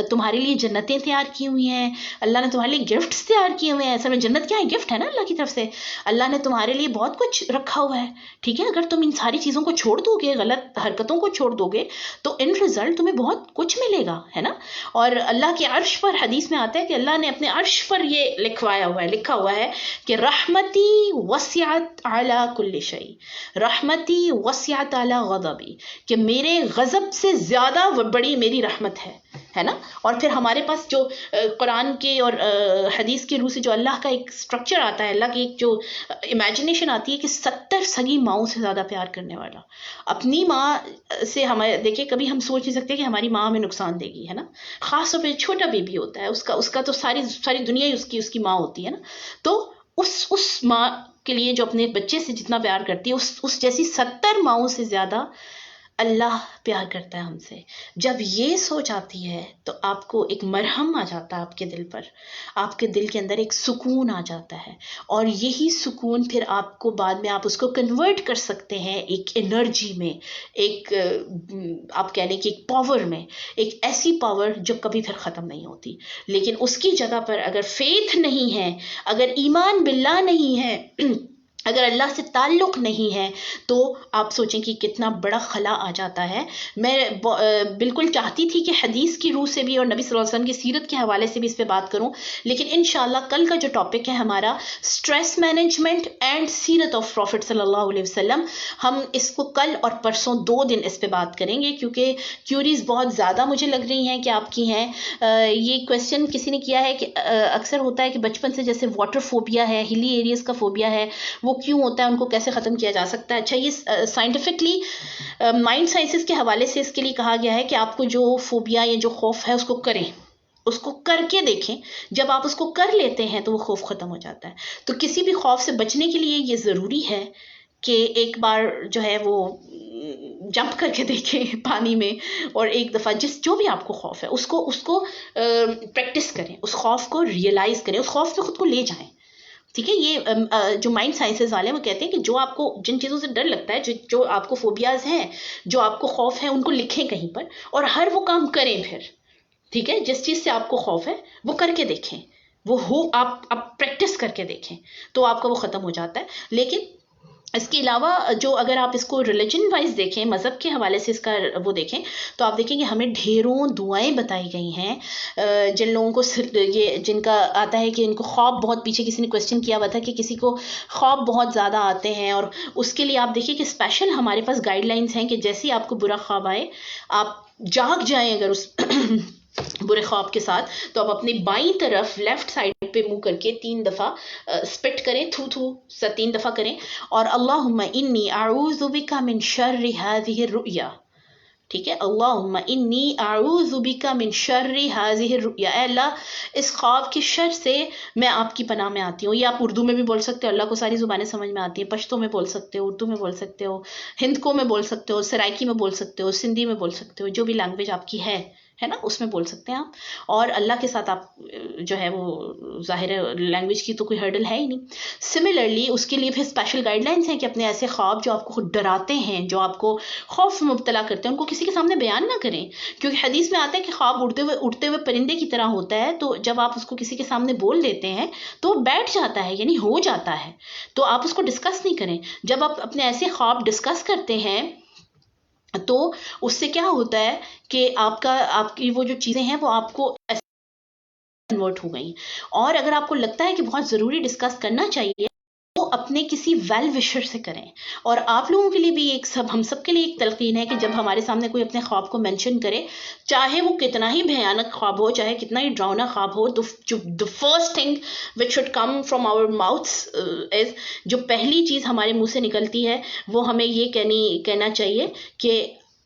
تمہارے لیے جنتیں تیار کی ہوئی ہیں، اللہ نے تمہارے لیے گفٹس تیار کیے ہوئے ہیں. اصل میں جنت کیا ہے؟ گفٹ ہے نا اللہ کی طرف سے. اللہ نے تمہارے لیے بہت کچھ رکھا ہوا ہے. ٹھیک ہے، اگر تم ان ساری چیزوں کو چھوڑ دو گے، غلط حرکتوں کو چھوڑ دو گے، تو ان رزلٹ تمہیں بہت کچھ ملے گا، ہے نا. اور اللہ کے عرش پر حدیث میں آتا ہے کہ اللہ نے اپنے عرش پر یہ لکھا ہوا ہے کہ رحمتی وسعت علی کل شیء، رحمتی وسعت علی غضبی، کہ میرے غضب سے زیادہ بڑی میری رحمت ہے نا. اور پھر ہمارے پاس جو قرآن کے اور حدیث کے روح سے جو اللہ کا ایک سٹرکچر آتا ہے، اللہ کی ایک جو امیجنیشن آتی ہے کہ 70 سگی ماؤں سے زیادہ پیار کرنے والا. اپنی ماں سے ہمیں دیکھیں، کبھی ہم سوچ نہیں سکتے کہ ہماری ماں ہمیں نقصان دے گی، ہے نا. خاص طور پہ چھوٹا بیبی ہوتا ہے، اس کا تو ساری دنیا ہی اس کی ماں ہوتی ہے نا. تو اس ماں کے لیے جو اپنے بچے سے جتنا پیار کرتی ہے، اس جیسی 70 ماؤں سے زیادہ اللہ پیار کرتا ہے ہم سے. جب یہ سوچ آتی ہے تو آپ کو ایک مرہم آ جاتا ہے آپ کے دل پر، آپ کے دل کے اندر ایک سکون آ جاتا ہے. اور یہی سکون پھر آپ کو بعد میں آپ اس کو کنورٹ کر سکتے ہیں ایک انرجی میں، ایک آپ کہہ لیں کہ ایک پاور میں، ایک ایسی پاور جو کبھی پھر ختم نہیں ہوتی. لیکن اس کی جگہ پر اگر فیتھ نہیں ہے، اگر ایمان باللہ نہیں ہے، اگر اللہ سے تعلق نہیں ہے، تو آپ سوچیں کہ کتنا بڑا خلا آ جاتا ہے. میں بالکل چاہتی تھی کہ حدیث کی روح سے بھی اور نبی صلی اللہ علیہ وسلم کی سیرت کے حوالے سے بھی اس پہ بات کروں، لیکن انشاءاللہ کل کا جو ٹاپک ہے ہمارا سٹریس مینجمنٹ اینڈ سیرت آف پروفٹ صلی اللہ علیہ وسلم، ہم اس کو کل اور پرسوں 2 دن اس پہ بات کریں گے، کیونکہ کیوریز بہت زیادہ مجھے لگ رہی ہیں کہ آپ کی ہیں. یہ کویسچن کسی نے کیا ہے کہ اکثر ہوتا ہے کہ بچپن سے جیسے واٹر فوبیا ہے، ہلی ایریاز کا فوبیا ہے، وہ کیوں ہوتا ہے، ان کو کیسے ختم کیا جا سکتا ہے. اچھا، یہ سائنٹیفکلی مائنڈ سائنسز کے حوالے سے اس کے لیے کہا گیا ہے کہ آپ کو جو فوبیا یا جو خوف ہے اس کو کریں، اس کو کر کے دیکھیں. جب آپ اس کو کر لیتے ہیں تو وہ خوف ختم ہو جاتا ہے. تو کسی بھی خوف سے بچنے کے لیے یہ ضروری ہے کہ ایک بار جو ہے وہ جمپ کر کے دیکھیں پانی میں، اور ایک دفعہ جو بھی آپ کو خوف ہے اس کو پریکٹس کریں، اس خوف کو ریئلائز کریں، اس خوف پہ خود کو لے جائیں. ٹھیک ہے. یہ جو مائنڈ سائنسز والے ہیں وہ کہتے ہیں کہ جو آپ کو جن چیزوں سے ڈر لگتا ہے، جو آپ کو فوبیاز ہیں، جو آپ کو خوف ہے، ان کو لکھیں کہیں پر اور ہر وہ کام کریں پھر. ٹھیک ہے. جس چیز سے آپ کو خوف ہے وہ کر کے دیکھیں، وہ ہو آپ پریکٹس کر کے دیکھیں تو آپ کا وہ ختم ہو جاتا ہے. لیکن اس کے علاوہ جو اگر آپ اس کو ریلیجن وائز دیکھیں، مذہب کے حوالے سے اس کا وہ دیکھیں، تو آپ دیکھیں کہ ہمیں ڈھیروں دعائیں بتائی گئی ہیں. جن لوگوں کو یہ جن کا آتا ہے کہ ان کو خواب بہت، پیچھے کسی نے کوشچن کیا ہوا تھا کہ کسی کو خواب بہت زیادہ آتے ہیں، اور اس کے لیے آپ دیکھیں کہ اسپیشل ہمارے پاس گائیڈ لائنس ہیں کہ جیسے آپ کو برا خواب آئے آپ جاگ جائیں اگر اس برے خواب کے ساتھ، تو آپ اپنی بائیں طرف لیفٹ سائڈ پہ منہ کر کے 3 دفعہ اسپٹ کریں، تھو 3 دفعہ کریں، اور اللہم انی اعوذ بک من شر ہذہ الرؤیا. ٹھیک ہے. اللہم انی اعوذ بک من شر ہذہ الرؤیا. اے اللہ اس خواب کے شر سے میں آپ کی پناہ میں آتی ہوں. یہ آپ اردو میں بھی بول سکتے ہو، اللہ کو ساری زبانیں سمجھ میں آتی ہیں. پشتو میں بول سکتے ہو، اردو میں بول سکتے ہو، ہندکو میں بول سکتے ہو، سرائکی میں بول سکتے ہو، سندھی میں بول سکتے ہو، جو بھی لینگویج آپ کی ہے نا اس میں بول سکتے ہیں آپ. اور اللہ کے ساتھ آپ جو ہے وہ ظاہر لینگویج کی تو کوئی ہرڈل ہے ہی نہیں. سملرلی اس کے لیے پھر اسپیشل گائیڈ لائنس ہیں کہ اپنے ایسے خواب جو آپ کو ڈراتے ہیں، جو آپ کو خوف میں مبتلا کرتے ہیں، ان کو کسی کے سامنے بیان نہ کریں. کیونکہ حدیث میں آتا ہے کہ خواب اڑتے ہوئے پرندے کی طرح ہوتا ہے، تو جب آپ اس کو کسی کے سامنے بول دیتے ہیں تو وہ بیٹھ جاتا ہے، یعنی ہو جاتا ہے. تو آپ اس کو ڈسکس نہیں کریں. جب آپ اپنے ایسے خواب ڈسکس کرتے ہیں تو اس سے کیا ہوتا ہے کہ آپ کی وہ جو چیزیں ہیں وہ آپ کو کنورٹ ہو گئی. اور اگر آپ کو لگتا ہے کہ بہت ضروری ڈسکس کرنا چاہیے تو اپنے کسی ویل وشر سے کریں. اور آپ لوگوں کے لیے بھی ہم سب کے لیے ایک تلقین ہے کہ جب ہمارے سامنے کوئی اپنے خواب کو مینشن کرے، چاہے وہ کتنا ہی بھیانک خواب ہو، چاہے کتنا ہی ڈراؤنا خواب ہو، the first thing which should come from our mouths is، جو پہلی چیز ہمارے منہ سے نکلتی ہے وہ ہمیں یہ کہنا چاہیے کہ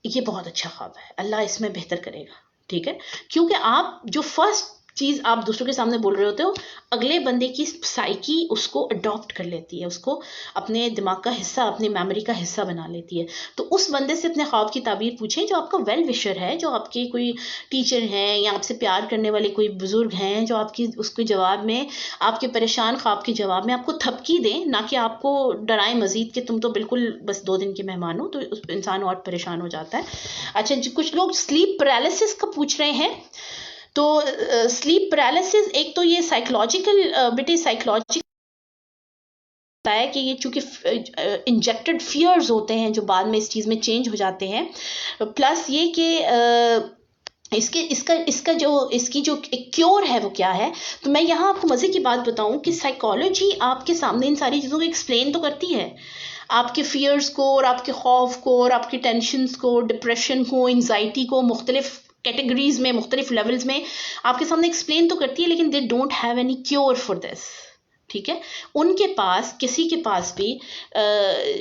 یہ بہت اچھا خواب ہے، اللہ اس میں بہتر کرے گا. ٹھیک ہے. کیونکہ آپ جو فرسٹ چیز آپ دوسروں کے سامنے بول رہے ہوتے ہو، اگلے بندے کی سائیکی اس کو اڈاپٹ کر لیتی ہے، اس کو اپنے دماغ کا حصہ، اپنی میموری کا حصہ بنا لیتی ہے. تو اس بندے سے اپنے خواب کی تعبیر پوچھیں جو آپ کا ویل وشر ہے، جو آپ کے کوئی ٹیچر ہیں یا آپ سے پیار کرنے والے کوئی بزرگ ہیں، جو آپ کی اس کے جواب میں، آپ کے پریشان خواب کے جواب میں آپ کو تھپکی دیں، نہ کہ آپ کو ڈرائیں مزید کہ تم تو بالکل بس 2 دن کے مہمان ہو. تو انسان اور پریشان ہو جاتا ہے. اچھا، کچھ لوگ سلیپ پیرالسس کا پوچھ رہے ہیں. تو سلیپ پیرالسس ایک تو یہ سائیکولوجیکل ہے کہ یہ چونکہ انجیکٹڈ فیئرز ہوتے ہیں جو بعد میں اس چیز میں چینج ہو جاتے ہیں. پلس یہ کہ اس کی جو ایک کیور ہے وہ کیا ہے. تو میں یہاں آپ کو مزے کی بات بتاؤں کہ سائیکالوجی آپ کے سامنے ان ساری چیزوں کو ایکسپلین تو کرتی ہے، آپ کے فیئرز کو اور آپ کے خوف کو اور آپ کی ٹینشنز کو، ڈپریشن کو، انزائٹی کو مختلف کیٹیگریز میں، مختلف لیولز میں آپ کے سامنے ایکسپلین تو کرتی ہے، لیکن they don't have any cure for this. ٹھیک ہے. ان کے پاس، کسی کے پاس بھی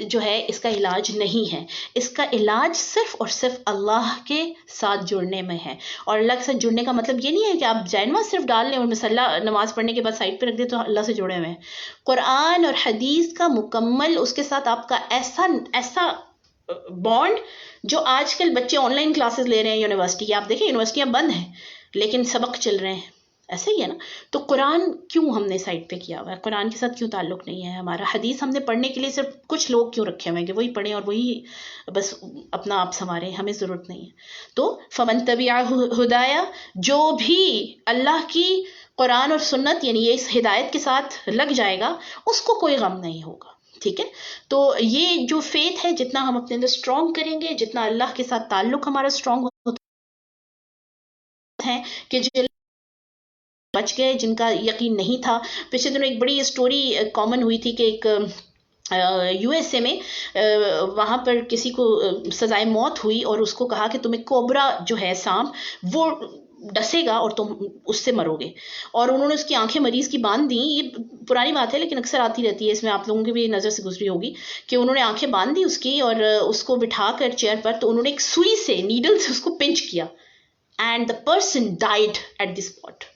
جو ہے اس کا علاج نہیں ہے. اس کا علاج صرف اور صرف اللہ کے ساتھ جڑنے میں ہے. اور اللہ کے ساتھ جڑنے کا مطلب یہ نہیں ہے کہ آپ جائنماز صرف ڈال لیں اور مسلح نماز پڑھنے کے بعد سائڈ پہ رکھ دیں تو اللہ سے جڑے ہوئے ہیں. قرآن اور حدیث کا مکمل اس کے ساتھ آپ کا ایسا بانڈ، جو آج کل بچے آن لائن کلاسز لے رہے ہیں یونیورسٹی، آپ دیکھیں یونیورسٹیاں بند ہیں لیکن سبق چل رہے ہیں، ایسے ہی ہے نا. تو قرآن کیوں ہم نے سائڈ پہ کیا ہوا ہے؟ قرآن کے ساتھ کیوں تعلق نہیں ہے ہمارا؟ حدیث ہم نے پڑھنے کے لیے صرف کچھ لوگ کیوں رکھے ہوئے ہیں کہ وہی پڑھیں اور وہی بس اپنا آپ سنواریں؟ ہمیں ضرورت نہیں ہے. تو فمن تبع ہدایا، جو بھی اللہ کی قرآن اور سنت یعنی یہ اس ہدایت کے ساتھ لگ جائے گا اس کو کوئی غم نہیں ہوگا. ٹھیک ہے. تو یہ جو فیتھ ہے، جتنا ہم اپنے اندر اسٹرانگ کریں گے، جتنا اللہ کے ساتھ تعلق ہمارا اسٹرانگ ہوتا ہے کہ جو بچ گئے، جن کا یقین نہیں تھا. پچھلے دنوں ایک بڑی اسٹوری کامن ہوئی تھی کہ ایک یو ایس اے میں وہاں پر کسی کو سزائے موت ہوئی اور اس کو کہا کہ تمہیں کوبرا جو ہے سانپ وہ ڈسے گا اور تم اس سے مرو گے. اور انہوں نے اس کی آنکھیں مریض کی باندھ دیں. یہ پرانی بات ہے لیکن اکثر آتی رہتی ہے، اس میں آپ لوگوں کی بھی نظر سے گزری ہوگی کہ انہوں نے آنکھیں باندھ دی اس کی اور اس کو بٹھا کر چیئر پر، تو انہوں نے ایک سوئی سے، نیڈل سے اس کو پنچ کیا and the person died at the spot.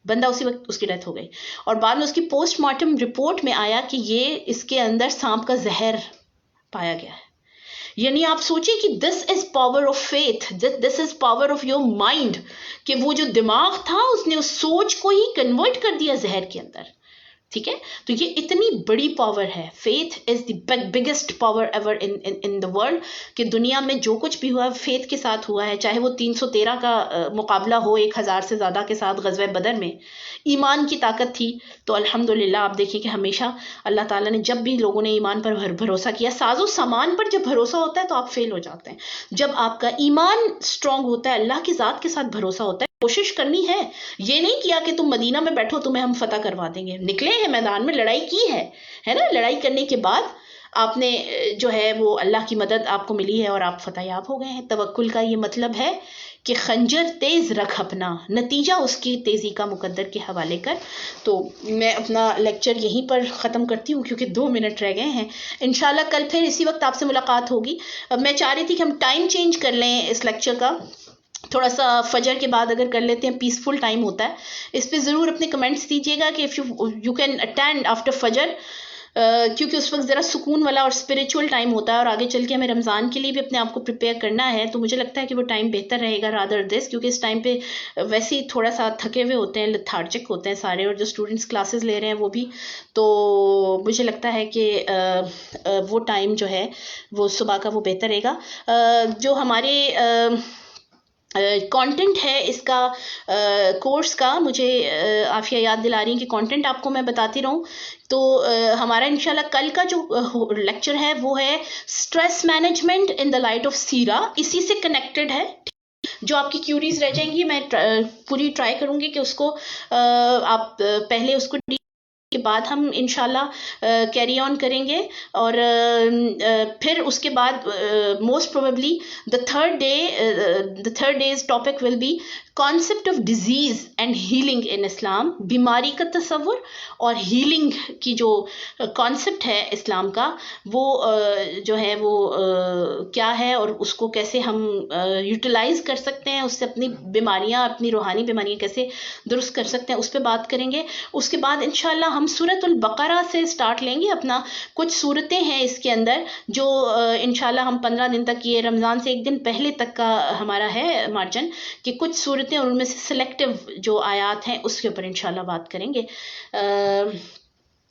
بندہ اسی وقت اس کی ڈیتھ ہو گئی, اور بعد میں اس کی پوسٹ مارٹم رپورٹ میں آیا کہ یہ اس کے اندر سانپ کا زہر پایا گیا ہے. یعنی آپ سوچیں کہ this is power of faith, this is power of your mind, کہ وہ جو دماغ تھا اس نے اس سوچ کو ہی کنورٹ کر دیا زہر کے اندر. ٹھیک ہے, تو یہ اتنی بڑی پاور ہے. Faith is the biggest power ever in the world, کہ دنیا میں جو کچھ بھی ہوا ہے فیتھ کے ساتھ ہوا ہے, چاہے وہ 313 کا مقابلہ ہو 1000 سے زیادہ کے ساتھ غزوہ بدر میں. ایمان کی طاقت تھی تو الحمدللہ آپ دیکھیں کہ ہمیشہ اللہ تعالیٰ نے جب بھی لوگوں نے ایمان پر بھروسہ کیا, ساز و سامان پر جب بھروسہ ہوتا ہے تو آپ فیل ہو جاتے ہیں. جب آپ کا ایمان اسٹرانگ ہوتا ہے, اللہ کی ذات کے ساتھ بھروسہ ہوتا ہے, کوشش کرنی ہے. یہ نہیں کیا کہ تم مدینہ میں بیٹھو تمہیں ہم فتح کروا دیں گے. نکلے ہیں میدان میں, لڑائی کی ہے نا, لڑائی کرنے کے بعد آپ نے جو ہے وہ اللہ کی مدد آپ کو ملی ہے اور آپ فتح یاب ہو گئے ہیں. توکل کا یہ مطلب ہے کہ خنجر تیز رکھ اپنا, نتیجہ اس کی تیزی کا مقدر کے حوالے کر. تو میں اپنا لیکچر یہیں پر ختم کرتی ہوں کیونکہ 2 منٹ رہ گئے ہیں. انشاءاللہ کل پھر اسی وقت آپ سے ملاقات ہوگی. میں چاہ رہی تھی کہ ہم ٹائم چینج کر لیں اس لیکچر کا, تھوڑا سا فجر کے بعد اگر کر لیتے ہیں, پیسفل ٹائم ہوتا ہے. اس پہ ضرور اپنے کمنٹس دیجیے گا کہ یو کین اٹینڈ آفٹر فجر, کیونکہ اس وقت ذرا سکون والا اور اسپریچول ٹائم ہوتا ہے, اور آگے چل کے ہمیں رمضان کے لیے بھی اپنے آپ کو پریپیئر کرنا ہے. تو مجھے لگتا ہے کہ وہ ٹائم بہتر رہے گا رادر دس, کیونکہ اس ٹائم پہ ویسے ہی تھوڑا سا تھکے ہوئے ہوتے ہیں, لتھارجک ہوتے ہیں سارے, اور جو اسٹوڈنٹس کلاسز لے رہے ہیں وہ بھی. تو مجھے لگتا ہے کہ وہ ٹائم جو ہے وہ صبح کا وہ بہتر رہے گا. جو ہمارے کانٹینٹ ہے اس کا کورس کا, مجھے عافیہ یاد دلا رہی ہیں کہ کانٹینٹ آپ کو میں بتاتی رہوں. تو ہمارا انشاءاللہ کل کا جو لیکچر ہے وہ ہے stress management in the light of سیرہ, اسی سے کنیکٹڈ ہے. جو آپ کی کیوریز رہ جائیں گی میں پوری ٹرائی کروں گی کہ اس کو آپ پہلے اس کو کے بعد ہم انشاءاللہ کیری آن کریں گے, اور پھر اس کے بعد most probably the third day's topic will be concept of disease and healing in Islam. بیماری کا تصور اور ہیلنگ کی جو کانسیپٹ ہے اسلام کا, وہ جو ہے وہ کیا ہے اور اس کو کیسے ہم یوٹیلائز کر سکتے ہیں, اس سے اپنی بیماریاں, اپنی روحانی بیماریاں کیسے درست کر سکتے ہیں, اس پہ بات کریں گے. اس کے بعد انشاءاللہ ہم سورۃ البقرہ سے سٹارٹ لیں گے اپنا. کچھ صورتیں ہیں اس کے اندر جو انشاءاللہ ہم 15 دن تک, یہ رمضان سے 1 دن پہلے تک کا ہمارا ہے مارجن, کہ کچھ صورتیں اور ان میں سے سلیکٹیو جو آیات ہیں اس کے اوپر انشاءاللہ بات کریں گے.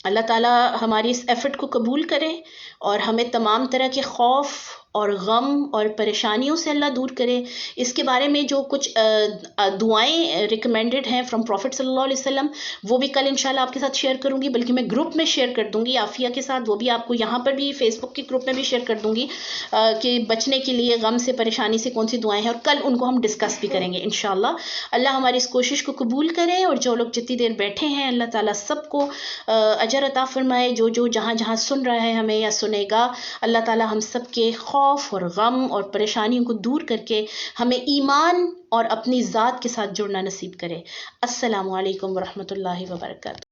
اللہ تعالیٰ ہماری اس ایفرٹ کو قبول کرے اور ہمیں تمام طرح کے خوف اور غم اور پریشانیوں سے اللہ دور کرے. اس کے بارے میں جو کچھ دعائیں ریکمینڈڈ ہیں فرام پروفٹ صلی اللہ علیہ وسلم, وہ بھی کل انشاءاللہ آپ کے ساتھ شیئر کروں گی, بلکہ میں گروپ میں شیئر کر دوں گی عافیہ کے ساتھ, وہ بھی آپ کو یہاں پر بھی فیس بک کے گروپ میں بھی شیئر کر دوں گی کہ بچنے کے لیے غم سے, پریشانی سے کون سی دعائیں ہیں, اور کل ان کو ہم ڈسکس بھی کریں گے انشاءاللہ. اللہ ہماری اس کوشش کو قبول کرے, اور جو لوگ جتنی دیر بیٹھے ہیں اللہ تعالیٰ سب کو اجر عطا فرمائے. جو جہاں جہاں سن رہا ہے ہمیں یا سنے گا, اللہ تعالیٰ ہم سب کے خوف اور غم اور پریشانیوں کو دور کر کے ہمیں ایمان اور اپنی ذات کے ساتھ جڑنا نصیب کرے. السلام علیکم ورحمۃ اللہ وبرکاتہ.